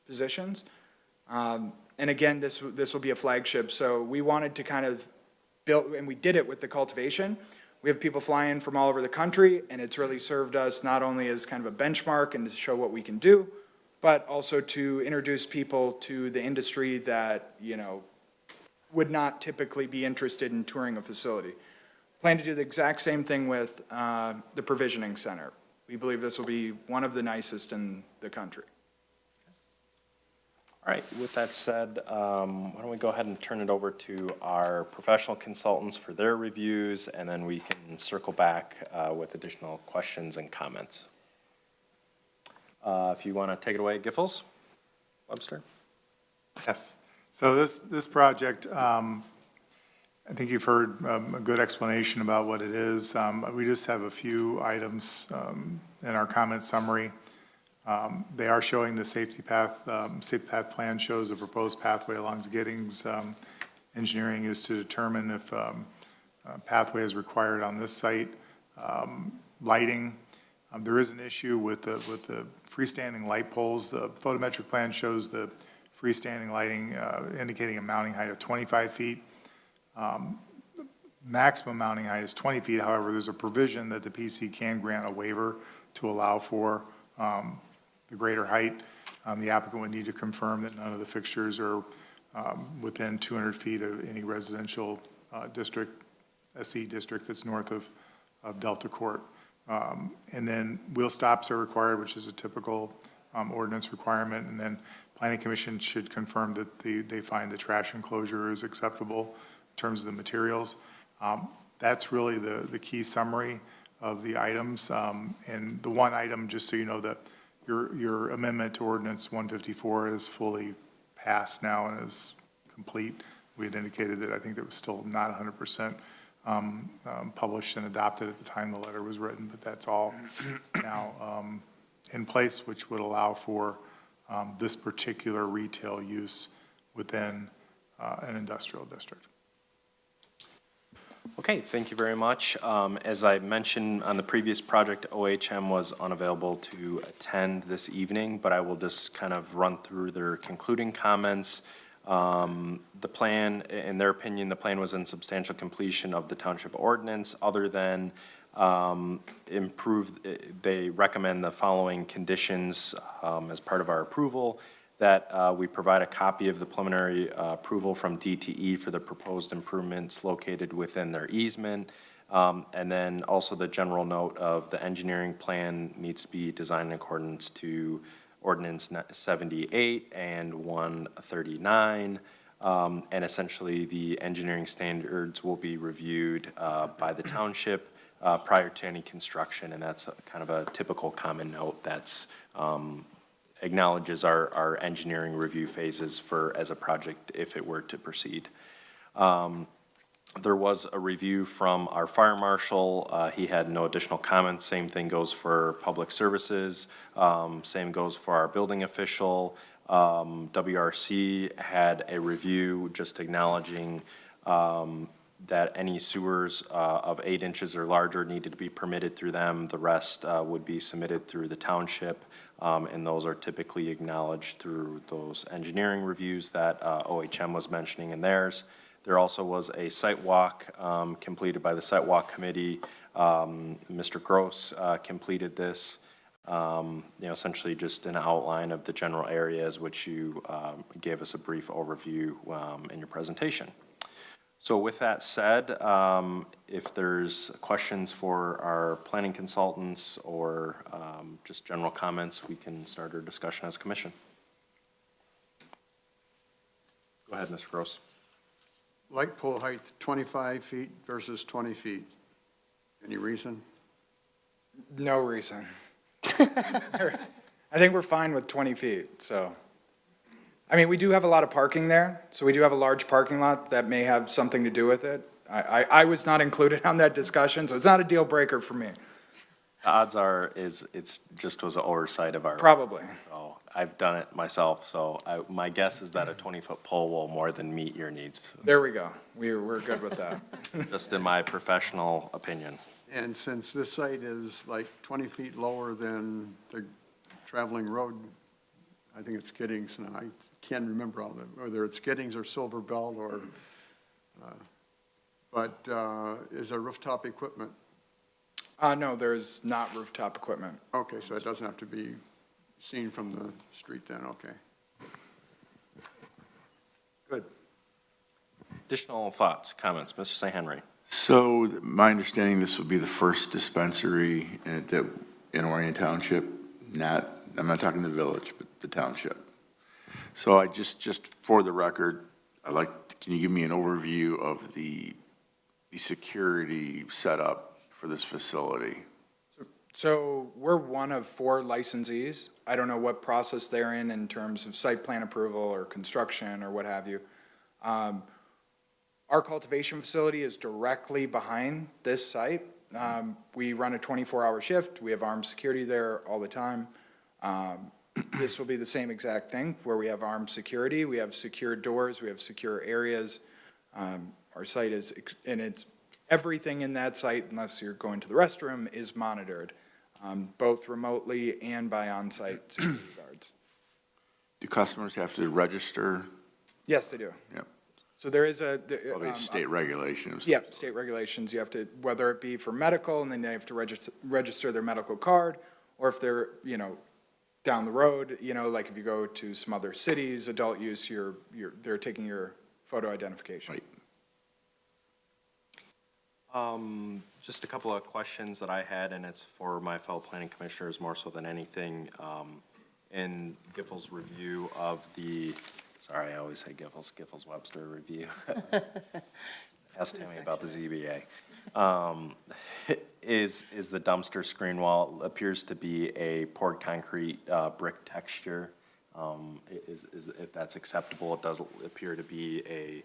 S20: positions. And again, this will be a flagship. So we wanted to kind of build, and we did it with the cultivation. We have people flying from all over the country, and it's really served us not only as kind of a benchmark and to show what we can do, but also to introduce people to the industry that, would not typically be interested in touring a facility. Plan to do the exact same thing with the provisioning center. We believe this will be one of the nicest in the country.
S2: All right, with that said, why don't we go ahead and turn it over to our professional consultants for their reviews, and then we can circle back with additional questions and comments. If you want to take it away, Giffords, Webster?
S19: Yes. So this project, I think you've heard a good explanation about what it is. We just have a few items in our comment summary. They are showing the safety path plan shows a proposed pathway along the Giddings. Engineering is to determine if a pathway is required on this site. Lighting, there is an issue with the freestanding light poles. The photometric plan shows the freestanding lighting indicating a mounting height of 25 feet. Maximum mounting height is 20 feet. However, there's a provision that the PC can grant a waiver to allow for the greater height. The applicant would need to confirm that none of the fixtures are within 200 feet of any residential district, SE district that's north of Delta Court. And then wheel stops are required, which is a typical ordinance requirement. And then Planning Commission should confirm that they find the trash enclosure is acceptable in terms of the materials. That's really the key summary of the items. And the one item, just so you know, that your amendment to ordinance 154 is fully passed now and is complete. We had indicated that I think that was still not 100% published and adopted at the time the letter was written, but that's all now in place, which would allow for this particular retail use within an industrial district.
S2: Okay, thank you very much. As I mentioned on the previous project, OHM was unavailable to attend this evening, but I will just kind of run through their concluding comments. The plan, in their opinion, the plan was in substantial completion of the township ordinance, other than they recommend the following conditions as part of our approval, that we provide a copy of the preliminary approval from DTE for the proposed improvements located within their easement, and then also the general note of the engineering plan needs to be designed in accordance to Ordinance 78 and 139, and essentially the engineering standards will be reviewed by the township prior to any construction, and that's kind of a typical common note that's acknowledges our engineering review phases as a project if it were to proceed. There was a review from our fire marshal. He had no additional comments. Same thing goes for public services. Same goes for our building official. WRC had a review just acknowledging that any sewers of 8 inches or larger needed to be permitted through them. The rest would be submitted through the township, and those are typically acknowledged through those engineering reviews that OHM was mentioning in theirs. There also was a site walk completed by the site walk committee. Mr. Gross completed this, essentially just an outline of the general areas which you gave us a brief overview in your presentation. So with that said, if there's questions for our planning consultants or just general comments, we can start our discussion as a commission. Go ahead, Mr. Gross.
S14: Light pole height, 25 feet versus 20 feet. Any reason?
S20: No reason. I think we're fine with 20 feet, so. I mean, we do have a lot of parking there, so we do have a large parking lot that may have something to do with it. I was not included on that discussion, so it's not a deal breaker for me.
S2: The odds are it's just was an oversight of our.
S20: Probably.
S2: So I've done it myself, so my guess is that a 20-foot pole will more than meet your needs.
S20: There we go. We're good with that.
S2: Just in my professional opinion.
S14: And since this site is like 20 feet lower than the traveling road, I think it's Giddings, and I can't remember all that, whether it's Giddings or Silver Belt or, but is there rooftop equipment?
S20: No, there's not rooftop equipment.
S14: Okay, so it doesn't have to be seen from the street then, okay. Good.
S2: Additional thoughts, comments, Mr. St. Henry?
S13: So my understanding, this would be the first dispensary in Orion Township, I'm not talking the village, but the township. So I just for the record, can you give me an overview of the security setup for this facility?
S20: So we're one of 4 licensees. I don't know what process they're in terms of site plan approval or construction or what have you. Our cultivation facility is directly behind this site. We run a 24-hour shift. We have armed security there all the time. This will be the same exact thing, where we have armed security, we have secure doors, we have secure areas. Our site is, and it's, everything in that site, unless you're going to the restroom, is monitored, both remotely and by on-site security guards.
S13: Do customers have to register?
S20: Yes, they do.
S13: Yep.
S20: So there is a.
S13: State regulations.
S20: Yeah, state regulations. You have to, whether it be for medical, and then they have to register their medical card, or if they're, down the road, like if you go to some other cities, adult use, they're taking your photo identification.
S13: Right.
S2: Just a couple of questions that I had, and it's for my fellow planning commissioners more so than anything. In Giffords' review of the, sorry, I always say Giffords Webster review. Ask Tammy about the ZBA. Is the dumpster screen wall, appears to be a poured concrete brick texture. If that's acceptable, it does appear to be a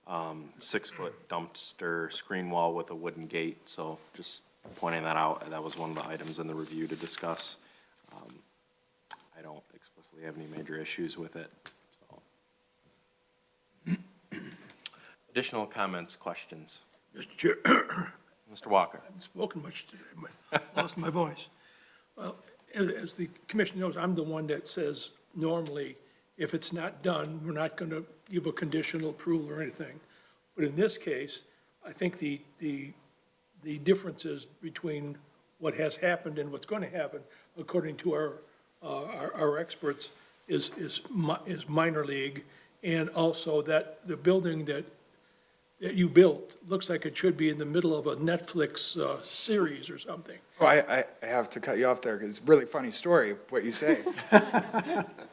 S2: 6-foot dumpster screen wall with a wooden gate, so just pointing that out. That was one of the items in the review to discuss. I don't explicitly have any major issues with it. So. Additional comments, questions?
S17: Mr. Chair,
S2: Mr. Walker.
S17: I haven't spoken much today, but lost my voice. Well, as the commission knows, I'm the one that says normally, if it's not done, we're not going to give a conditional approval or anything. But in this case, I think the differences between what has happened and what's going to happen, according to our experts, is minor league, and also that the building that you built looks like it should be in the middle of a Netflix series or something.
S20: Oh, I have to cut you off there, because it's a really funny story, what you say.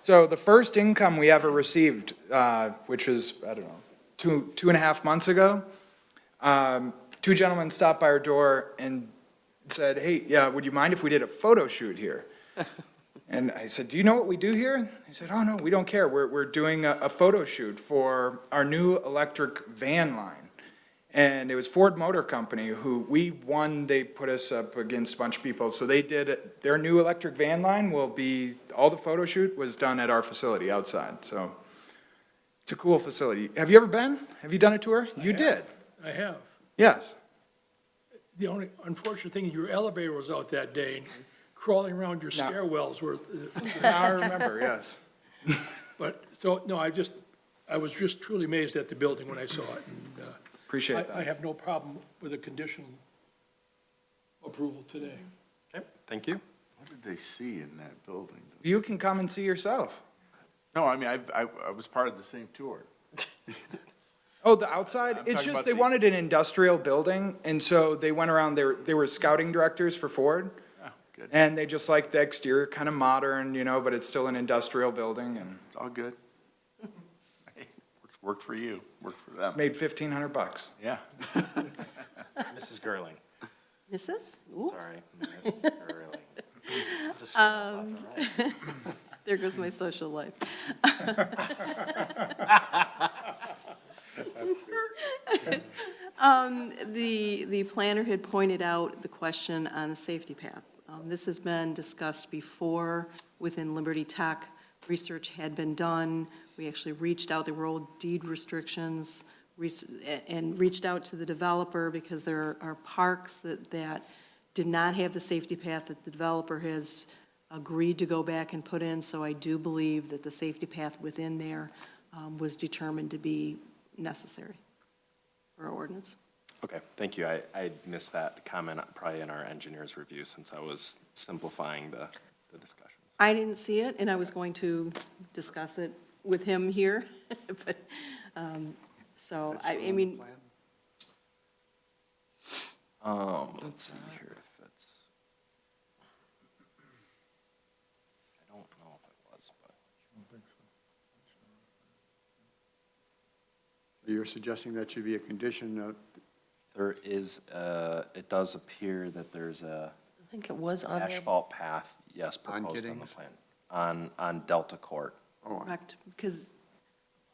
S20: So the first income we ever received, which was, I don't know, two and a half months ago, 2 gentlemen stopped by our door and said, hey, yeah, would you mind if we did a photo shoot here? And I said, do you know what we do here? He said, oh, no, we don't care. We're doing a photo shoot for our new electric van line. And it was Ford Motor Company who we won. They put us up against a bunch of people. So they did, their new electric van line will be, all the photo shoot was done at our facility outside. So it's a cool facility. Have you ever been? Have you done a tour? You did.
S17: I have.
S20: Yes.
S17: The only unfortunate thing, your elevator was out that day, and crawling around your
S20: No.
S17: stairwells were.
S20: Now I remember, yes.
S17: But, so, no, I was just truly amazed at the building when I saw it. And,
S20: Appreciate that.
S17: I have no problem with a conditional approval today.
S2: Okay, thank you.
S13: What did they see in that building?
S20: You can come and see yourself.
S13: No, I mean, I was part of the same tour.
S20: Oh, the outside?
S13: I'm
S20: It's
S13: talking
S20: just
S13: about
S20: they
S13: the-
S20: wanted an industrial building, and so they went around, they were scouting directors for Ford.
S13: Oh, good.
S20: And they just liked the exterior, kind of modern, but it's still an industrial building, and
S13: It's all good. Hey, worked for you, worked for them.
S20: made $1,500.
S13: Yeah.
S2: Mrs. Gerling.
S16: Mrs.? Oops.
S2: Sorry, Mrs. Gerling. Just screwed up left and right.
S16: There goes my social life. The planner had pointed out the question on the safety path. This has been discussed before within Liberty Tech. Research had been done. We actually reached out, there were old deed restrictions, and reached out to the developer because there are parks that did not have the safety path that the developer has agreed to go back and put in. So I do believe that the safety path within there was determined to be necessary for our ordinance.
S2: Okay, thank you. I missed that comment probably in our engineer's review since I was simplifying the discussions.
S16: I didn't see it, and I was going to discuss it with him here, but, so, I mean,
S2: Let's see here if it's, I don't know if it was, but.
S14: You're suggesting that should be a condition of,
S2: There is, it does appear that there's a
S18: I think it was on there.
S2: asphalt path, yes,
S14: On
S2: proposed on the
S14: Giddings?
S2: plan, on Delta Court.
S16: Correct, because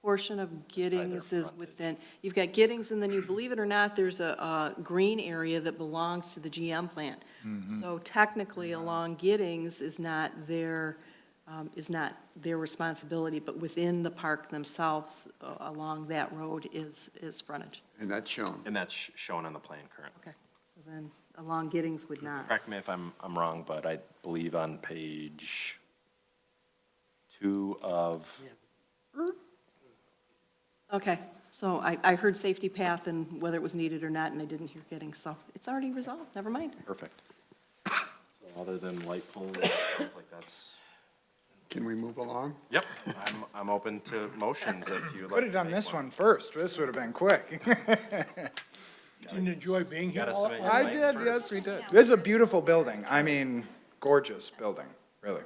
S16: portion of Giddings is
S2: frontage.
S16: within, you've got Giddings, and then you, believe it or not, there's a green area that belongs to the GM plant. So technically, along Giddings is not their responsibility, but within the park themselves, along that road is frontage.
S14: and that's shown.
S2: And that's shown on the plan currently.
S16: Okay, so then along Giddings would not.
S2: Correct me if I'm wrong, but I believe on page 2 of,
S16: Okay, so I heard safety path and whether it was needed or not, and I didn't hear Giddings, so it's already resolved, never mind.
S2: perfect. So other than light poles, it sounds like that's,
S14: Can we move along?
S2: yep, I'm open to motions if you would like.
S20: Could have
S2: to
S20: done
S2: make
S20: this
S2: one.
S20: one first. This would have been quick.
S17: Didn't enjoy being here.
S2: Gotta submit your
S20: I
S2: plans
S20: did,
S2: first.
S20: yes, we did. This is a beautiful building. I mean, gorgeous building, really.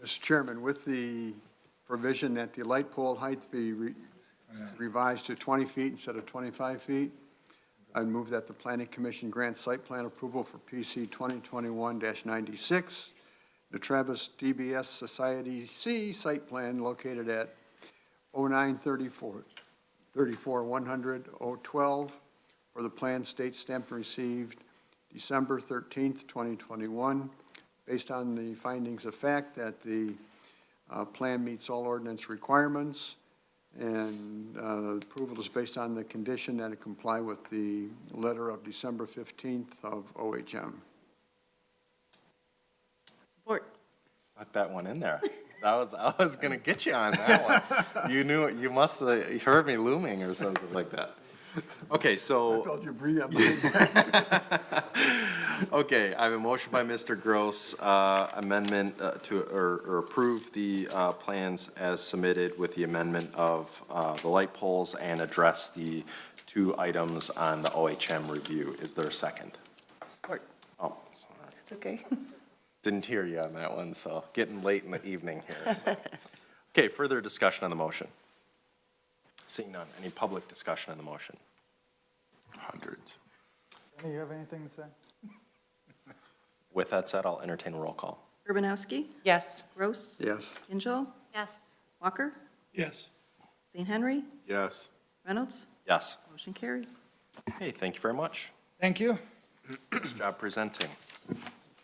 S14: Mr. Chairman, with the provision that the light pole height be revised to 20 feet instead of 25 feet, I'd move that the Planning Commission grant site plan approval for PC 2021-96, the Travis DBS Society C site plan located at 0934 100 012 for the plan state stamped and received December 13th, 2021, based on the findings of fact that the plan meets all ordinance requirements, and approval is based on the condition that it comply with the letter of December 15th of OHM.
S16: Support.
S2: Stuck that one in there. I was gonna get you on that one. You knew, you must have heard me looming or something like that. Okay, so.
S14: I felt you breathe up.
S2: Okay, I have a motion by Mr. Gross, amendment or approve the plans as submitted with the amendment of the light poles and address the 2 items on the OHM review. Is there a second?
S16: Support.
S2: Oh, sorry.
S16: It's okay.
S2: Didn't hear you on that one, so getting late in the evening here. So. Okay, further discussion on the motion? Seeing none. Any public discussion on the motion?
S13: Hundreds.
S20: Any, you have anything to say?
S2: With that said, I'll entertain a roll call.
S16: Urbanowski?
S18: Yes.
S16: Gross?
S14: Yes.
S16: Kinjal?
S4: Yes.
S16: Walker?
S17: Yes.
S16: St. Henry?
S13: Yes.
S16: Reynolds?
S2: Yes.
S16: Motion carries.
S2: Okay, thank you very much.
S20: Thank you.
S2: Good job presenting.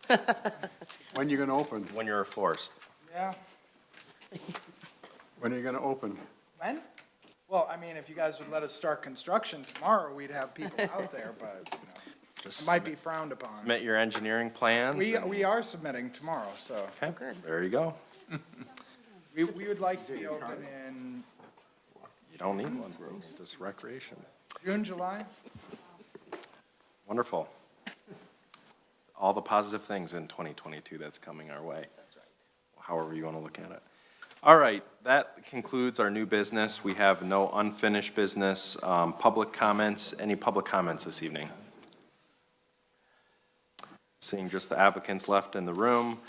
S14: When are you going to open?
S2: When you're forced.
S20: Yeah.
S14: When are you going to open?
S20: When? Well, I mean, if you guys would let us start construction tomorrow, we'd have people out there, but, you know,
S2: Just
S20: it might be frowned upon.
S2: submit your engineering plans. and-
S20: We are submitting tomorrow, so.
S2: Okay, there you go.
S20: We would like to be open in
S2: You don't need one, bro. Just recreation.
S20: June, July.
S2: Wonderful. All the positive things in 2022 that's coming our way. That's right. However you want to look at it. All right, that concludes our new business. We have no unfinished business. Public comments, any public comments this evening? Seeing just the applicants left in the room.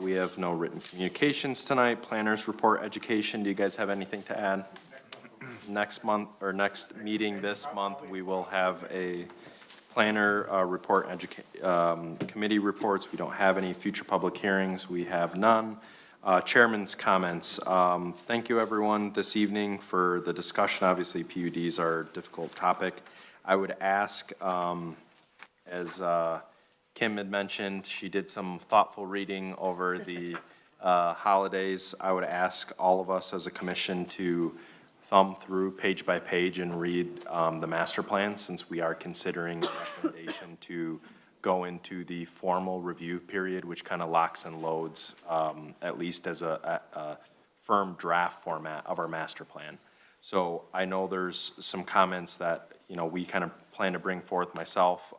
S2: We have no written communications tonight. Planners report education. Do you guys have anything to add? Next month, or next meeting this month, we will have a planner report, committee reports. We don't have any future public hearings. We have none. Chairman's comments. Thank you, everyone, this evening for the discussion. Obviously, PUDs are a difficult topic. I would ask, as Kim had mentioned, she did some thoughtful reading over the holidays. I would ask all of us as a commission to thumb through page by page and read the master plan, since we are considering a recommendation to go into the formal review period, which kind of locks and loads, at least as a firm draft format of our master plan. So I know there's some comments that, you know, we kind of plan to bring forth myself,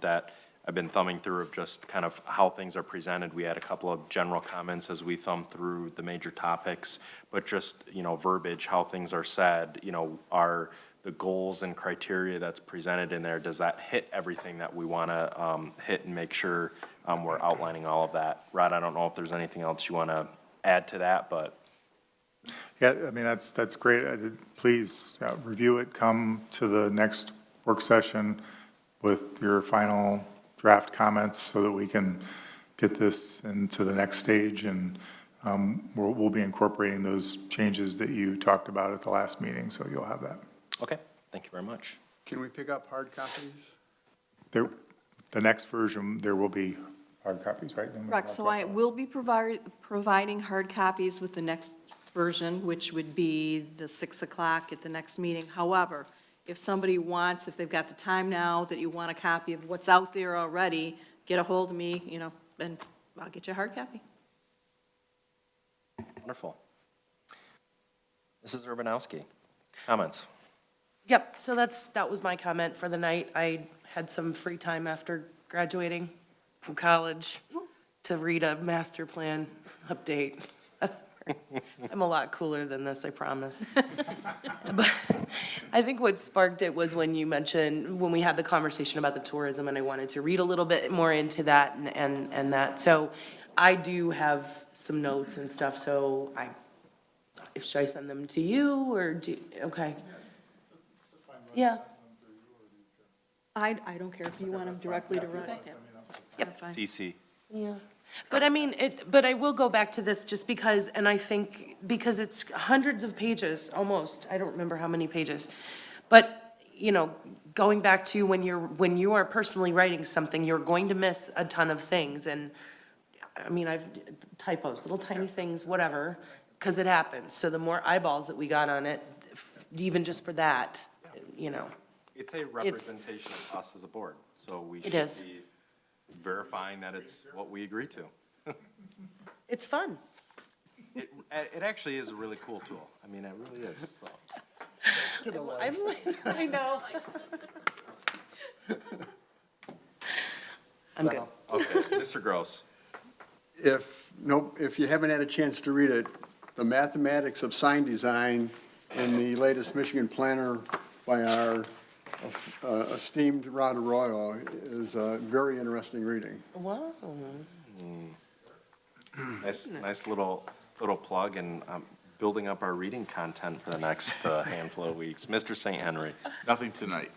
S2: that I've been thumbing through of just kind of how things are presented. We had a couple of general comments as we thumbed through the major topics, but just, you know, verbiage, how things are said, you know, are the goals and criteria that's presented in there, does that hit everything that we want to hit and make sure we're outlining all of that? Rod, I don't know if there's anything else you want to add to that, but.
S19: Yeah, I mean, that's great. Please review it, come to the next work session with your final draft comments so that we can get this into the next stage, and we'll be incorporating those changes that you talked about at the last meeting, so you'll have that.
S2: Okay, thank you very much.
S14: Can we pick up hard copies?
S19: The next version, there will be hard copies, right?
S16: Correct, so I will be providing hard copies with the next version, which would be the 6 o'clock at the next meeting. However, if somebody wants, if they've got the time now that you want a copy of what's out there already, get a hold of me, and I'll get you a hard copy.
S2: Wonderful. Mrs. Urbanowski, comments?
S18: Yep, so that was my comment for the night. I had some free time after graduating from college to read a master plan update. I'm a lot cooler than this, I promise. But I think what sparked it was when you mentioned, when we had the conversation about the tourism, and I wanted to read a little bit more into that and that. So I do have some notes and stuff, so should I send them to you, or okay. Yeah. I don't care if you want them directly to Ryan. Yep, fine.
S2: CC.
S18: Yeah, but I mean, but I will go back to this just because, and I think, because it's hundreds of pages, almost, I don't remember how many pages. But, going back to when you are personally writing something, you're going to miss a ton of things. And, I mean, typos, little tiny things, whatever, because it happens. So the more eyeballs that we got on it, even just for that,
S2: It's a representation of us as a board, so we should
S18: is.
S2: be verifying that it's what we agree to.
S18: It's fun.
S2: It actually is a really cool tool. I mean, it really is, so.
S18: I know. I'm good.
S2: Okay, Mr. Gross.
S14: If you haven't had a chance to read it, the mathematics of sign design in the latest Michigan planner by our esteemed Rod Arroyo is very interesting reading.
S18: Wow.
S2: Nice little plug, and building up our reading content for the next handful of weeks. Mr. St. Henry.
S13: Nothing tonight.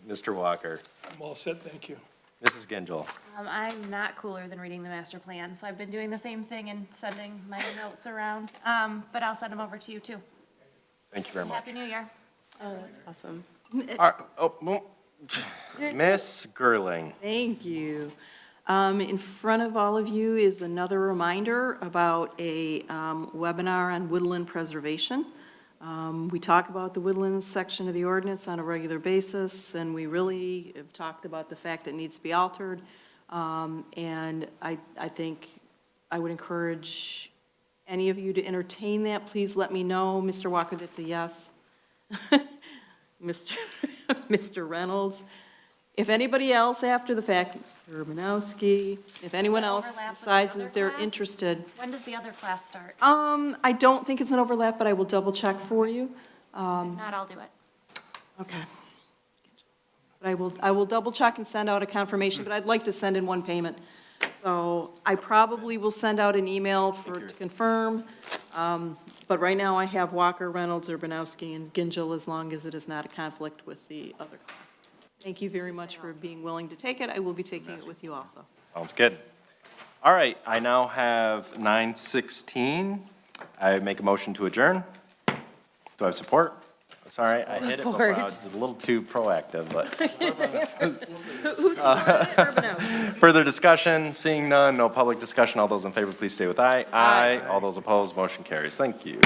S2: Mr. Walker.
S17: I'm all set, thank you.
S2: Mrs. Gingell.
S4: I'm not cooler than reading the master plan, so I've been doing the same thing and sending my notes around. But I'll send them over to you too.
S2: Thank you very much.
S4: Happy New Year.
S16: Oh, that's awesome.
S2: Miss Gerling.
S16: Thank you. In front of all of you is another reminder about a webinar on woodland preservation. We talk about the woodlands section of the ordinance on a regular basis, and we really have talked about the fact it needs to be altered. And I think I would encourage any of you to entertain that. Please let me know. Mr. Walker, that's a yes. Mr. Reynolds. If anybody else after the fact, Urbanowski, if anyone else
S4: Overlap with the
S16: decides
S4: other
S16: that they're
S4: class?
S16: interested.
S4: When does the other class start?
S16: I don't think it's an overlap, but I will double check for you.
S4: If not, I'll do it.
S16: Okay. But I will double check and send out a confirmation, but I'd like to send in one payment. So I probably will send out an email to confirm. But right now I have Walker, Reynolds, Urbanowski, and Gingell, as long as it is not a conflict with the other class. Thank you very much for being willing to take it. I will be taking it with you also.
S2: Sounds good. All right, I now have 9:16. I make a motion to adjourn. Do I have support? Sorry, I hit it before. I was a little too proactive, but.
S16: Who supported it? Urbanowski.
S2: Further discussion, seeing none, no public discussion. All those in favor, please stay with aye. Aye. All those opposed, motion carries. Thank you.